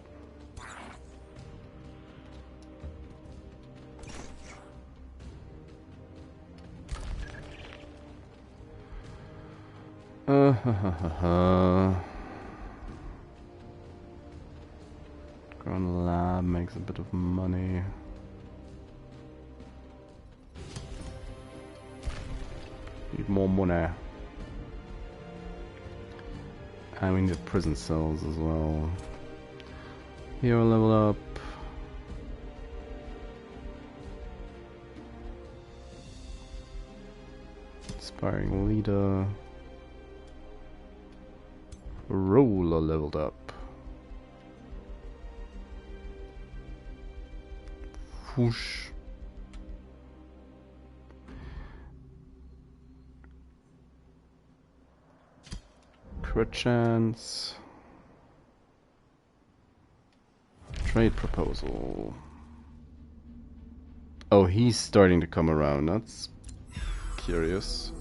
Ground lab makes a bit of money. Need more money. And we need prison cells as well. Hero level up. Inspiring leader. Roller leveled up. Whoosh. Crit chance. Trade proposal. Oh, he's starting to come around. That's curious.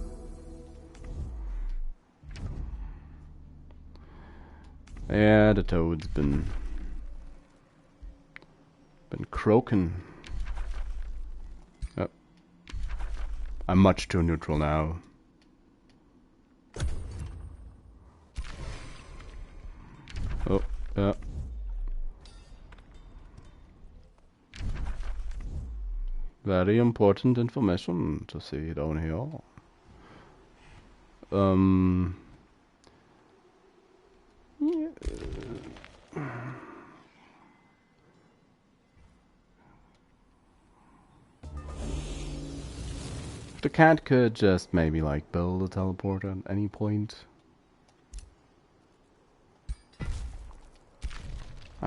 Yeah, the toad's been croaking. Oh. I'm much too neutral now. Oh, yeah. Very important information to see down here. Yeah. If the cat could just maybe like build a teleporter at any point.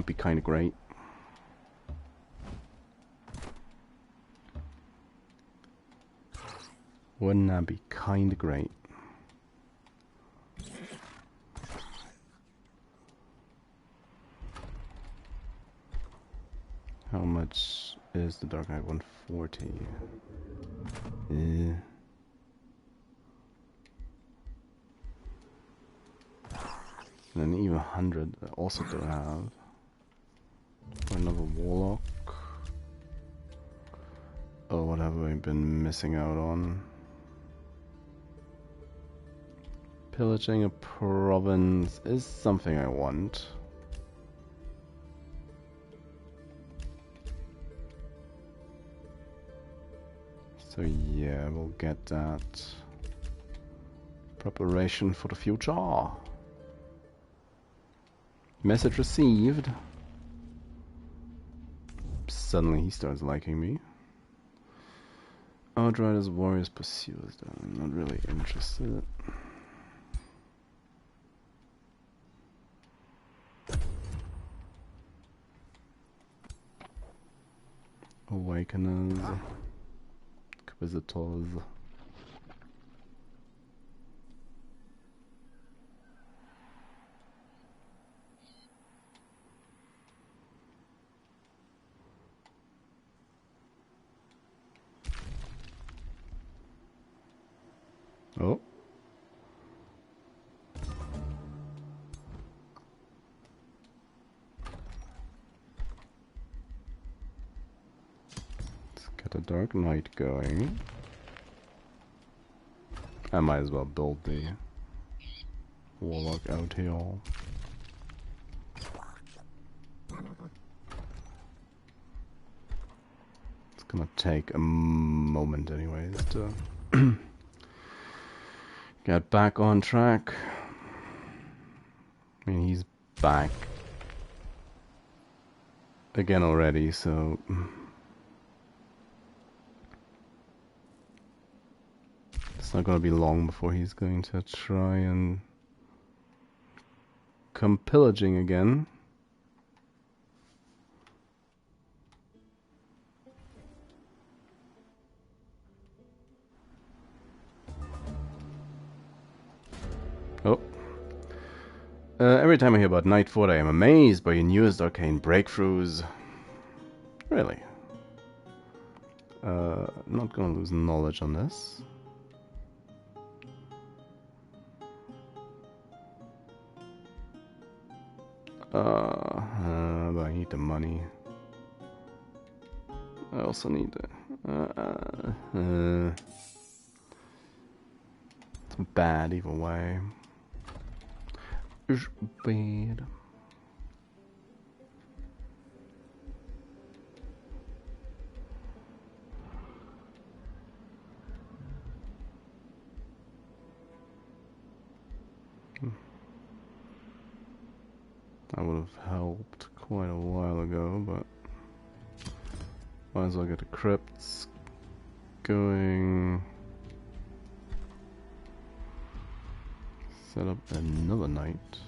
That'd be kind of great. Wouldn't that be kind of great? How much is the Dark Knight? 140. Eh. And then even 100 I also do have. For another Warlock. Oh, what have I been missing out on? Pillaging a province is something I want. So yeah, we'll get that. Preparation for the future. Message received. Suddenly he starts liking me. Outriders, warriors, pursuers. I'm not really interested. Awakeners. Inquisitors. Oh. Let's get a Dark Knight going. I might as well build the Warlock out here. It's gonna take a moment anyways to get back on track. I mean, he's back again already, so it's not gonna be long before he's going to try and come pillaging again. Oh. Every time I hear about Nightfort, I am amazed by your newest arcane breakthroughs. Really? Not gonna lose knowledge on this. But I need the money. I also need the... it's bad either way. It's bad. That would have helped quite a while ago, but might as well get the crypts going. Set up another night.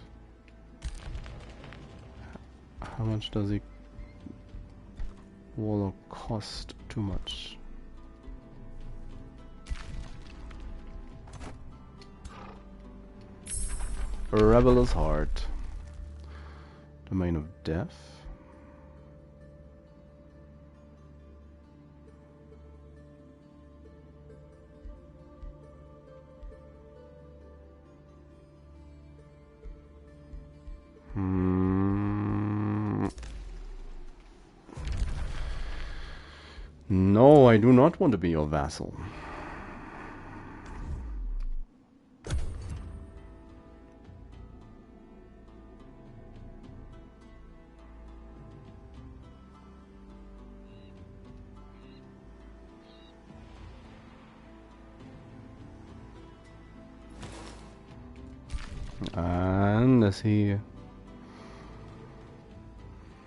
How much does he Warlock cost? Too much. Reveler's Heart. Domain of Death. No, I do not want to be your vassal. And is he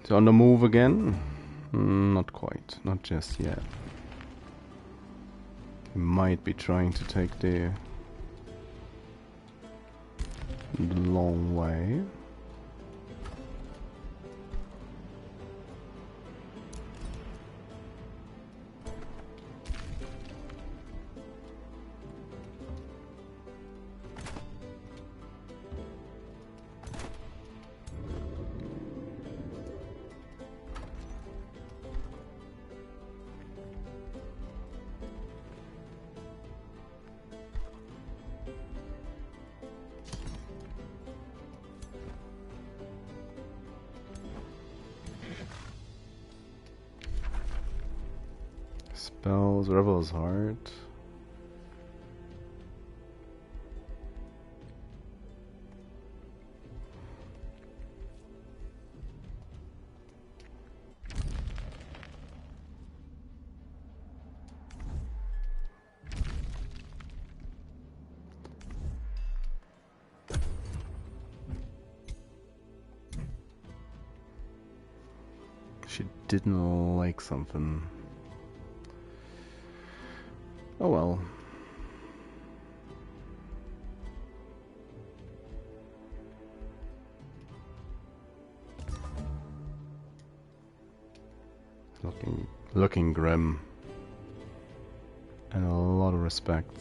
on the move again? Not quite, not just yet. He might be trying to take the long way. Spells, Revel's Heart. She didn't like something. Oh well. Looking grim. And a lot of respect.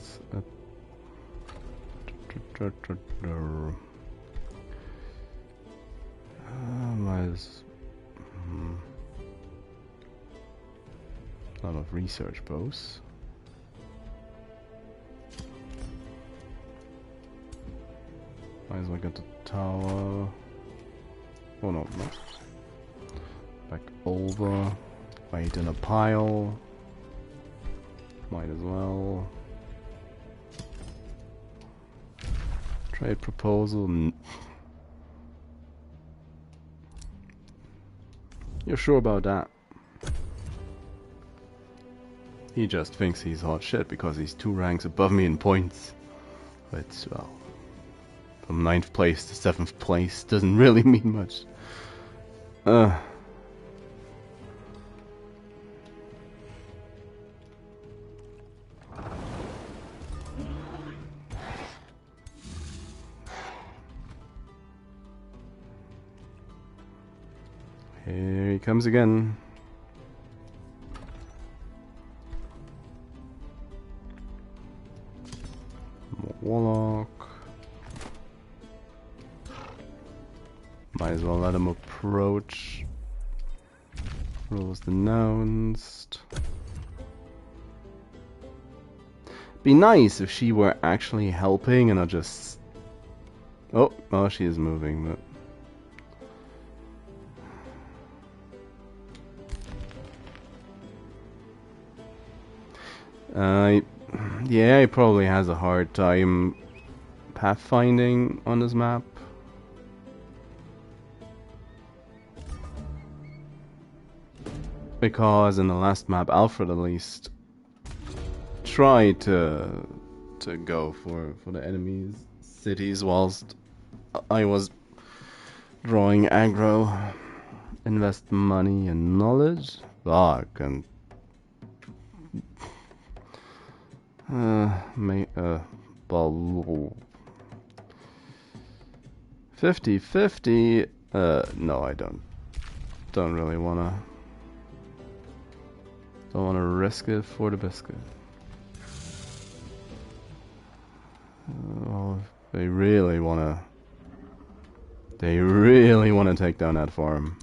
A lot of research bows. Might as well get the tower. Oh no, no. Back over. Wait in a pile. Might as well. Trade proposal. You're sure about that? He just thinks he's hot shit because he's 2 ranks above me in points. But, well, from 9th place to 7th place doesn't really mean much. Here he comes again. Warlock. Might as well let him approach. Rules denounced. Be nice if she were actually helping and not just... Oh, she is moving, but... Yeah, he probably has a hard time pathfinding on this map. Because in the last map, Alfred at least tried to go for the enemy's cities whilst I was drawing aggro. Invest money and knowledge. Fuck, and 50-50. No, I don't really wanna. Don't wanna risk it for the biscuit. Oh, they really wanna take down that farm.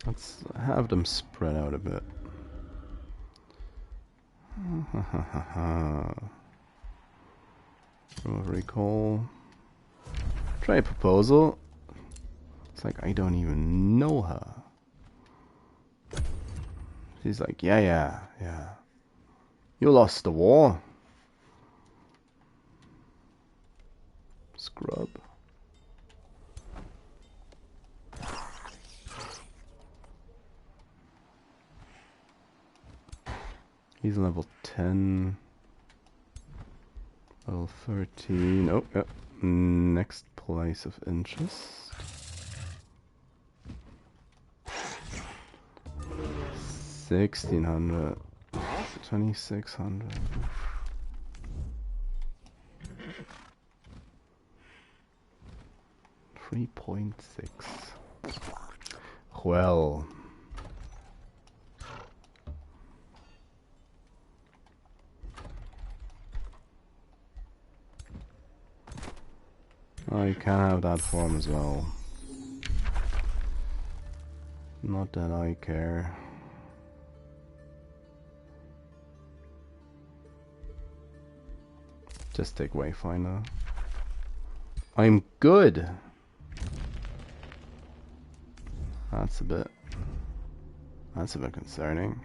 Let's have them spread out a bit. Recall. Try a proposal. It's like I don't even know her. She's like, yeah. You lost the war. Scrub. He's level 10. Level 13. Oh, yeah. Next place of interest. 1600. 2600. $3.6. Well. I can have that form as well. Not that I care. Just take Wayfinder. I'm good. That's a bit concerning.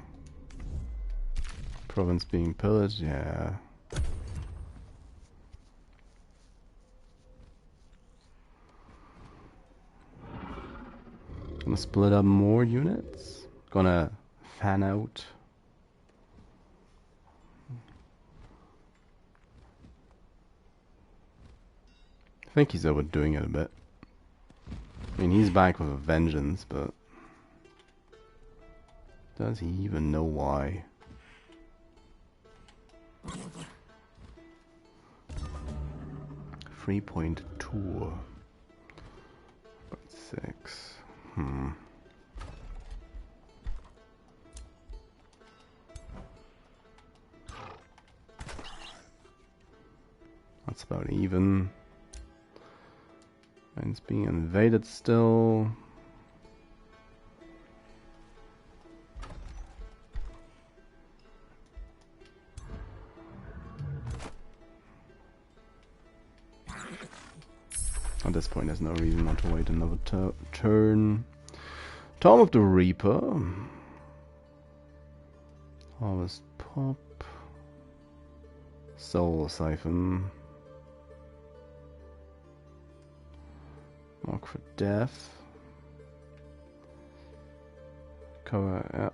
Province being pillaged, yeah. Gonna split up more units. Gonna fan out. I think he's overdoing it a bit. I mean, he's back with a vengeance, but does he even know why? 3.2. 6. That's about even. And it's being invaded still. At this point, there's no reason not to wait another turn. Tome of the Reaper. Harvest Pop. Soul Siphon. Mark for Death. Cover, yeah.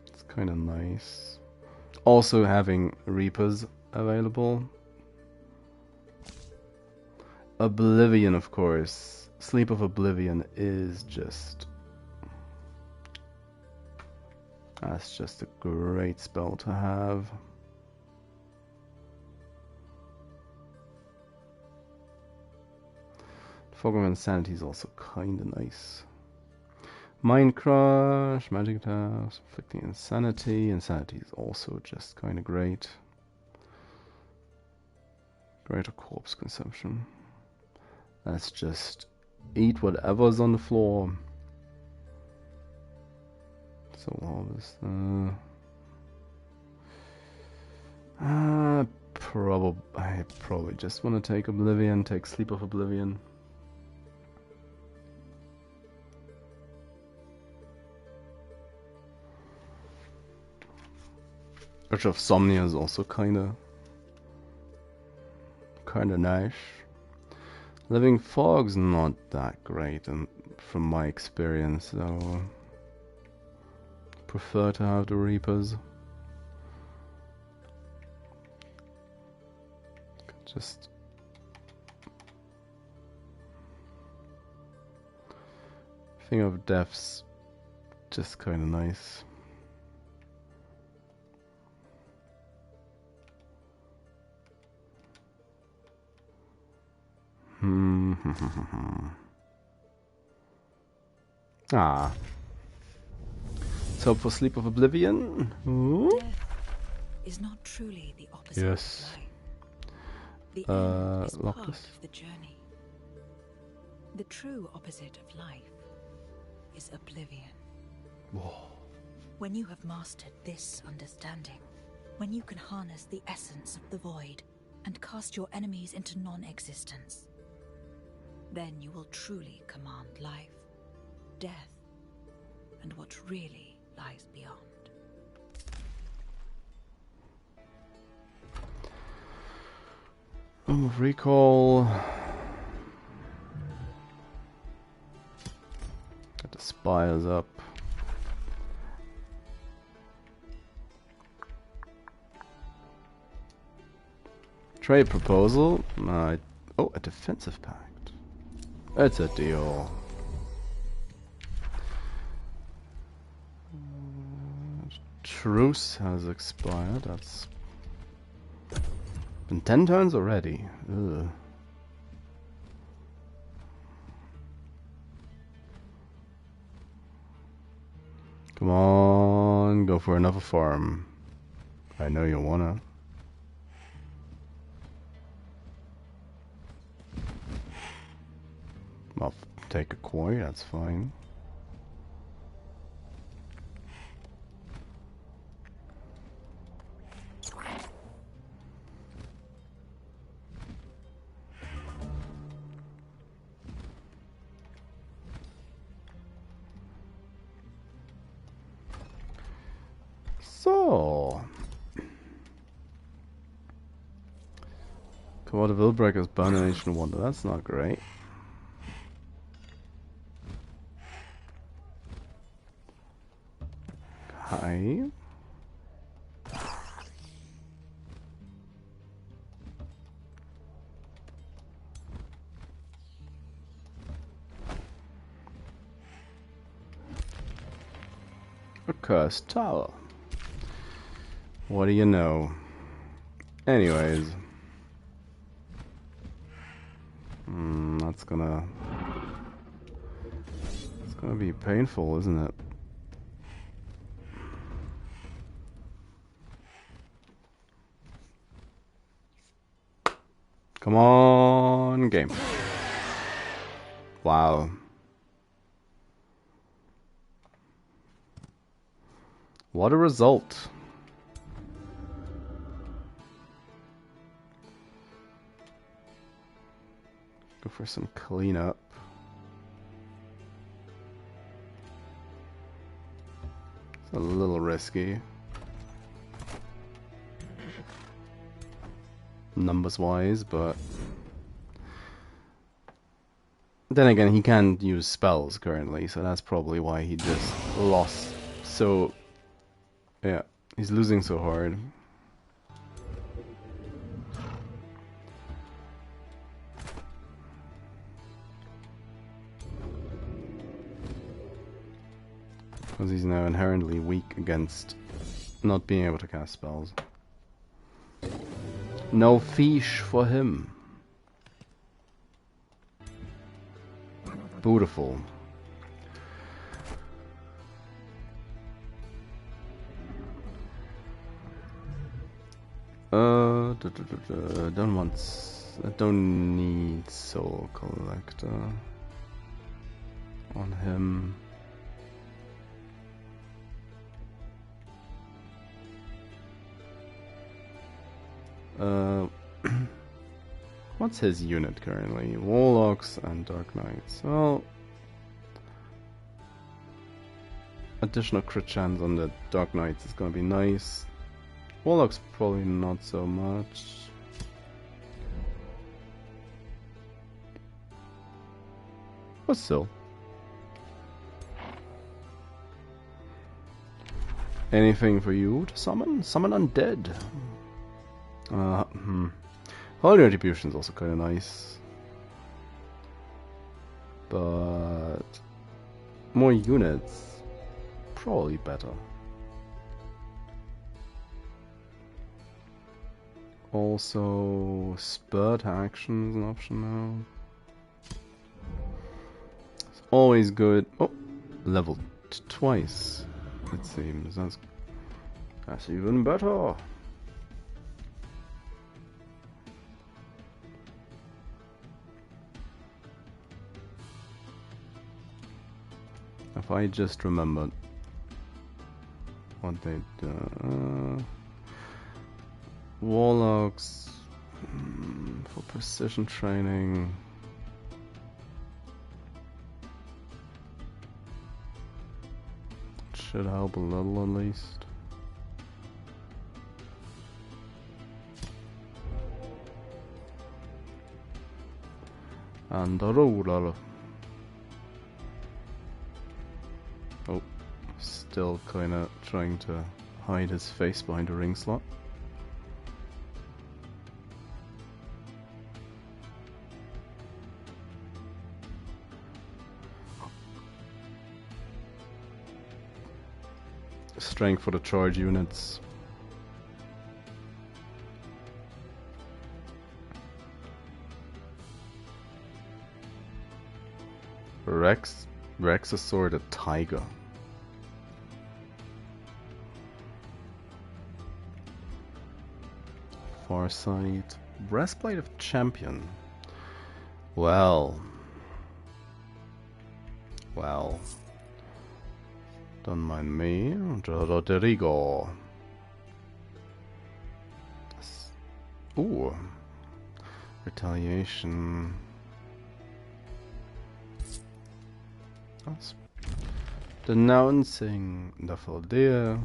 It's kind of nice. Also having Reapers available. Oblivion, of course. Sleep of Oblivion is just... that's just a great spell to have. Fog of Insanity is also kinda nice. Mind Crush, Magic Attacks, Inflicting Insanity. Insanity is also just kinda great. Greater Corpse Consumption. Let's just eat whatever's on the floor. Soul Harvest. I probably just want to take Oblivion, take Sleep of Oblivion. Urge of Somnia is also kinda nice. Living Fog's not that great, and from my experience, so prefer to have the Reapers. Just Thing of Death's just kinda nice. Ah. Let's hope for Sleep of Oblivion. Death is not truly the opposite Yes. of life. The end is lock part this. of the journey. The true opposite of life is oblivion. Whoa. When you have mastered this understanding, when you can harness the essence of the void and cast your enemies into non-existence, then you will truly command life, death, and what really lies beyond. Room of Recall. Get the spires up. Trade proposal. Oh, a defensive pact. It's a deal. Truce has expired. That's been 10 turns already. Ugh. Come on, go for another farm. I know you wanna. I'll take a quarry, that's fine. So. Come on, the Willbreaker's Burnination Wonder. That's not great. Hi. A cursed tower. What do you know? Anyways. That's gonna... It's gonna be painful, isn't it? Come on, game. Wow. What a result. Go for some cleanup. It's a little risky. Numbers wise, but then again, he can't use spells currently, so that's probably why he just lost. So, yeah, he's losing so hard. Because he's now inherently weak against not being able to cast spells. No fish for him. Beautiful. Don't want. I don't need Soul Collector on him. What's his unit currently? Warlocks and Dark Knights. Well, additional crit chance on the Dark Knights is gonna be nice. Warlocks probably not so much. But still. Anything for you to summon? Summon undead. Holy Retribution is also kind of nice. But more units, probably better. Also, Spurt Action is an option now. It's always good. Oh, leveled twice, it seems. That's even better. If I just remembered what they do. Warlocks for precision training. Should help a little at least. And a ruler. Oh, still kinda trying to hide his face behind a ring slot. Strength for the charge units. Rexasaur the Tiger. Farsight. Breastplate of Champion. Well. Don't mind me. Rodrigo. Ooh. Retaliation. That's denouncing the Faldea.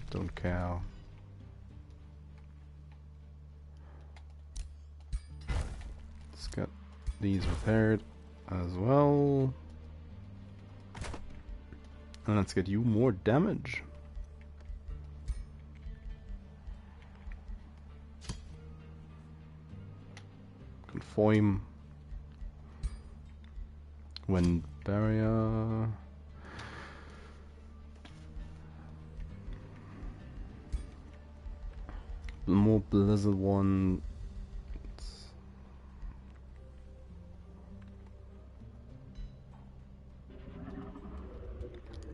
Don't care. Let's get these repaired as well. And let's get you more damage. Conform. Wind barrier. More blizzard one.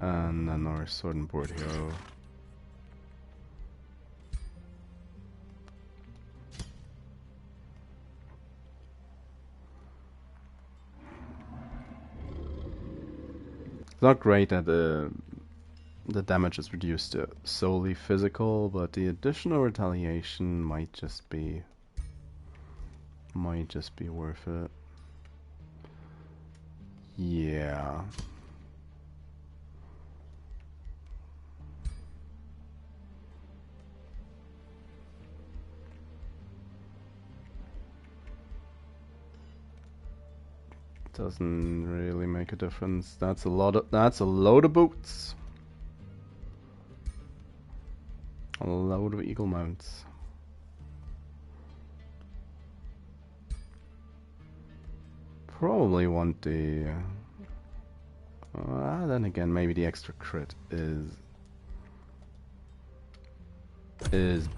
And then our sword and board hero. It's not great that the damage is reduced to solely physical, but the additional retaliation might just be worth it. Yeah. Doesn't really make a difference. That's a load of boots. A load of eagle mounts. Probably want the then again maybe the extra crit is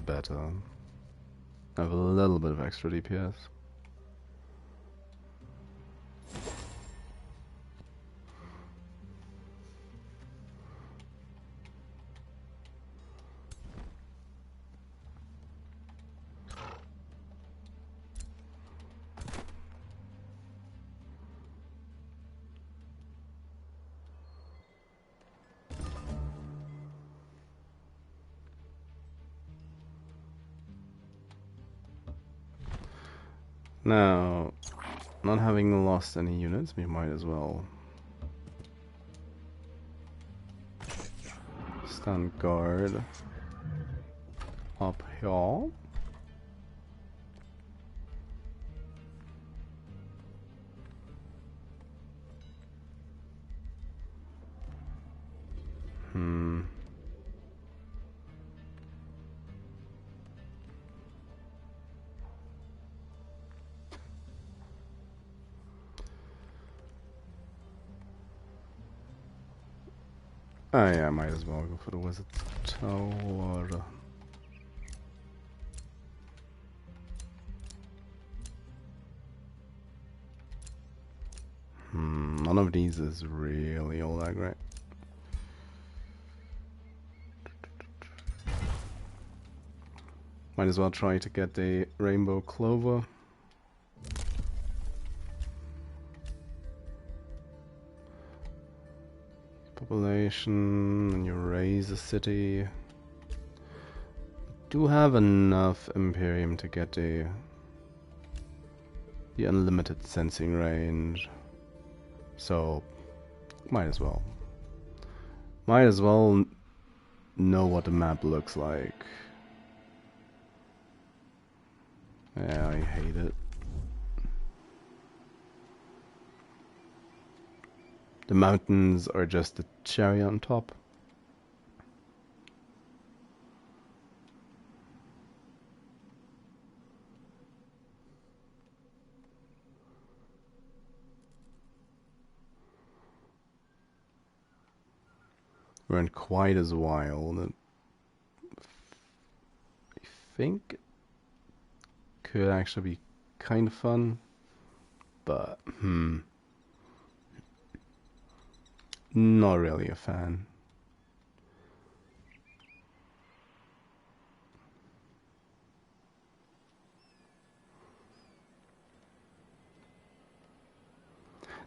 better. I have a little bit of extra DPS. Now, not having lost any units, we might as well stand guard up here. Oh yeah, might as well go for the wizard tower. None of these is really all that great. Might as well try to get the rainbow clover. Population, and you raise a city. Do have enough Imperium to get the unlimited sensing range, so might as well. Might as well know what the map looks like. Yeah, I hate it. The mountains are just the cherry on top. Weren't quite as wild. I think could actually be kind of fun, but not really a fan.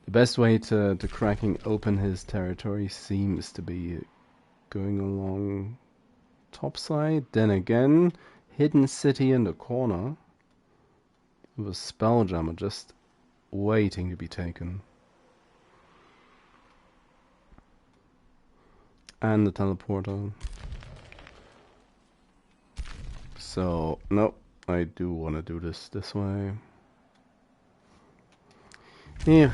The best way to cracking open his territory seems to be going along topside. Then again, hidden city in the corner with a spelljammer just waiting to be taken. And the teleporter. So, nope, I do want to do this way. Yeah.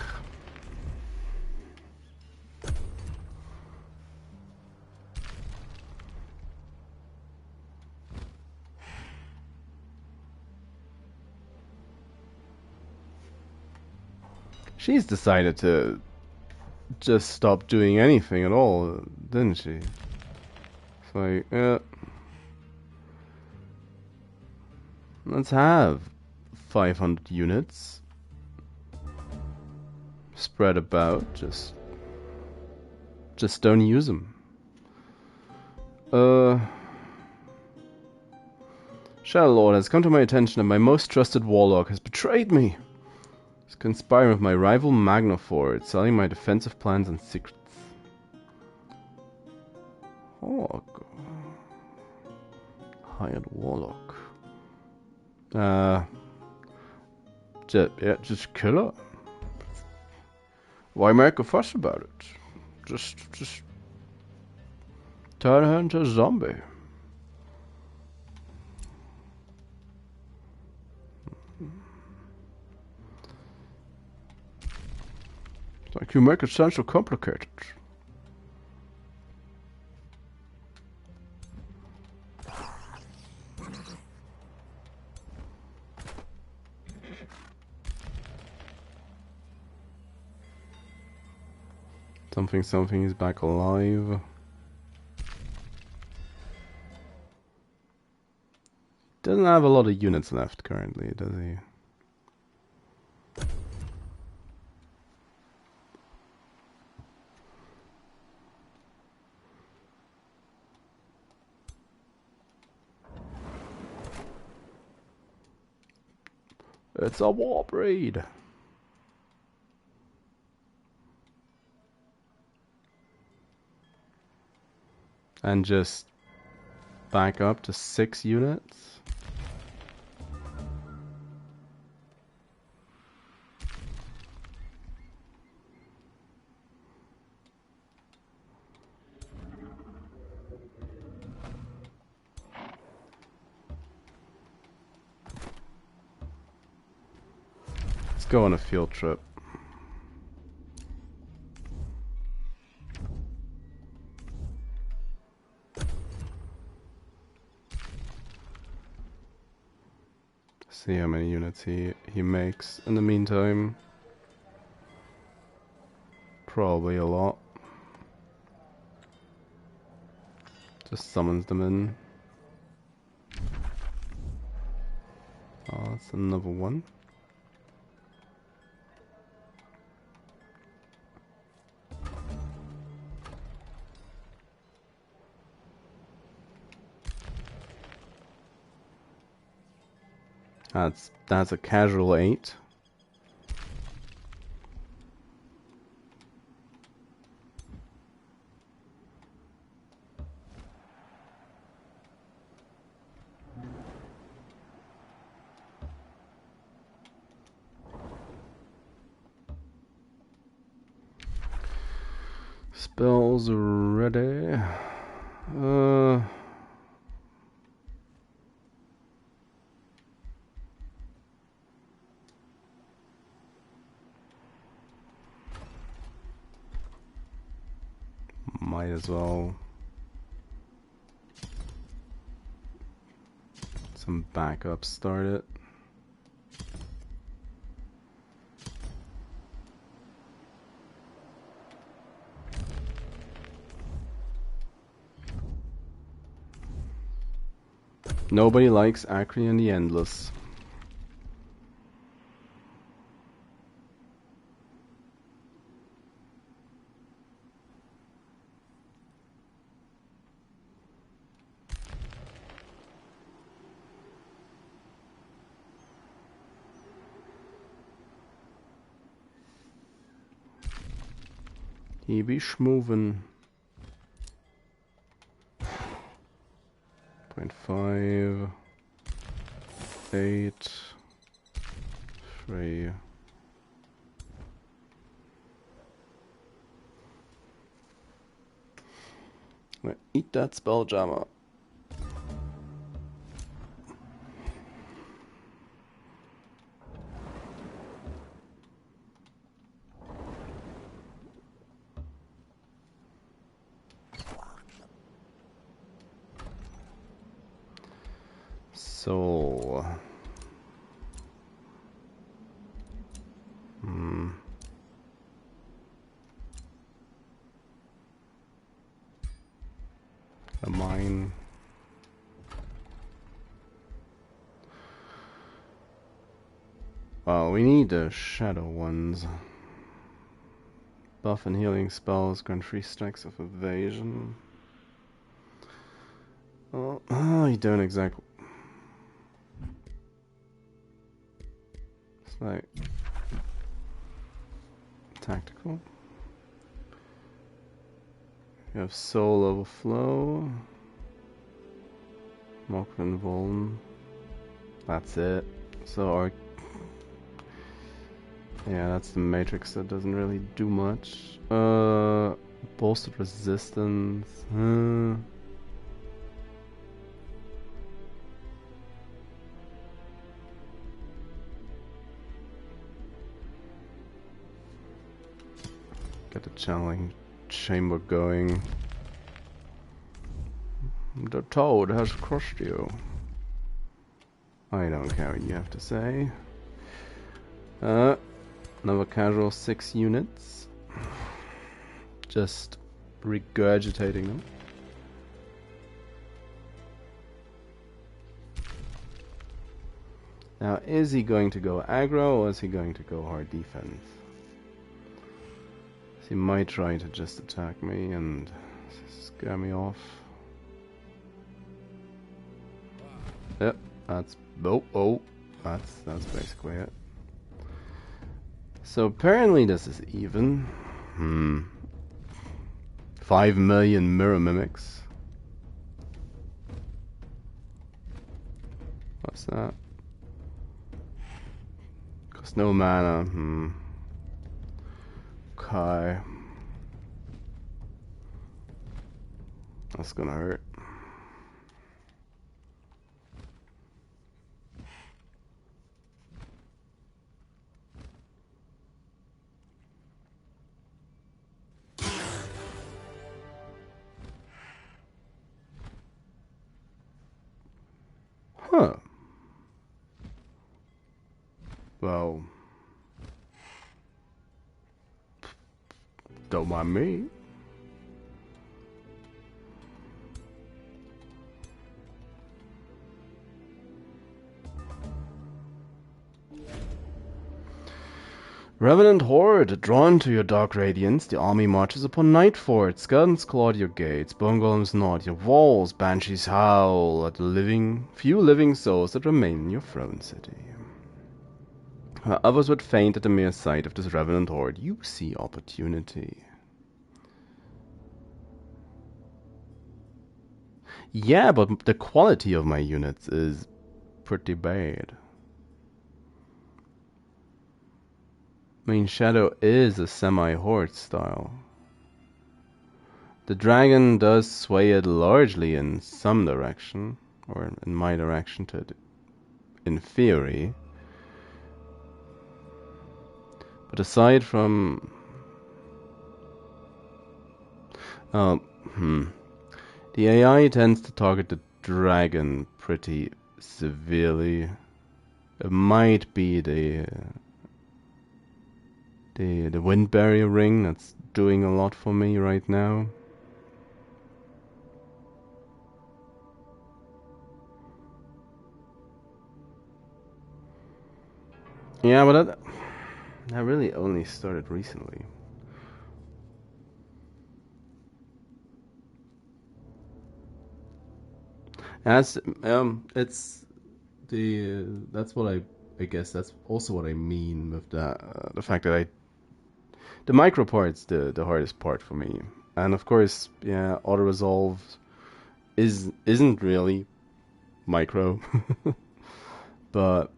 She's decided to just stop doing anything at all, didn't she? It's like, let's have 500 units spread about, just don't use them. Shadow Lord has come to my attention that my most trusted warlock has betrayed me. He's conspiring with my rival Magnaford, selling my defensive plans and secrets. Warlock. Hired warlock. Just kill her. Why make a fuss about it? Just turn her into a zombie. It's like you make it sound so complicated. Something is back alive. Doesn't have a lot of units left currently, does he? It's a war breed. And just back up to 6 units. Let's go on a field trip. See how many units he makes in the meantime. Probably a lot. Just summons them in. Oh, that's another one. That's a casual 8. Spells ready. Might as well. Some backups started. Nobody likes Acri and the Endless. He be schmovin'. 0.5, 8, 3. Eat that spell jammer. soul. A mine. Oh, we need the shadow ones. Buff and healing spells grant 3 stacks of evasion. Oh, you don't exactly. It's like tactical. You have soul overflow. Mock and Vuln. That's it. So our yeah, that's the matrix that doesn't really do much. Bolstered resistance. Get the channeling chamber going. The toad has crushed you. I don't care what you have to say. Another casual 6 units. Just regurgitating them. Now, is he going to go aggro or is he going to go hard defense? He might try to just attack me and scare me off. Yep, that's that's basically it. So apparently this is even. 5 million mirror mimics. What's that? Cost no mana. Okay. That's gonna hurt. Huh. Well, don't mind me. Revenant Horde, drawn to your dark radiance, the army marches upon night forts, skeletons claw at your gates, bone golems gnaw at your walls, banshees howl at the few living souls that remain in your throne city. While others would faint at the mere sight of this Revenant Horde, you see opportunity. Yeah, but the quality of my units is pretty bad. I mean, Shadow is a semi-horde style. The dragon does sway it largely in some direction, or in my direction in theory. But aside from... The AI tends to target the dragon pretty severely. It might be the wind barrier ring that's doing a lot for me right now. Yeah, but that really only started recently. That's it's that's what I guess that's also what I mean with the fact that the micro part's the hardest part for me, and of course, yeah, auto resolve isn't really micro, but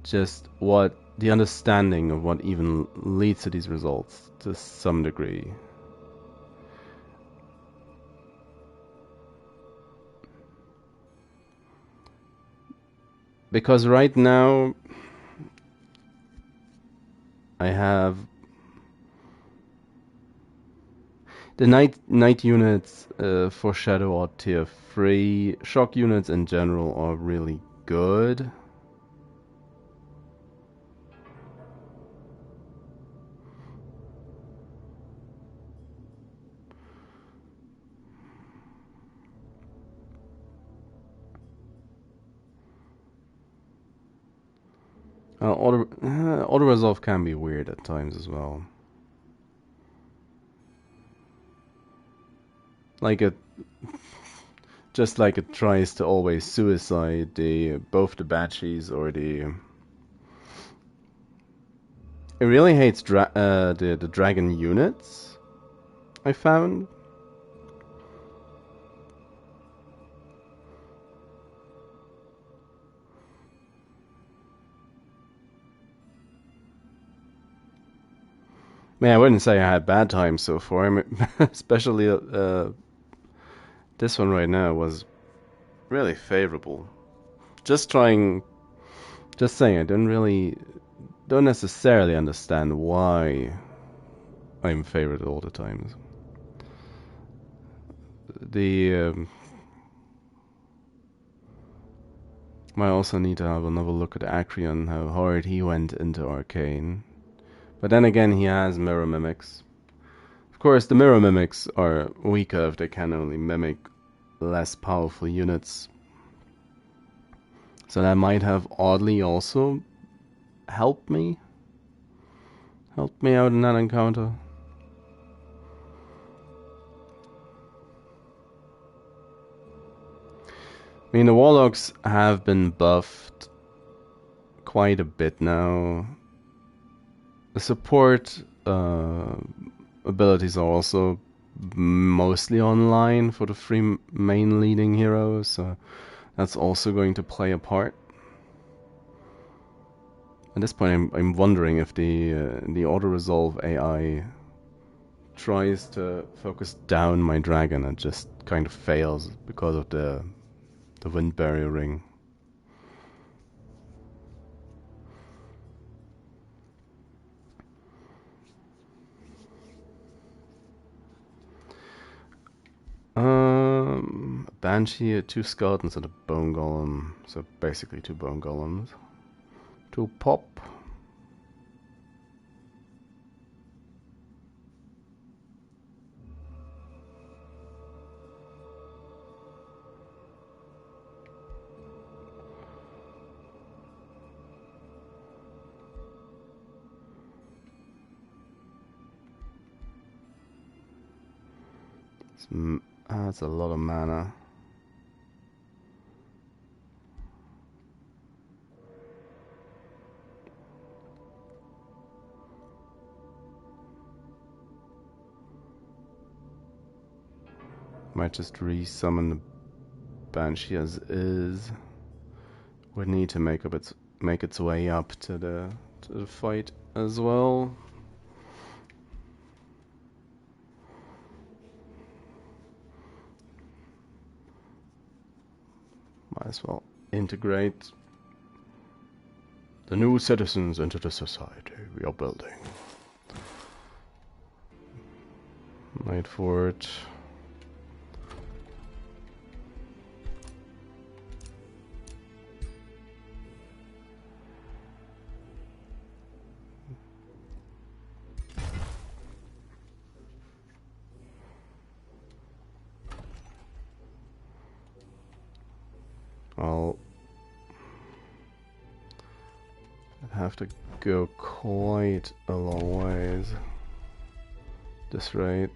just what the understanding of what even leads to these results to some degree. Because right now I have The night units for Shadow are tier 3. Shock units in general are really good. Auto resolve can be weird at times as well. Like it, just like it tries to always suicide both the banshees or the. It really hates the dragon units. I found. Man, I wouldn't say I had bad times so far. I mean, especially this one right now was really favorable. Just saying, I don't necessarily understand why I'm favored all the times. Might also need to have another look at Acreon, how hard he went into Arcane. But then again, he has Mirror Mimics. Of course, the Mirror Mimics are weaker if they can only mimic less powerful units. So that might have oddly also helped me out in that encounter. I mean, the Warlocks have been buffed quite a bit now. The support abilities are also mostly online for the 3 main leading heroes, so that's also going to play a part. At this point, I'm wondering if the auto-resolve AI tries to focus down my dragon and just kind of fails because of the wind barrier ring. A Banshee, 2 Skeletons, and a Bone Golem. So basically 2 Bone Golems. 2 pop. That's a lot of mana. Might just re-summon the Banshee as is. Would need to make its way up to the fight as well. Might as well integrate the new citizens into the society we are building. Night Fort. I'd have to go quite a long ways. This rate.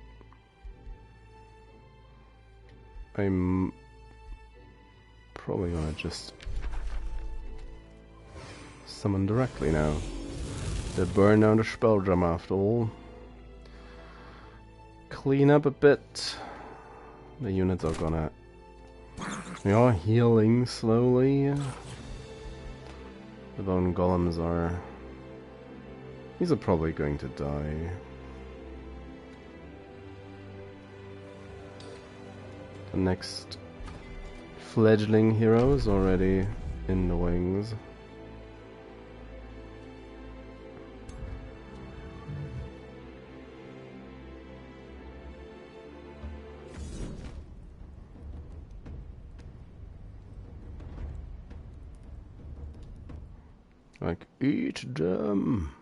I'm probably gonna just summon directly now. They burn down the spell drum after all. Clean up a bit. The units are gonna... They are healing slowly. The bone golems are... These are probably going to die. The next fledgling hero is already in the wings. Like, eat them.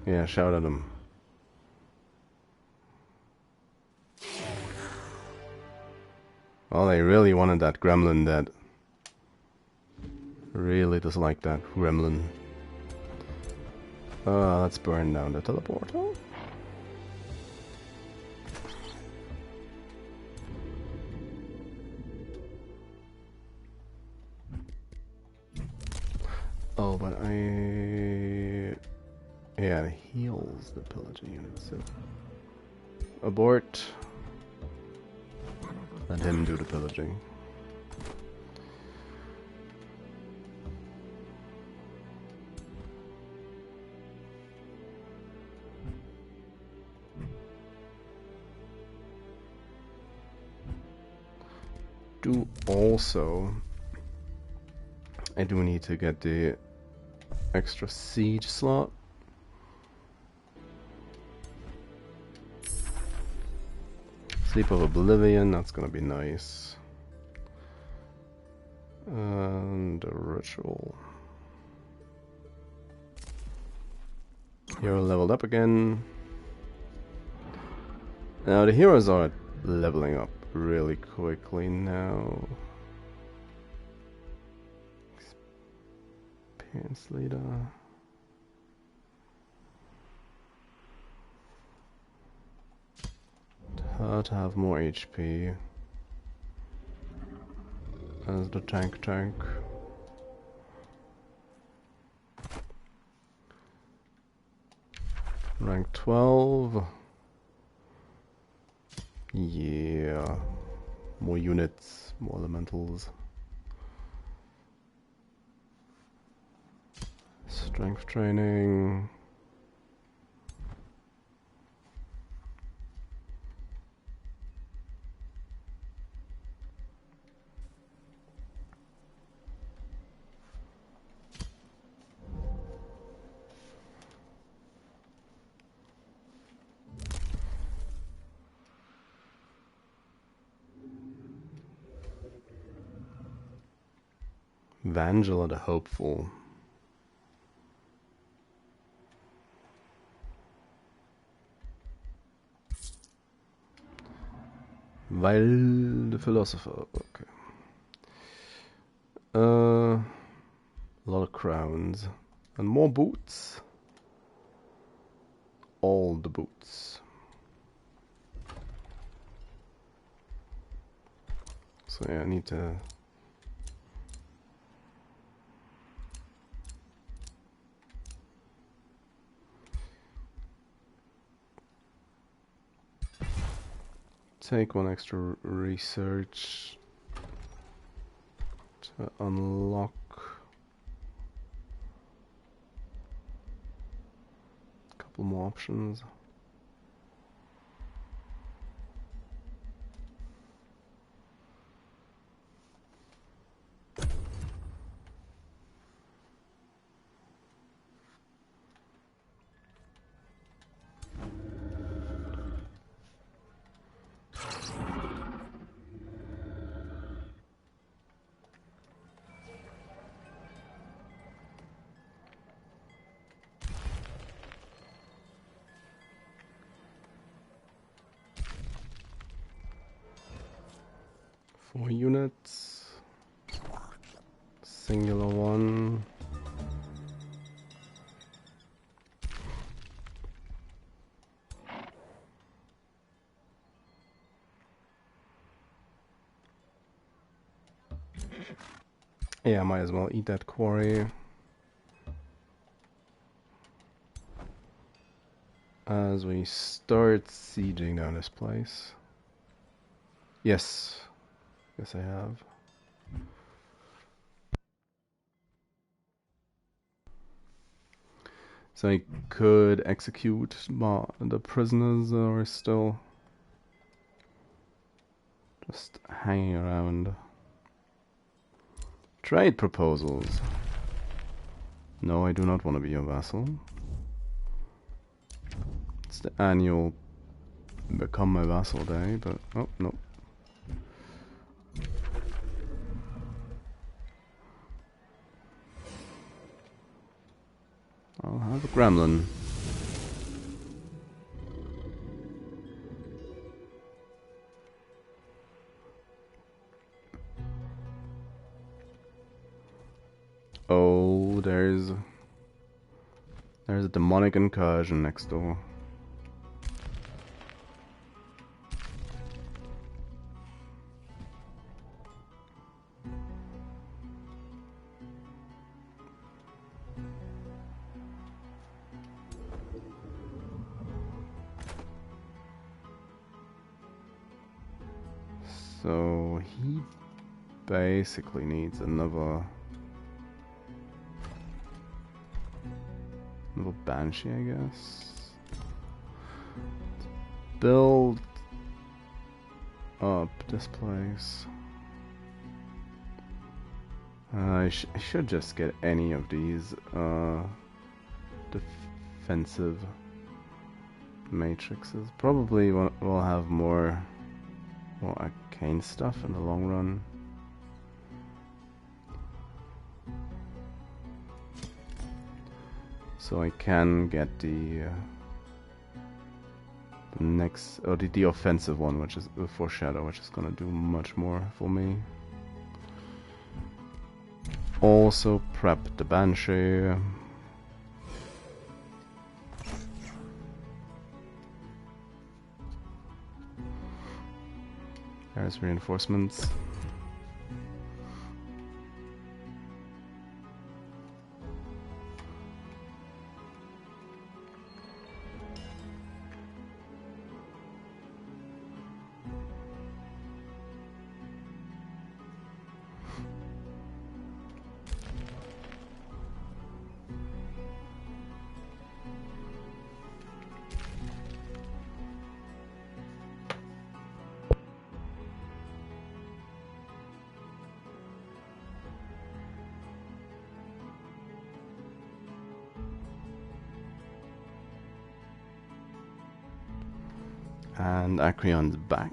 Yeah, shout at them. Well, they really wanted that gremlin dead. Really dislike that gremlin. Let's burn down the teleporter. Oh, but yeah, it heals the pillager unit, so... Abort. Let him do the pillaging. I do need to get the extra siege slot. Sleep of Oblivion, that's gonna be nice. And a ritual. Hero leveled up again. Now the heroes are leveling up really quickly now. Experience leader. Her to have more HP as the tank. Rank 12. Yeah. More units, more elementals. Strength training. Vangela the Hopeful. Weil the Philosopher. Okay. A lot of crowns. And more boots. All the boots. So yeah, I need to... take one extra research to unlock a couple more options. Four units. Singular one. Yeah, might as well eat that quarry. As we start sieging down this place. Yes. Yes, I have. So I could execute the prisoners who are still just hanging around. Trade proposals. No, I do not want to be your vassal. It's the annual become my vassal day, but oh no. I'll have a gremlin. Oh, there's a demonic incursion next door. So he basically needs another banshee, I guess. Build up this place. I should just get any of these defensive matrices. Probably we'll have more arcane stuff in the long run. So I can get the next, the offensive one, which is Foreshadow, which is gonna do much more for me. Also prep the Banshee. There's reinforcements. And Acreon's back.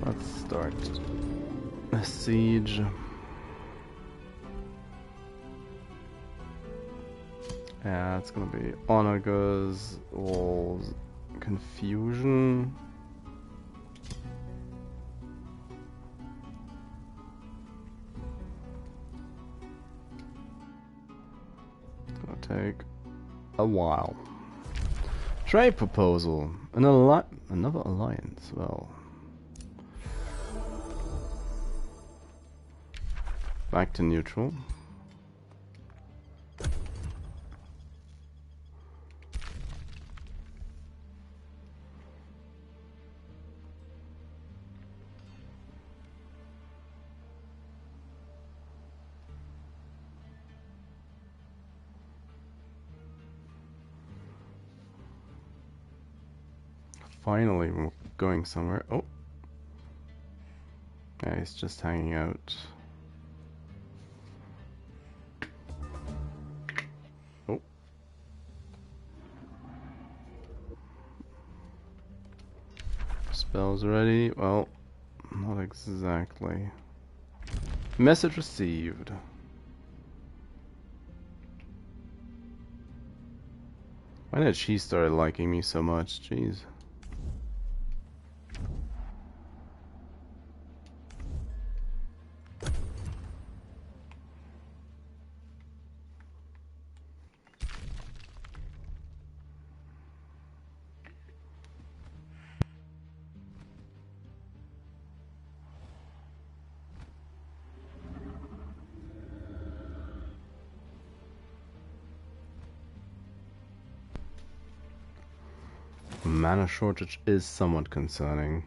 Let's start a siege. Yeah, it's gonna be Onagers, Walls, Confusion. It's gonna take a while. Trade proposal. Another alliance. Well, back to neutral. Finally, we're going somewhere. Oh. Yeah, he's just hanging out. Oh. Spells ready? Well, not exactly. Message received. Why did she start liking me so much? Jeez. Mana shortage is somewhat concerning.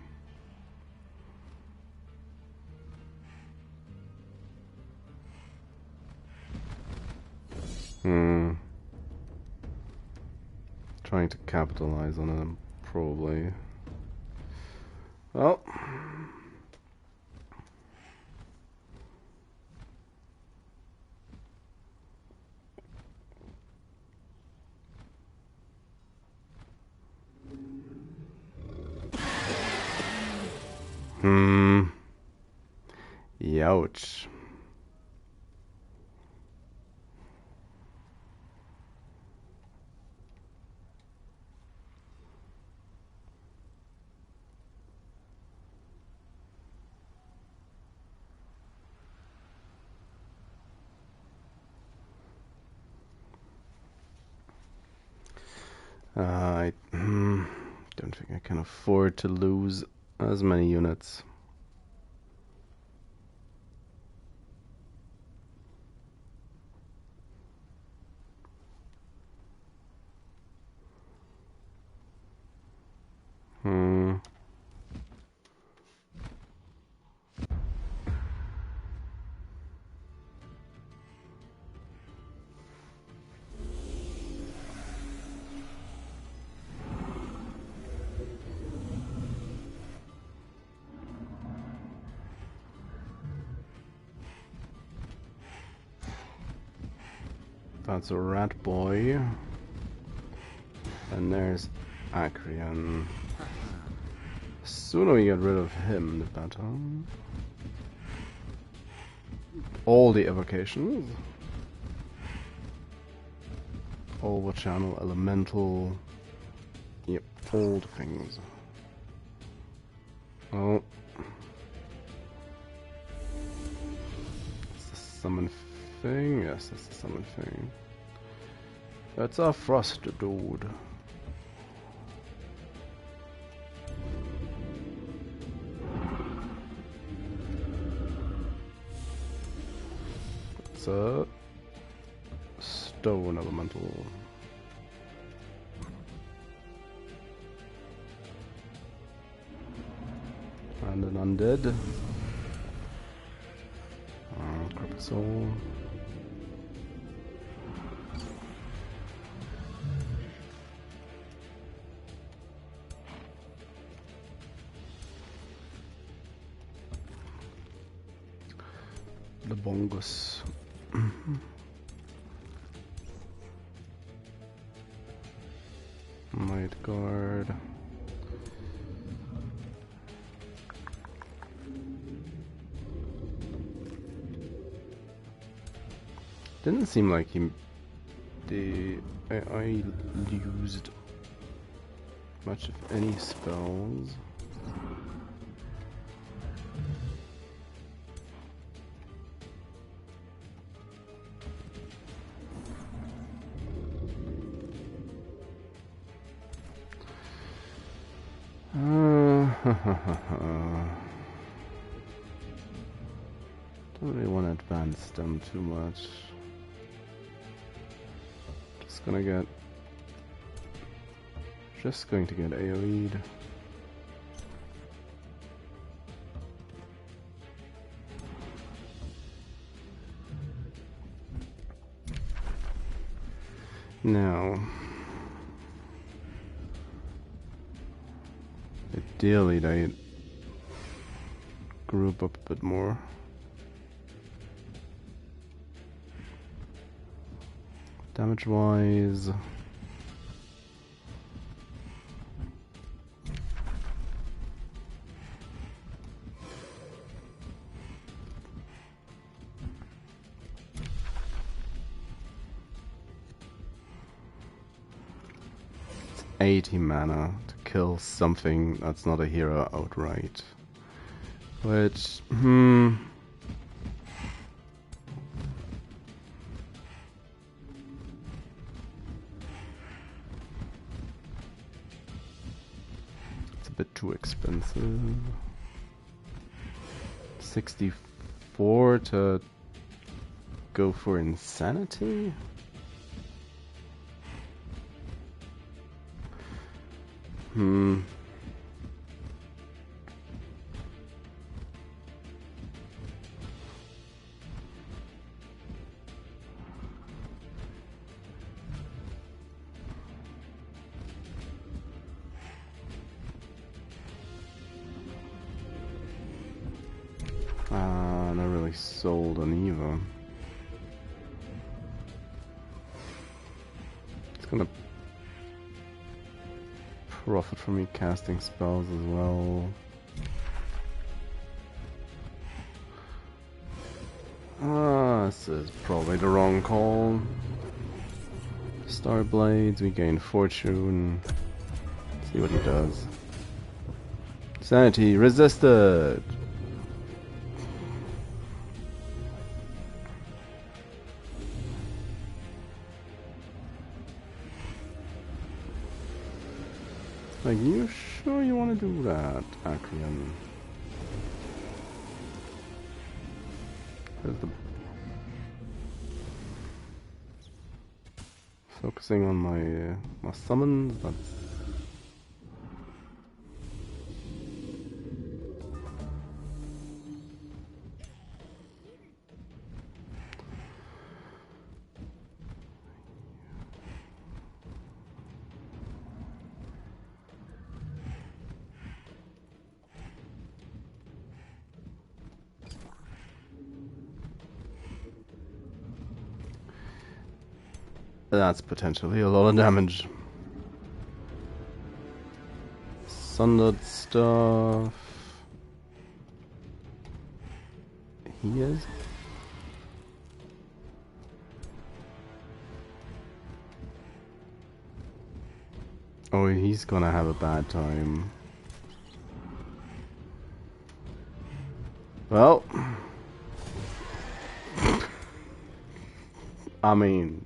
Trying to capitalize on it, probably. Well, Youch. I don't think I can afford to lose as many units. That's a rat boy. And there's Acreon. The sooner we get rid of him, the better. All the evocations. Overchannel, elemental. Yep, all the things. Oh. Is this a summon thing? Yes, that's a summon thing. That's a frost dude. It's a stone elemental. And an undead. Corrupted soul. The bongus. Might guard. Didn't seem like I used much of any spells. Don't really want to advance them too much. Just going to get AoE'd. Now, ideally they group up a bit more. Damage wise, it's 80 mana to kill something that's not a hero outright. Which, it's a bit too expensive. 64 to go for insanity? Not really sold on Eva. It's gonna profit from me casting spells as well. This is probably the wrong call. Star Blades, we gain fortune. Let's see what he does. Sanity resisted! Like, you sure you want to do that, Acreon? There's the... Focusing on my summons, that's... That's potentially a lot of damage. Sundered stuff. He is. Oh, he's gonna have a bad time. Well, I mean,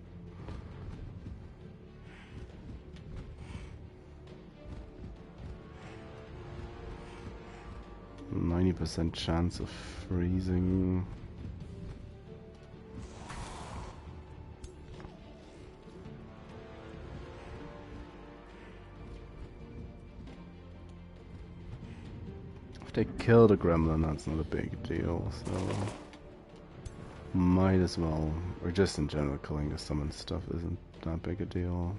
90% chance of freezing. If they kill the gremlin, that's not a big deal, so might as well, or just in general, killing the summon stuff isn't that big a deal.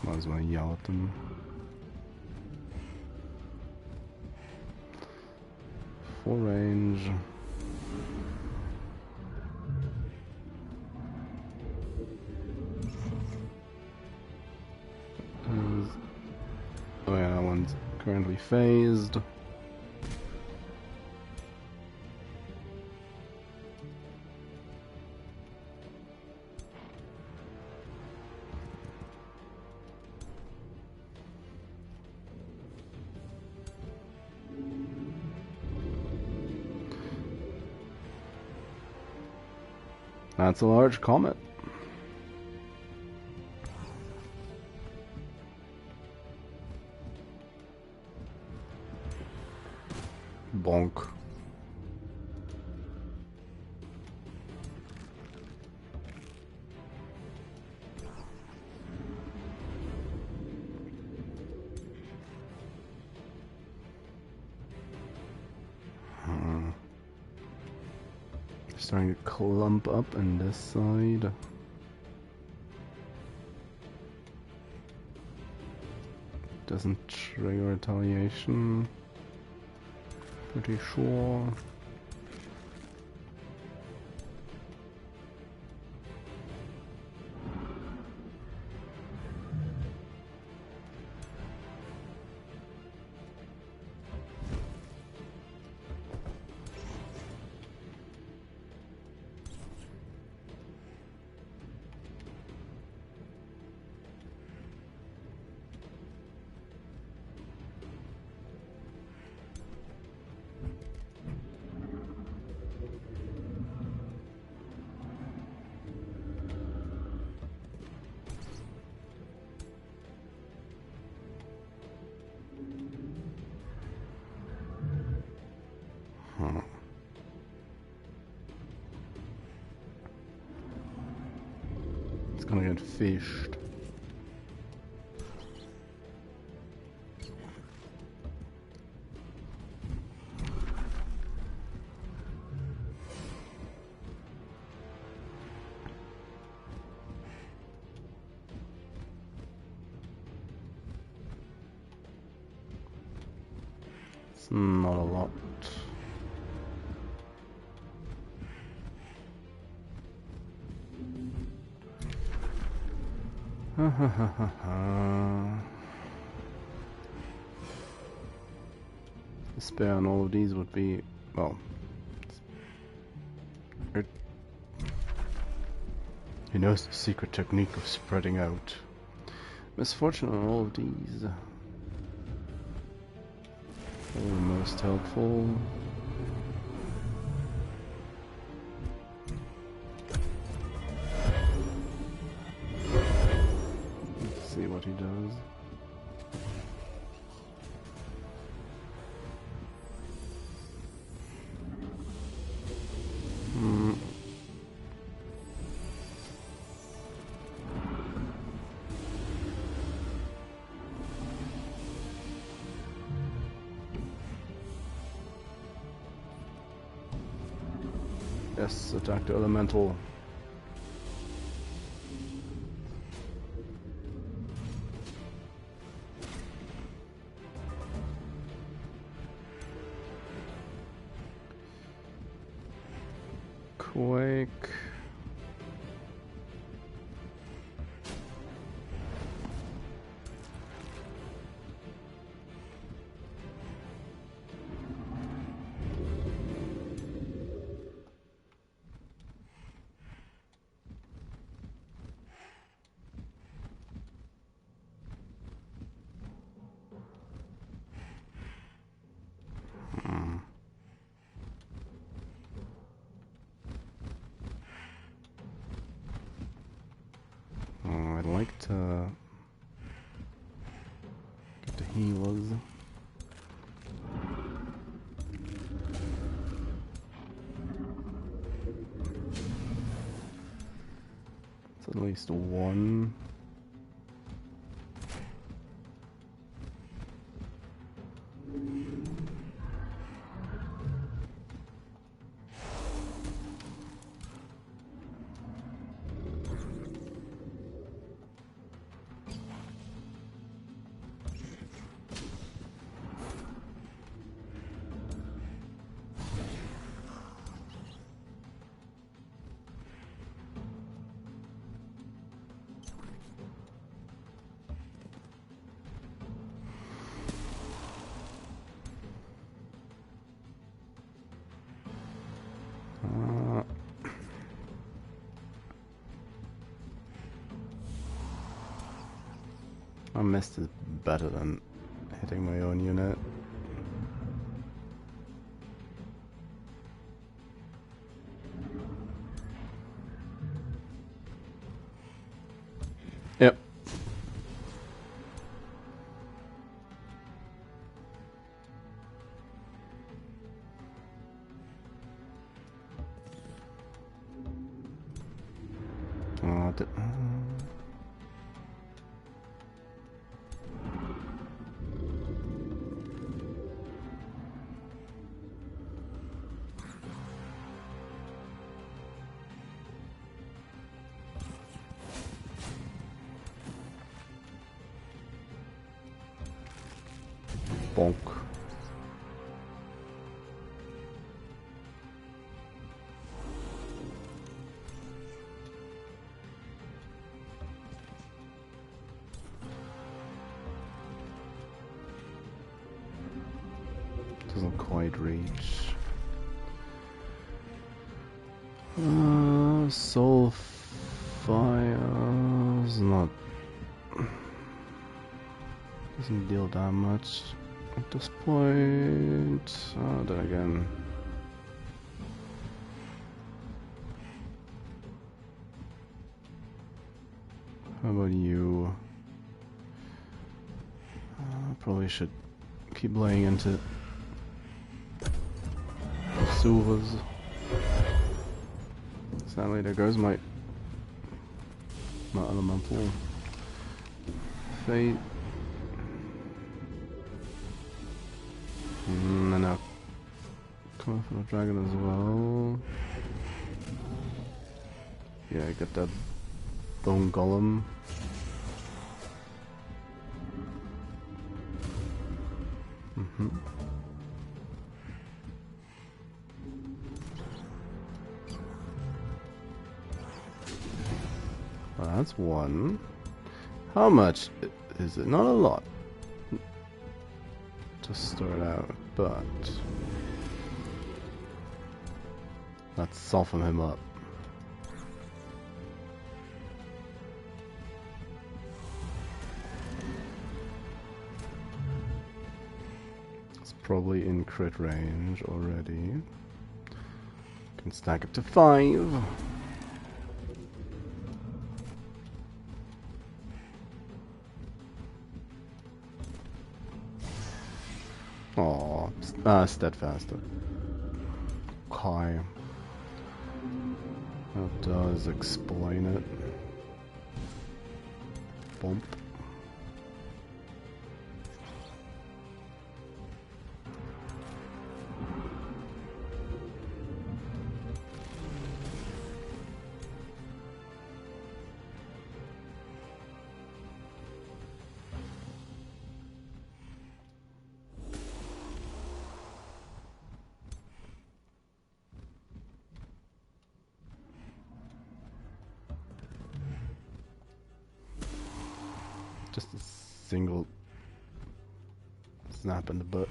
Might as well yell at them. Full range. Oh yeah, that one's currently phased. That's a large comet. Bonk. Starting to clump up on this side. Doesn't trigger retaliation. Pretty sure. It's gonna get fished. It's not a lot. Despair on all of these would be, well, he knows the secret technique of spreading out. Misfortune on all of these. Most helpful. Let's see what he does. Yes, attack the elemental. Quake. I'd like to get the healers. It's at least one. My mist is better than hitting my own unit. Yep. Oh, bonk. Doesn't quite reach. Soul Fire's not. Doesn't deal that much at this point. Then again. How about you? Probably should keep laying into Suvas. Sadly, there goes my elemental fate. And now coming for the dragon as well. Yeah, get that bone golem. Well, that's one. How much is it? Not a lot to start out, but let's soften him up. It's probably in crit range already. Can stack it to 5. Oh, steadfast. Okay. That does explain it. Bump. Just a single snap in the butt.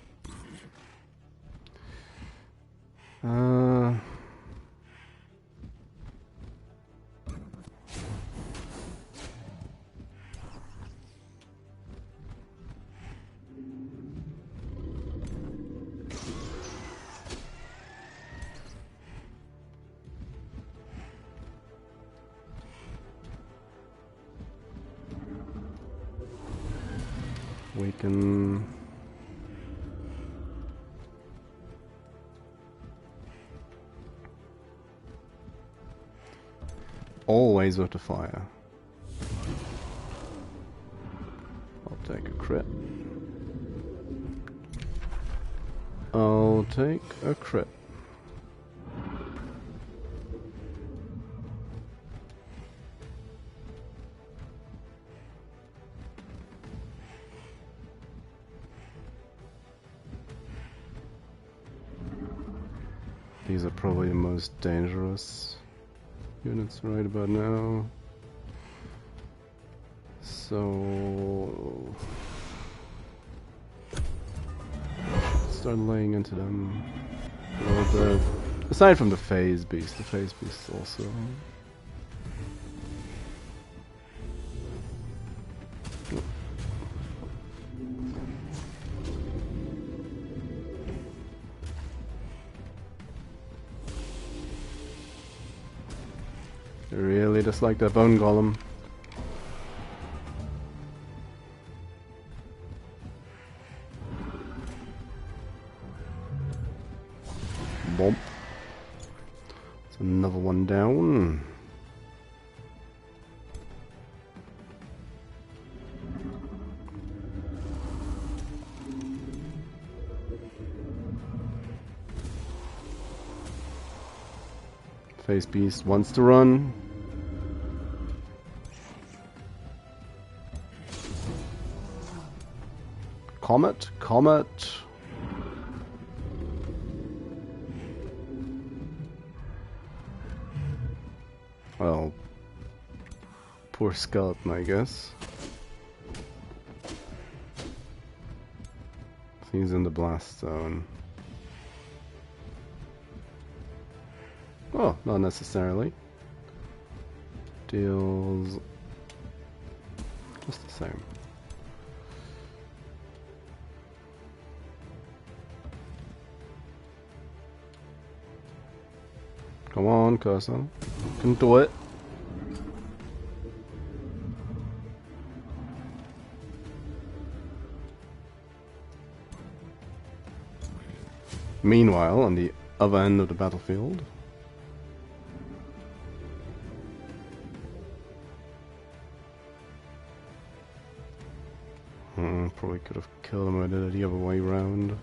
We can always with the fire. I'll take a crit. I'll take a crit. These are probably the most dangerous units right about now. So start laying into them a little bit. Aside from the phase beast also. Really dislike that bone golem. Bump. That's another one down. Face beast wants to run. Comet, comet. Well, poor skeleton, I guess. He's in the blast zone. Oh, not necessarily. Deals just the same. Come on, cursor. You can do it. Meanwhile, on the other end of the battlefield, probably could have killed him. I did it the other way round.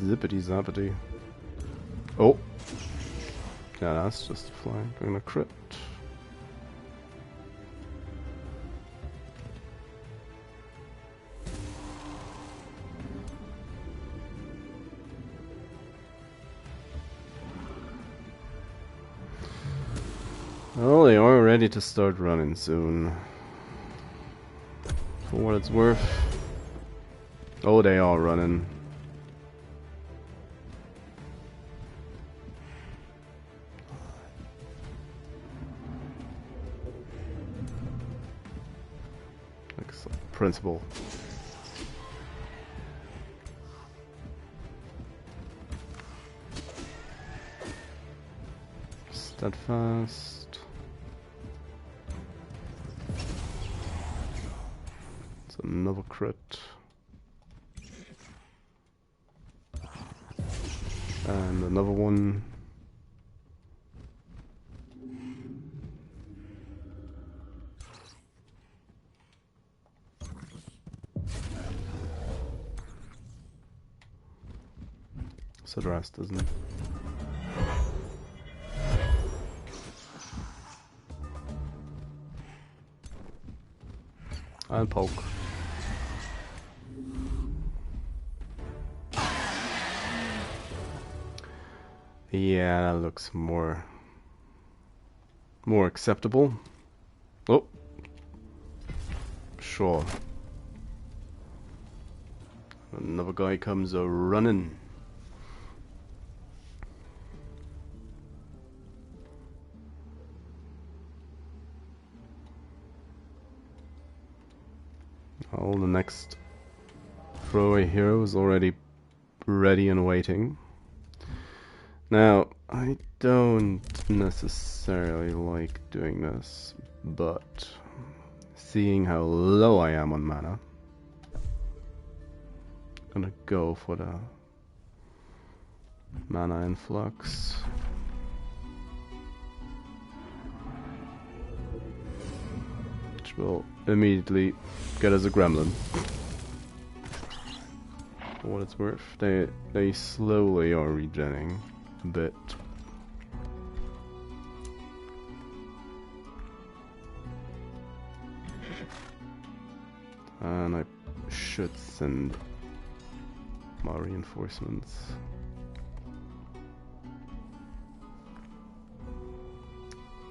Zippity zappity. Oh! Yeah, that's just flying. Doing a crit. Well, they are ready to start running soon. For what it's worth. Oh, they are running. Excellent. Principal. Steadfast. It's another crit. And another one. So the rest isn't it? And poke. Yeah, that looks more acceptable. Oh, sure. Another guy comes a running. Oh, the next throwaway hero is already ready and waiting. Now, I don't necessarily like doing this, but seeing how low I am on mana, I'm gonna go for the mana influx. Which will immediately get us a gremlin. For what it's worth, they slowly are regenerating a bit. And I should send my reinforcements.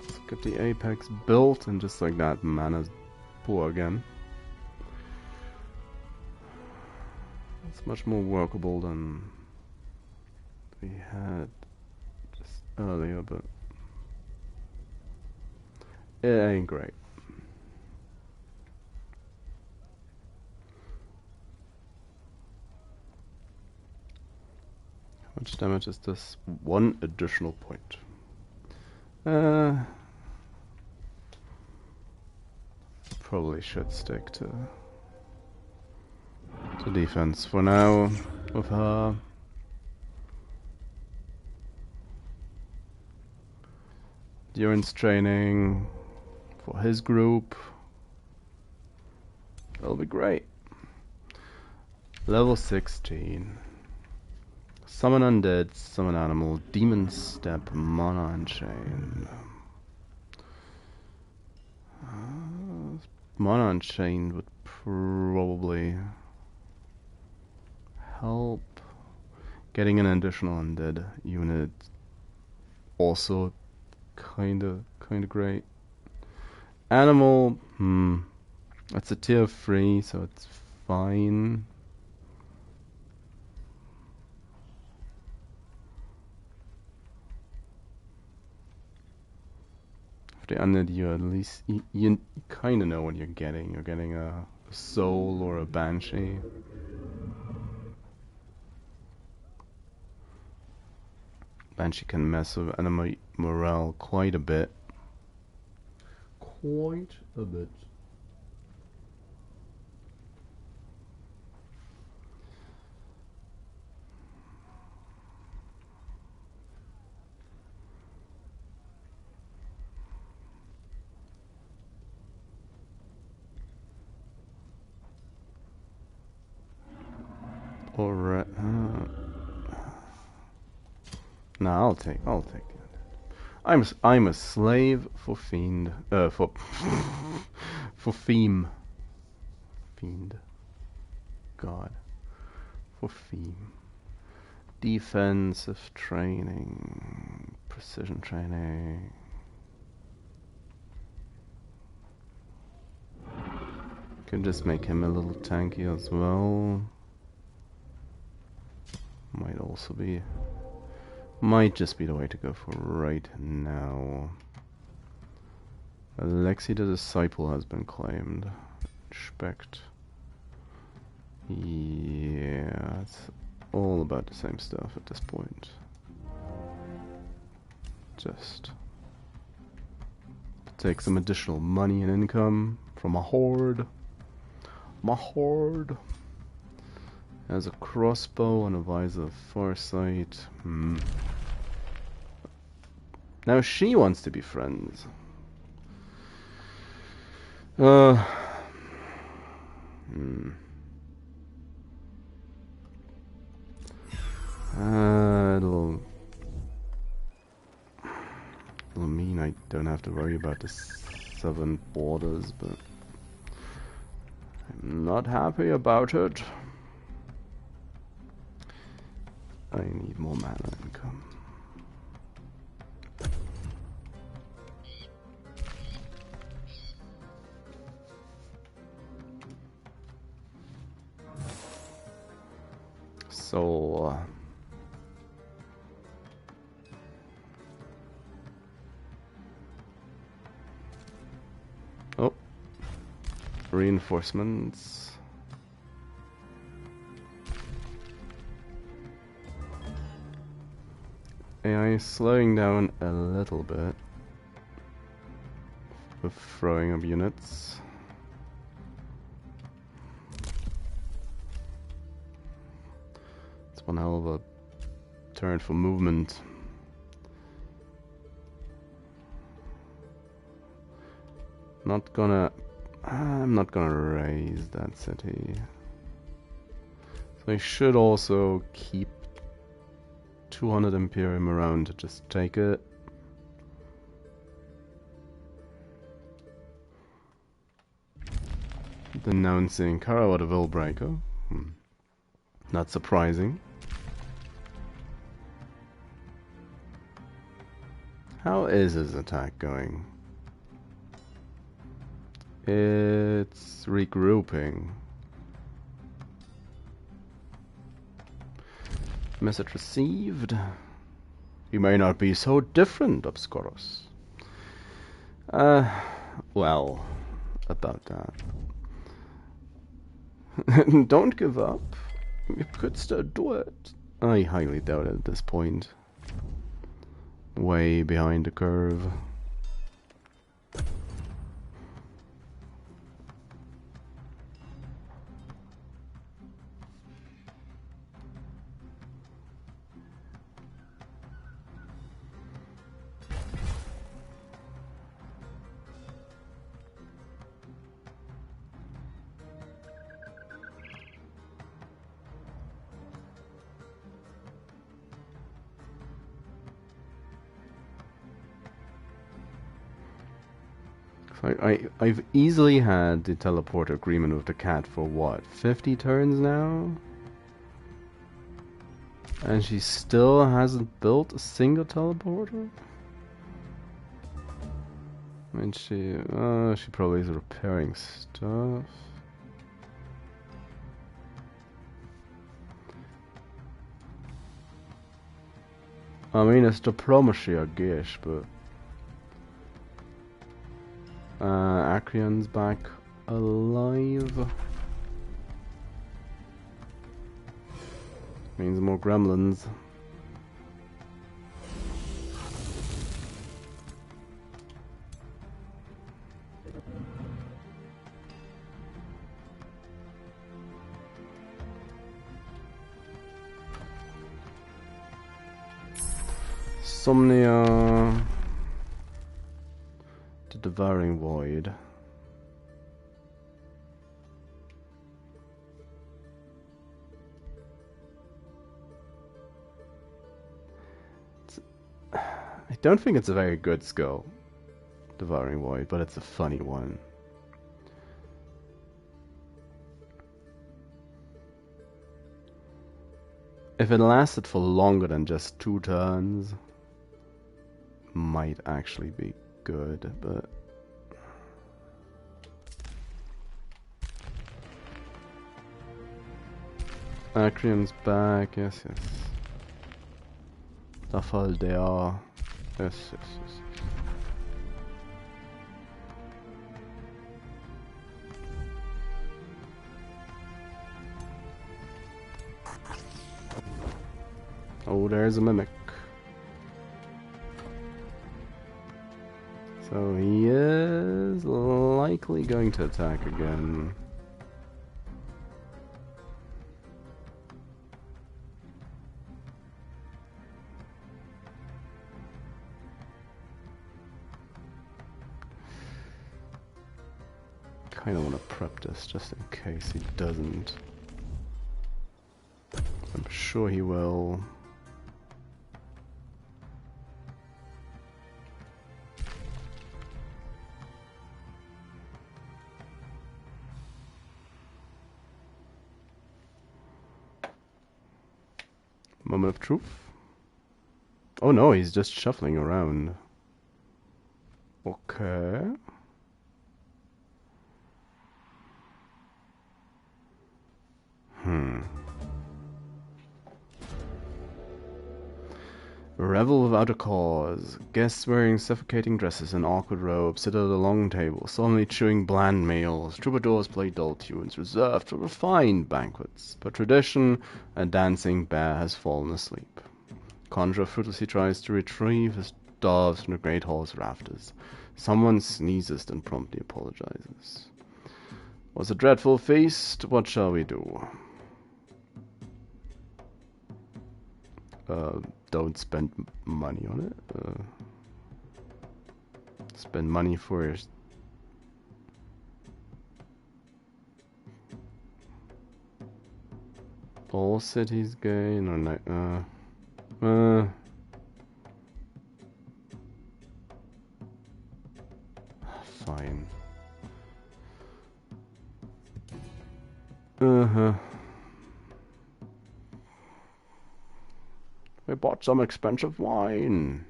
Let's get the apex built, and just like that, mana's poor again. It's much more workable than we had just earlier, but it ain't great. How much damage is this? 1 additional point. Probably should stick to defense for now with her. Endurance training for his group. That'll be great. Level 16. Summon undead, summon animal, demon step, mana unchained. Mana unchained would probably help. Getting an additional undead unit also kinda great. Animal, it's a tier 3, so it's fine. For the undead, you at least you kind of know what you're getting. You're getting a soul or a banshee. Banshee can mess with enemy morale quite a bit. Quite a bit. Alright. No, I'll take it. I'm a slave for fiend. For for theme. Fiend. God. For theme. Defensive training. Precision training. Could just make him a little tanky as well. Might just be the way to go for right now. Alexei the Disciple has been claimed. Inspect. Yeah, it's all about the same stuff at this point. Just take some additional money and income from a horde. My horde has a crossbow and a visor of foresight. Now she wants to be friends. It'll mean I don't have to worry about the southern borders, but I'm not happy about it. I need more mana income. So oh, reinforcements. AI is slowing down a little bit with throwing up units. It's one hell of a turn for movement. I'm not gonna raise that city. So I should also keep 200 Imperium around to just take it. Denouncing Karawa the Willbreaker. Not surprising. How is his attack going? It's regrouping. Message received. You may not be so different, Obscurus. Well, about that. Don't give up. You could still do it. I highly doubt it at this point. Way behind the curve. I've easily had the teleport agreement with the cat for what, 50 turns now? And she still hasn't built a single teleporter? I mean, she probably is repairing stuff. I mean, it's diplomacy, I guess, but Acreon's back alive. Means more gremlins. Somnia. The Devouring Void. I don't think it's a very good skill, Devouring Void, but it's a funny one. If it lasted for longer than just 2 turns, might actually be good, but Acrian's back, yes, yes. Dafal they are. Yes, yes, yes. Oh, there's a mimic. So he is likely going to attack again. Kinda wanna prep this just in case he doesn't. I'm sure he will. Moment of truth. Oh no, he's just shuffling around. Okay. Revel without a cause. Guests wearing suffocating dresses and awkward robes sit at a long table, solemnly chewing bland meals. Troubadours play dull tunes reserved for refined banquets. But tradition, a dancing bear has fallen asleep. Conjurer fruitlessly tries to retrieve his doves from the great hall's rafters. Someone sneezes and promptly apologizes. Was a dreadful feast. What shall we do? Don't spend money on it. Spend money for your... All cities gain or not? Fine. We bought some expensive wine.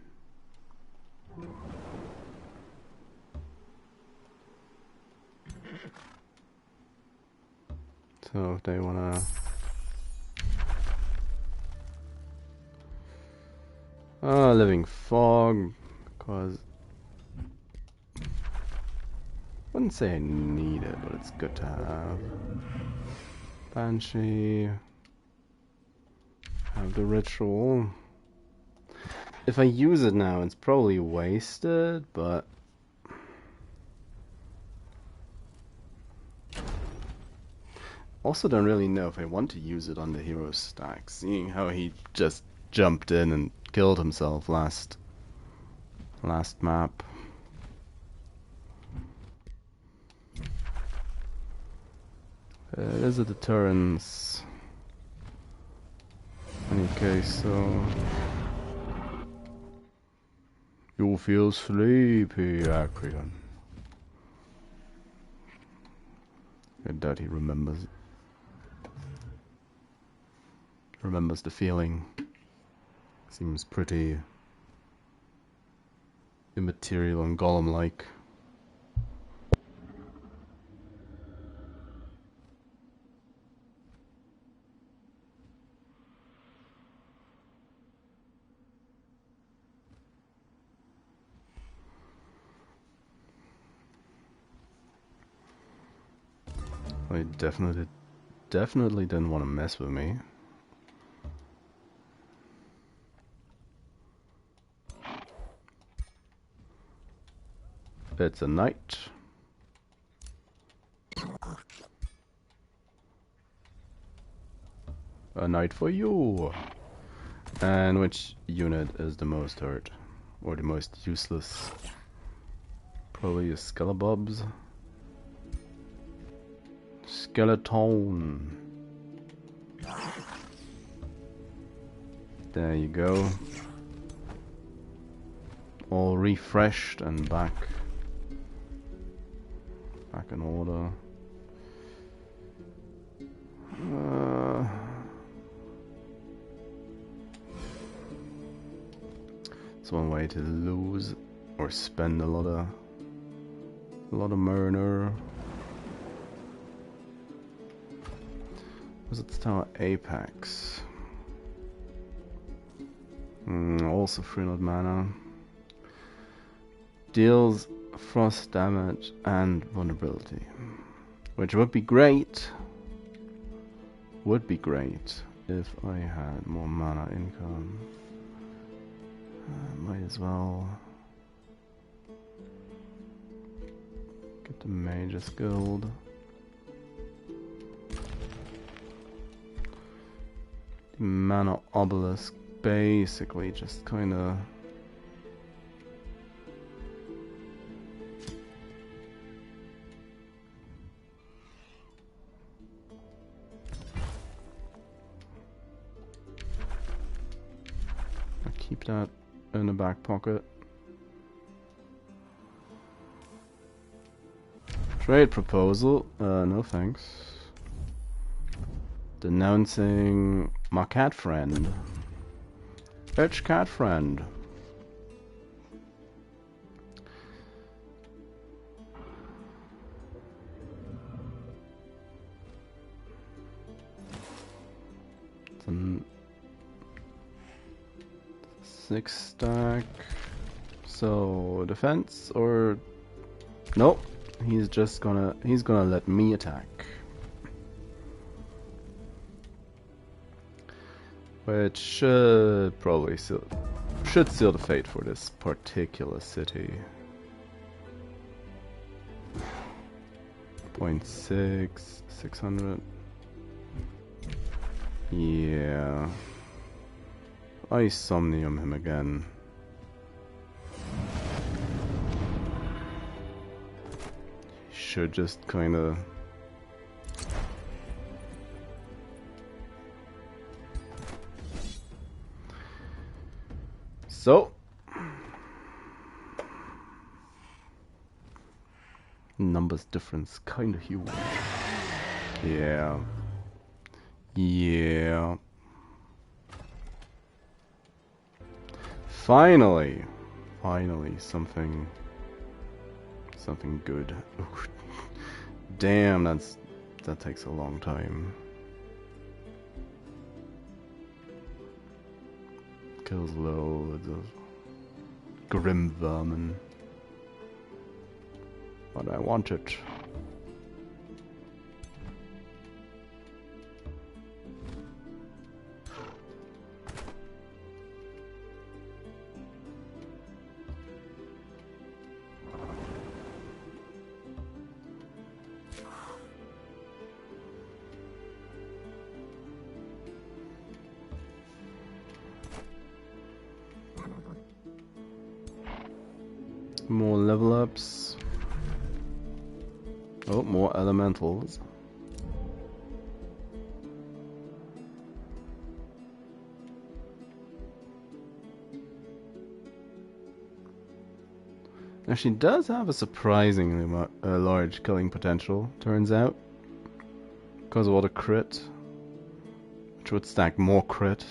So if they wanna... Living fog, because... Wouldn't say I need it, but it's good to have. Banshee... Have the ritual. If I use it now, it's probably wasted, but... Also don't really know if I want to use it on the hero stack, seeing how he just jumped in and killed himself last map. It is a deterrence. In any case, so... You feel sleepy, Acrian. I doubt he remembers the feeling. Seems pretty immaterial and golem-like. He definitely didn't want to mess with me. It's a knight. A knight for you. And which unit is the most hurt? Or the most useless? Probably a Skelebobs. Skeleton. There you go. All refreshed and back in order. It's one way to lose or spend a lot of mana. Wizard's Tower Apex. Also 300 mana. Deals frost damage and vulnerability. Which would be great. Would be great if I had more mana income. Might as well get the Mage's Guild. The Mana Obelisk basically just kinda I keep that in the back pocket. Trade proposal, no thanks. Denouncing my cat friend. Bitch cat friend. It's a 6 stack. So defense or nope. He's gonna let me attack. Which should probably seal the fate for this particular city. 0.6, 600. Yeah. I somnium him again. Should just kinda so numbers difference kinda huge. Yeah. Yeah. Finally something good. Damn, that takes a long time. Kills loads of grim vermin. But I want it. More level ups. Oh, more elementals. Now she does have a surprisingly large killing potential, turns out. Because of all the crit. Which would stack more crit.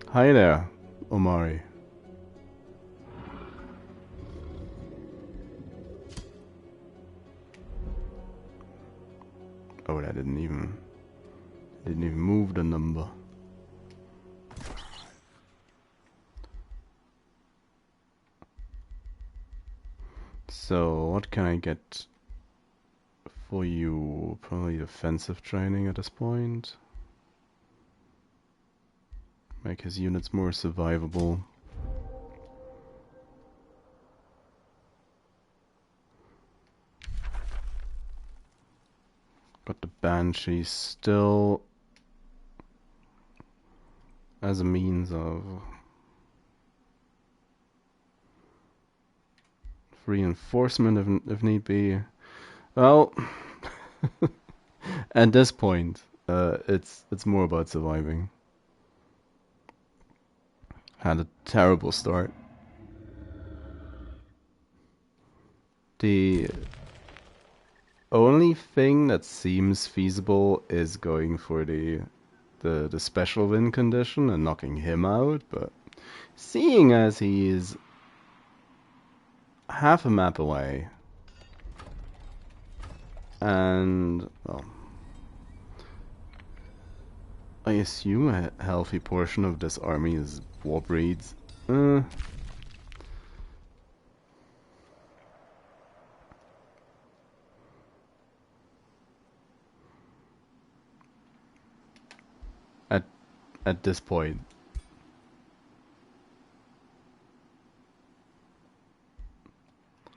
Hi there, Omari. Oh, that didn't even move the number. So, what can I get for you? Probably defensive training at this point. Make his units more survivable. Got the Banshee still as a means of reinforcement if need be. Well, at this point, it's more about surviving. Had a terrible start. The only thing that seems feasible is going for the special win condition and knocking him out, but Seeing as he is half a map away, and, well, I assume a healthy portion of this army is war breeds. At this point,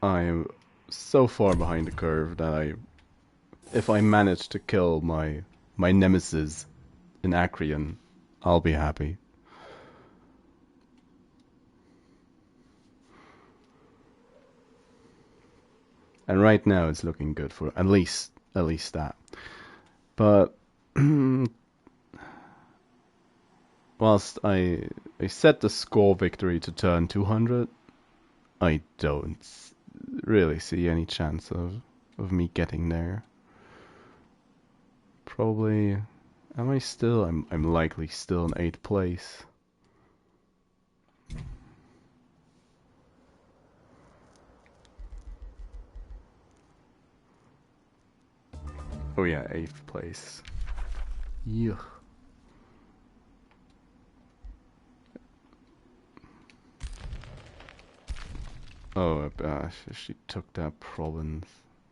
I am so far behind the curve that if I manage to kill my nemesis in Acreon, I'll be happy. And right now it's looking good for at least that. But whilst I set the score victory to turn 200, I don't really see any chance of me getting there. Probably, am I still? I'm likely still in 8th place. Oh yeah, 8th place. Yuck. Oh, she took that province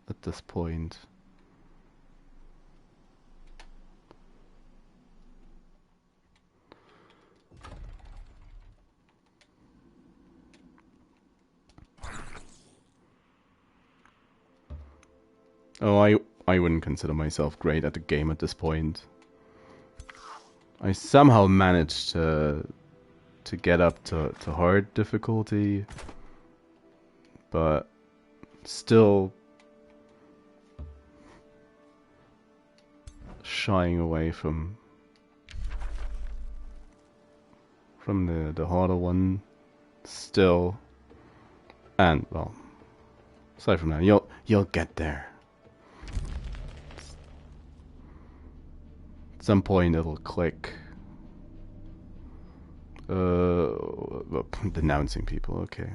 at this point. Oh, I wouldn't consider myself great at the game at this point. I somehow managed to get up to hard difficulty, but still shying away from the harder one still. And well, aside from that, you'll get there. At some point it'll click. Denouncing people, okay.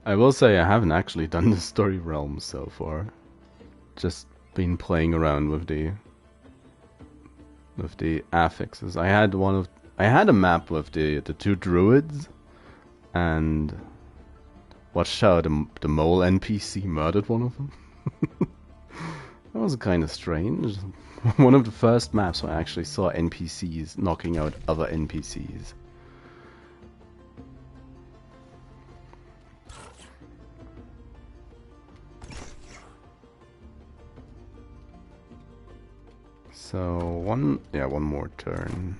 I will say I haven't actually done the story realm so far. Just been playing around with the affixes. I had a map with the 2 druids, and watched how the mole NPC murdered one of them. That was kind of strange. One of the first maps where I actually saw NPCs knocking out other NPCs. So one more turn.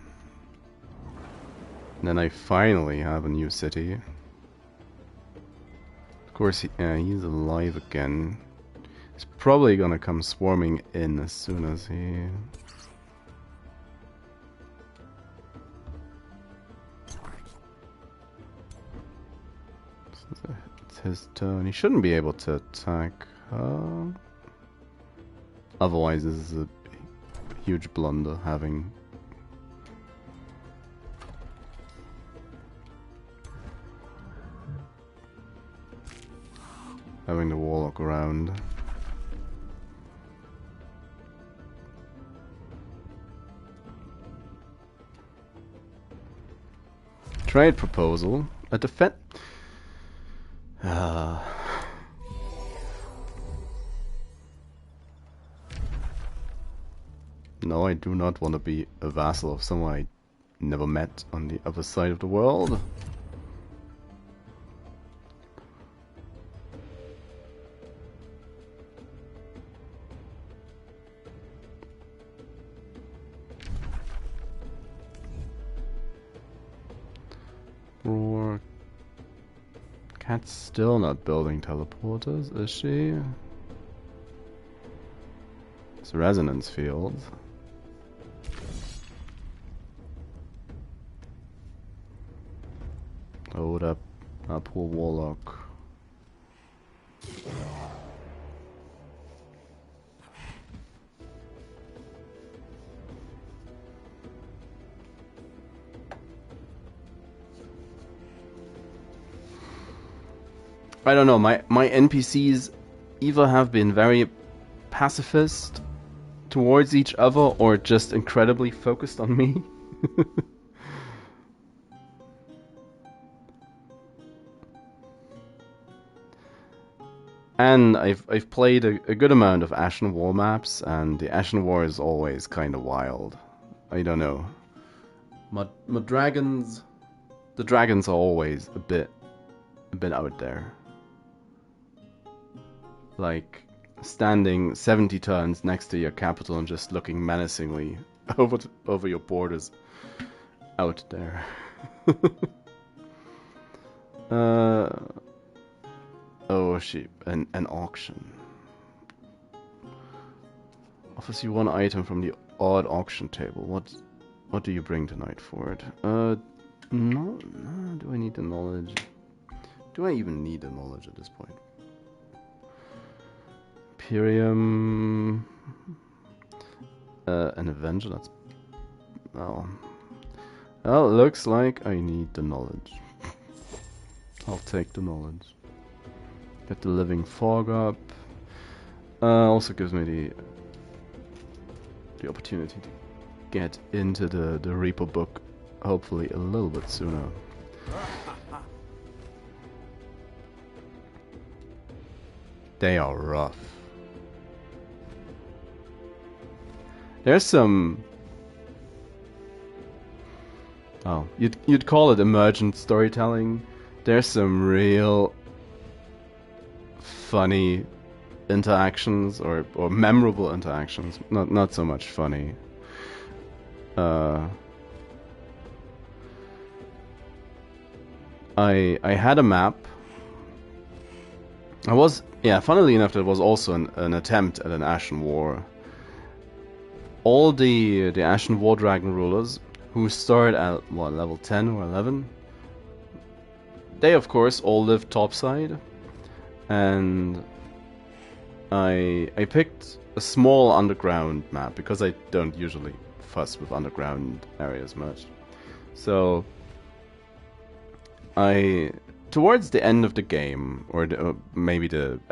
And then I finally have a new city. Of course, he's alive again. He's probably gonna come swarming in as soon as he... It's his turn. He shouldn't be able to attack her. Otherwise, this is a huge blunder having the warlock around. Trade proposal. A defense. No, I do not want to be a vassal of someone I never met on the other side of the world. Roar. Cat's still not building teleporters, is she? It's a resonance field. Oh, that poor warlock. I don't know, my NPCs either have been very pacifist towards each other or just incredibly focused on me. And I've played a good amount of Ashen War maps, and the Ashen War is always kind of wild. I don't know. My dragons, the dragons are always a bit out there. Like standing 70 turns next to your capital and just looking menacingly over your borders out there. Oh shit, an auction. Offers you one item from the odd auction table. What do you bring tonight for it? No, do I need the knowledge? Do I even need the knowledge at this point? Imperium... an Avenger, that's... Well, looks like I need the knowledge. I'll take the knowledge. Get the Living Fog up. Also gives me the opportunity to get into the Reaper book, hopefully a little bit sooner. They are rough. There's some... Oh, you'd call it emergent storytelling. There's some real funny interactions or memorable interactions. Not so much funny. I had a map. Funnily enough, there was also an attempt at an Ashen War. All the Ashen War Dragon rulers, who start at, what, level 10 or 11? They, of course, all live topside. And I picked a small underground map, because I don't usually fuss with underground areas much. So, towards the end of the game, or at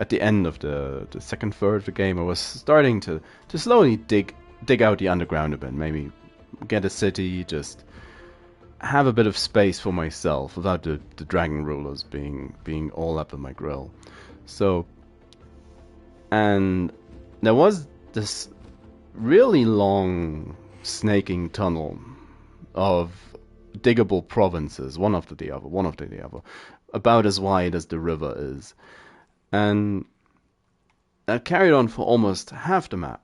the end of the second third of the game, I was starting to slowly dig out the underground a bit. Maybe get a city, just have a bit of space for myself without the dragon rulers being all up in my grill. So, and there was this really long snaking tunnel of diggable provinces, one after the other, about as wide as the river is. And that carried on for almost half the map,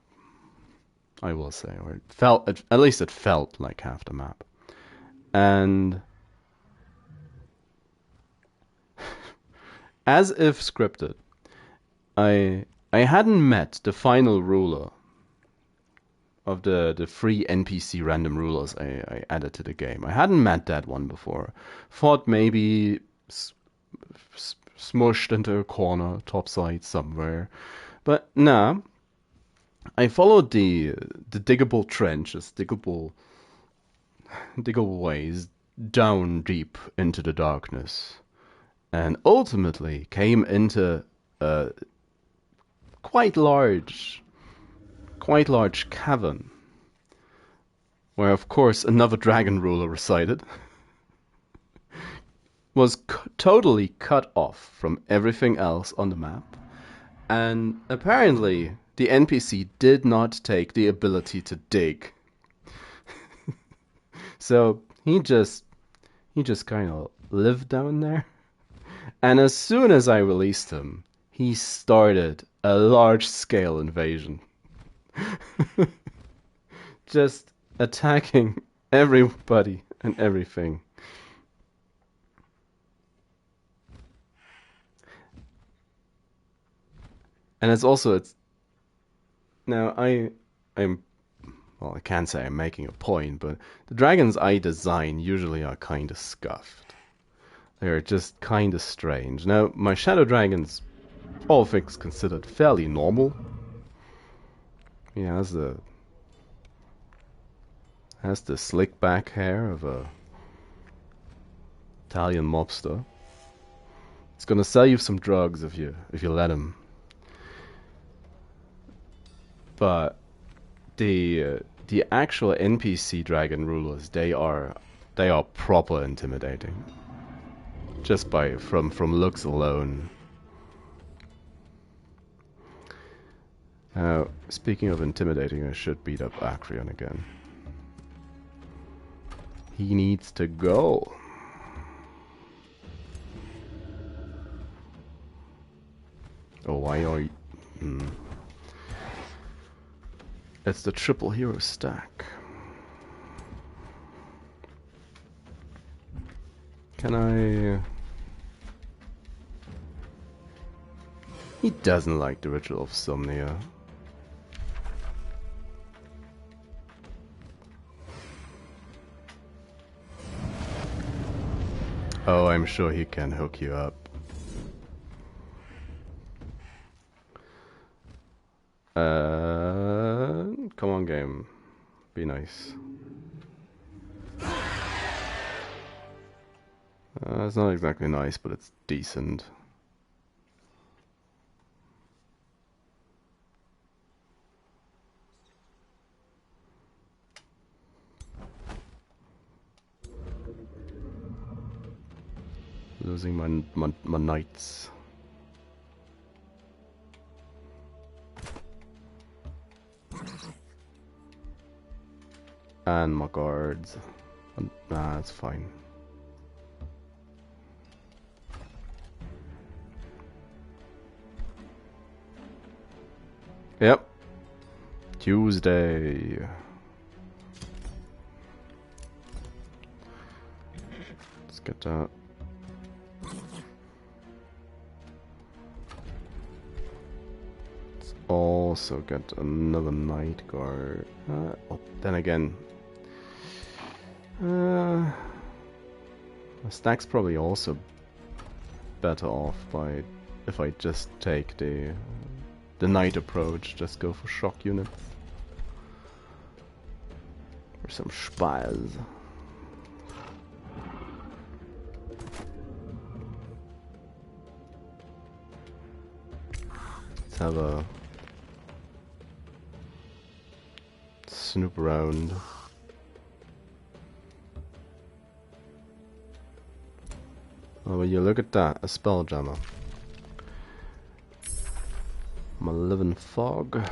I will say, or at least it felt like half the map. And as if scripted, I hadn't met the final ruler of the free NPC random rulers I added to the game. I hadn't met that one before. Thought maybe smushed into a corner, topside somewhere. But nah, I followed the diggable trenches, diggable ways down deep into the darkness, and ultimately came into a quite large cavern, where of course another dragon ruler resided. Was totally cut off from everything else on the map, and apparently the NPC did not take the ability to dig. So he just kind of lived down there, and as soon as I released him, he started a large-scale invasion. Just attacking everybody and everything. And it's now I can't say I'm making a point, but the dragons I design usually are kind of scuffed. They're just kind of strange. Now, my shadow dragons, all things considered, fairly normal. He has the slick back hair of a Italian mobster. He's gonna sell you some drugs if you let him. But the actual NPC dragon rulers, they are proper intimidating. Just from looks alone. Now, speaking of intimidating, I should beat up Acreon again. He needs to go. Oh, why are you... It's the triple hero stack. Can I... He doesn't like the Ritual of Somnia. Oh, I'm sure he can hook you up. Come on, game. Be nice. It's not exactly nice, but it's decent. Losing my knights. And my guards. Nah, that's fine. Yep. Tuesday. Let's get that. Let's also get another night guard. Oh, then again. My stack's probably also better off by if I just take the night approach, just go for shock units. Or some spies. Let's have a snoop around. Oh, will you look at that? A spelljammer. Malevolent Fog.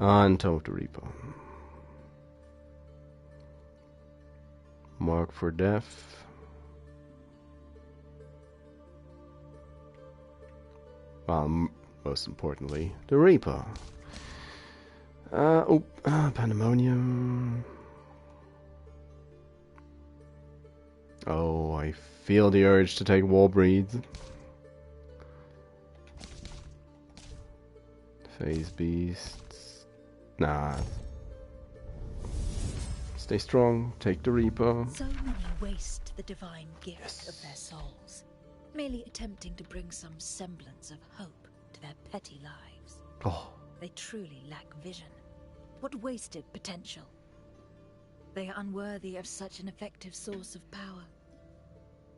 And Tome of the Reaper. Mark for Death. Well, most importantly, the Reaper. Pandemonium. Oh, I feel the urge to take Warbreeds. Phase Beasts. Nah. Stay strong, take the Reaper. So many waste the divine gifts of their souls, merely attempting to bring some semblance of hope to their petty lives. Oh. They truly lack vision. What wasted potential? They are unworthy of such an effective source of power.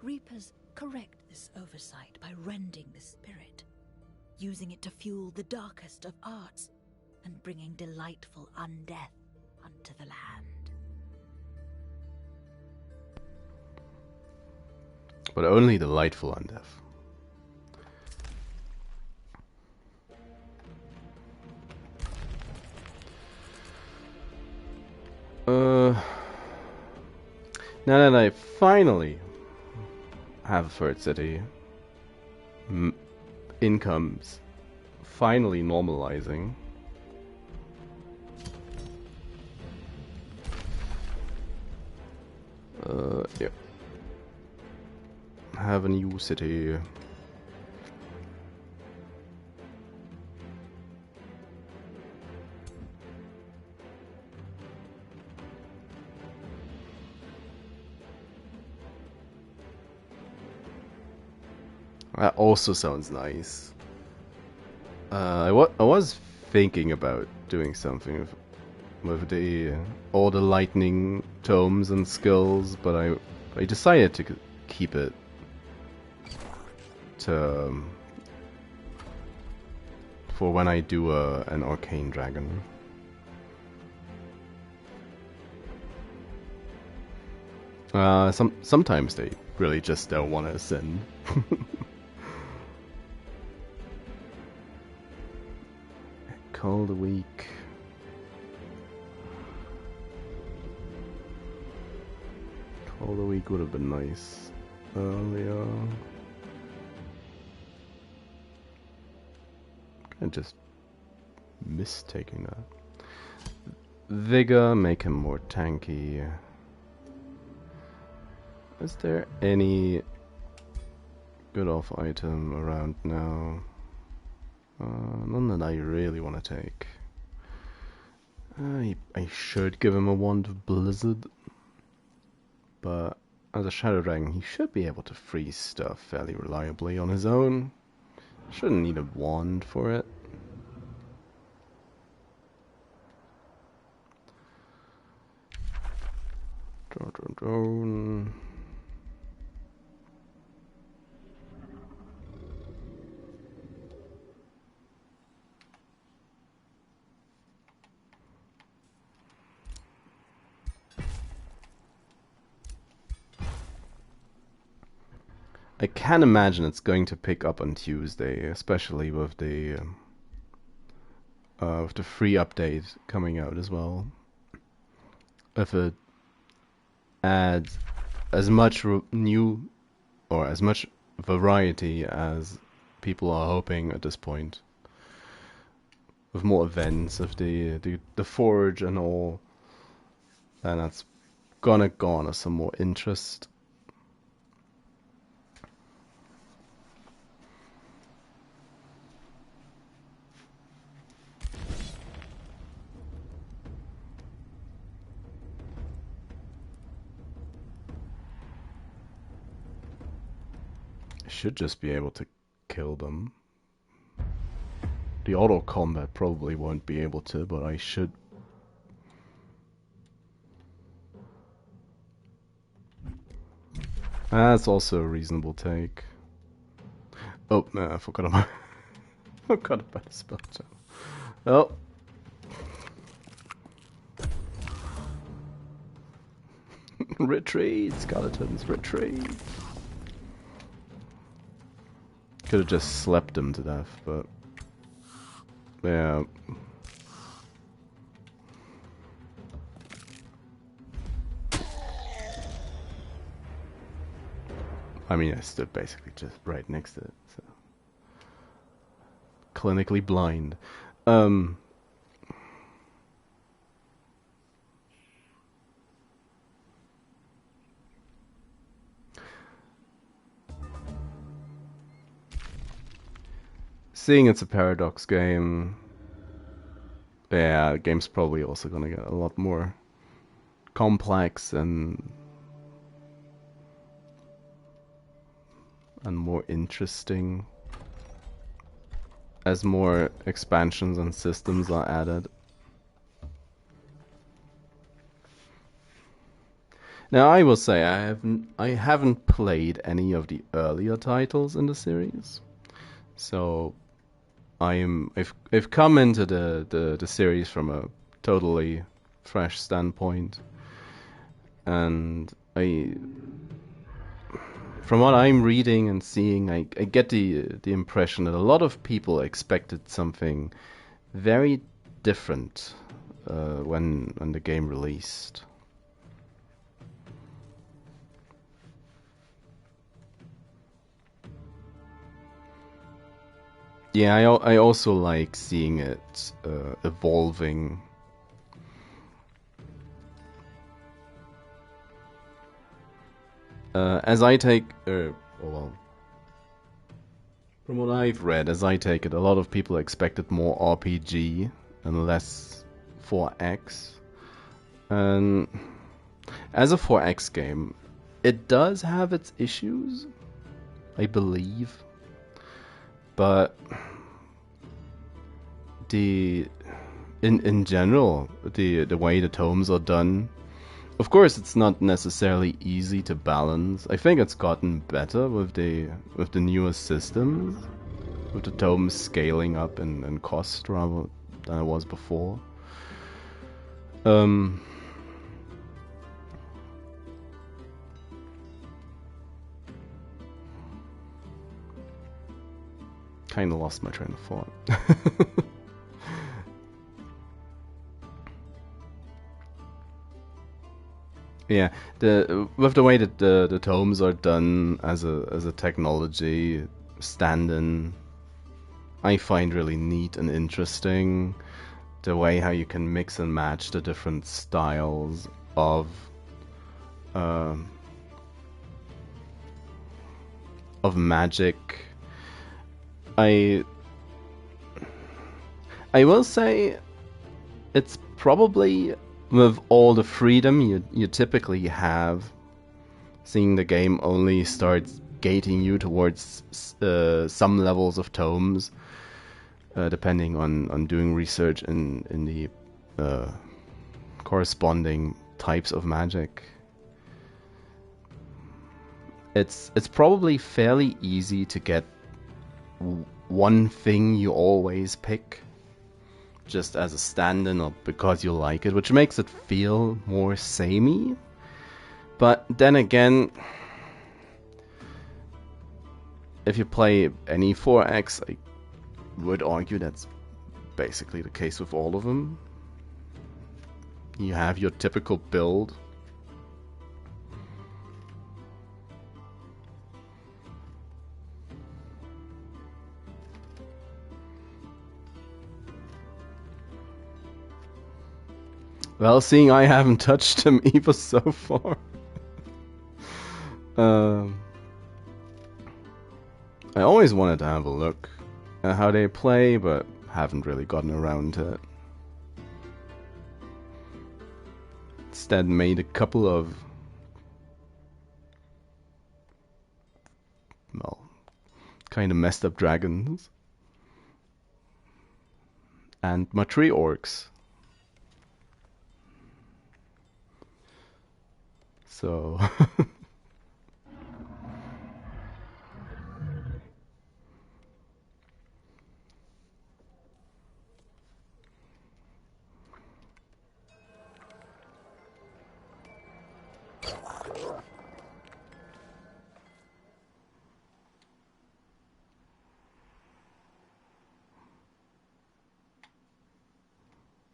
Reapers correct this oversight by rending the spirit, using it to fuel the darkest of arts, and bringing delightful undeath unto the land. But only delightful undeath. Now that I finally have a third city, incomes finally normalizing. Yeah. Have a new city. That also sounds nice. I was thinking about doing something with the all the lightning tomes and skills, but I decided to keep it to for when I do an arcane dragon. Sometimes they really just don't want to ascend. Call the week. Call the week would have been nice earlier. I just miss taking that. Vigor, make him more tanky. Is there any good off item around now? None that I really want to take. I should give him a wand of blizzard, but as a shadow dragon, he should be able to freeze stuff fairly reliably on his own. Shouldn't need a wand for it. Drone. I can't imagine it's going to pick up on Tuesday, especially with the free update coming out as well. If it adds as much new or as much variety as people are hoping at this point, with more events of the forge and all, then that's gonna garner some more interest. Should just be able to kill them. The auto combat probably won't be able to, but I should. That's also a reasonable take. Oh no, I forgot about forgot about the spell channel. Oh. Retreat, skeletons, retreat. Could have just slept him to death, but yeah. I mean, I stood basically just right next to it, so clinically blind. Seeing it's a Paradox game, yeah, the game's probably also gonna get a lot more complex and more interesting as more expansions and systems are added. Now, I will say I haven't played any of the earlier titles in the series, so I've come into the series from a totally fresh standpoint, and from what I'm reading and seeing, I get the impression that a lot of people expected something very different when the game released. Yeah, I also like seeing it evolving. As I take, well, from what I've read, as I take it, a lot of people expected more RPG and less 4X. And as a 4X game, it does have its issues, I believe. But in general, the way the tomes are done Of course, it's not necessarily easy to balance. I think it's gotten better with the newer systems, with the tomes scaling up in cost rather than it was before. Kind of lost my train of thought. Yeah, with the way that the tomes are done as a technology stand-in, I find really neat and interesting the way how you can mix and match the different styles of magic. I will say it's probably, with all the freedom you typically have, seeing the game only starts gating you towards some levels of tomes, depending on doing research in the corresponding types of magic. It's probably fairly easy to get one thing you always pick just as a stand-in or because you like it, which makes it feel more samey. But then again, if you play any 4X, I would argue that's basically the case with all of them. You have your typical build. Well, seeing I haven't touched them either so far. I always wanted to have a look at how they play, but haven't really gotten around to it. Instead made a couple of, well, kind of messed up dragons. And my 3 orcs. So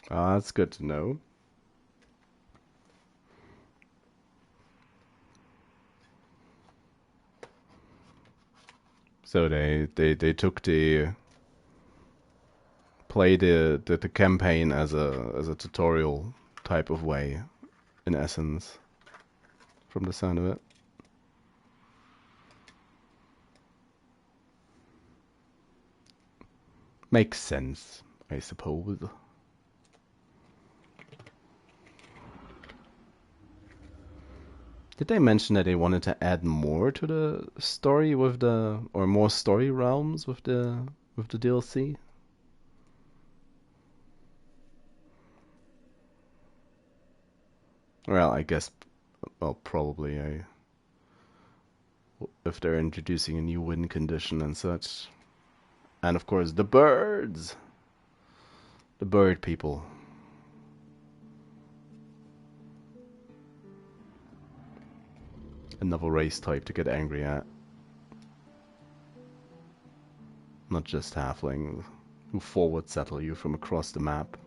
that's good to know. So they took played the campaign as a tutorial type of way, in essence, from the sound of it. Makes sense, I suppose. Did they mention that they wanted to add more to the story with or more story realms with the DLC? Well, I guess, well, probably if they're introducing a new win condition and such. And of course, the birds! The bird people. Another race type to get angry at. Not just halflings who forward settle you from across the map.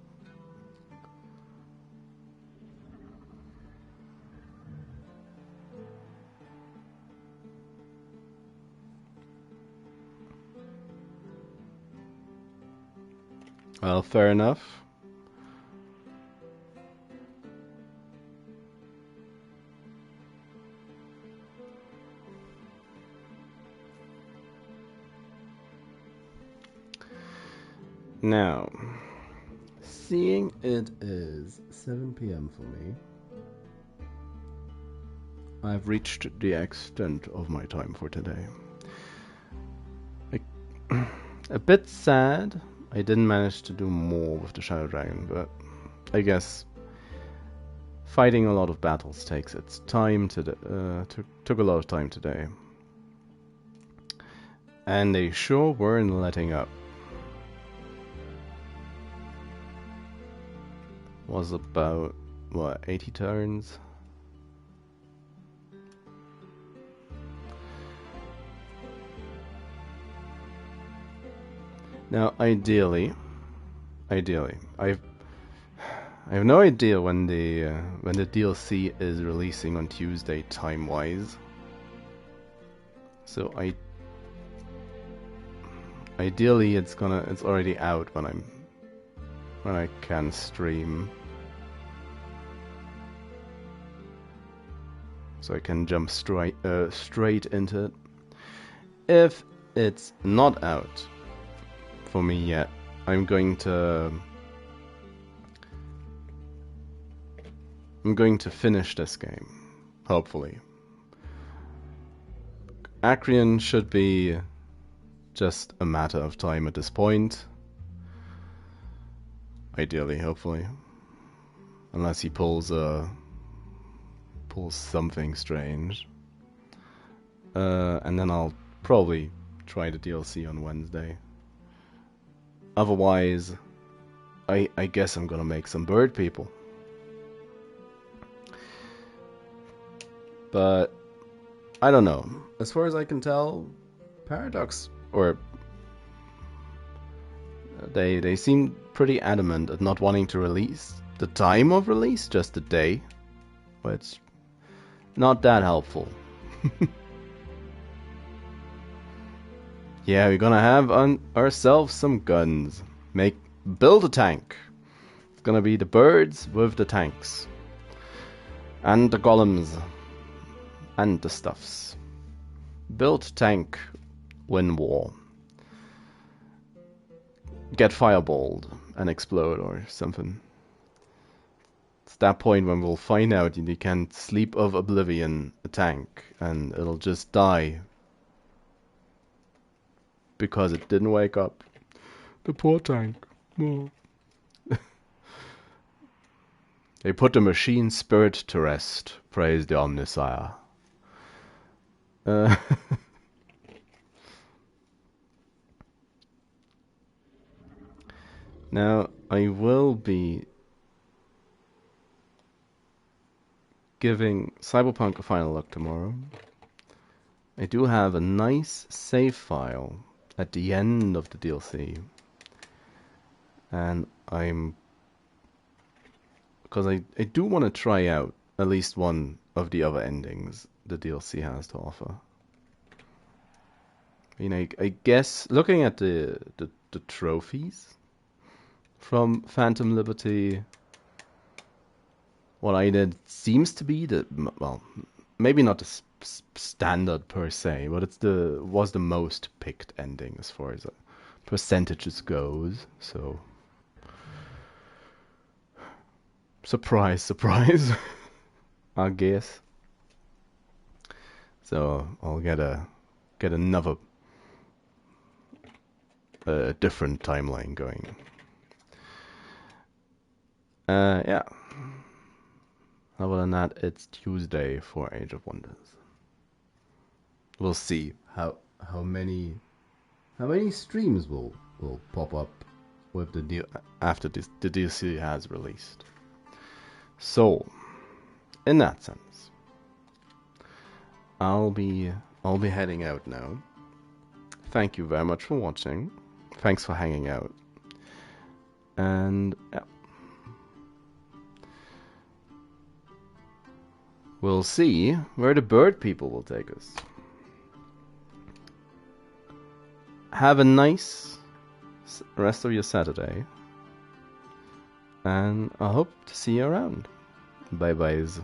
Well, fair enough. Now, seeing it is 7 p.m. for me, I've reached the extent of my time for today. A bit sad I didn't manage to do more with the Shadow Dragon, but I guess fighting a lot of battles takes its time took a lot of time today. And they sure weren't letting up. Was about, what, 80 turns? Now, ideally, I have no idea when the DLC is releasing on Tuesday time-wise. So ideally it's already out when I can stream. So I can jump straight into it. If it's not out for me yet, I'm going to finish this game, hopefully. Acreon should be just a matter of time at this point. Ideally, hopefully. Unless he pulls something strange. And then I'll probably try the DLC on Wednesday. Otherwise, I guess I'm gonna make some bird people. But I don't know. As far as I can tell, Paradox, or they seem pretty adamant at not wanting to release the time of release, just the day. But it's not that helpful. Yeah, we're gonna have ourselves some guns. Build a tank. It's gonna be the birds with the tanks. And the golems. And the stuffs. Build tank, win war. Get fireballed and explode or something. It's that point when we'll find out you can't sleep of oblivion a tank and it'll just die. Because it didn't wake up. The poor tank. Oh. They put the machine spirit to rest. Praise the Omnisire. Now, I will be giving Cyberpunk a final look tomorrow. I do have a nice save file at the end of the DLC. And because I do want to try out at least one of the other endings the DLC has to offer. I mean, I guess looking at the trophies from Phantom Liberty, what I did seems to be well, maybe not the standard per se, but was the most picked ending as far as percentages goes. So surprise, surprise. I guess. So I'll get another different timeline going. Yeah. Other than that, it's Tuesday for Age of Wonders. We'll see how many streams will pop up with the after the DLC has released. So, in that sense, I'll be heading out now. Thank you very much for watching. Thanks for hanging out. And yeah. We'll see where the bird people will take us. Have a nice rest of your Saturday. And I hope to see you around. Bye-byes.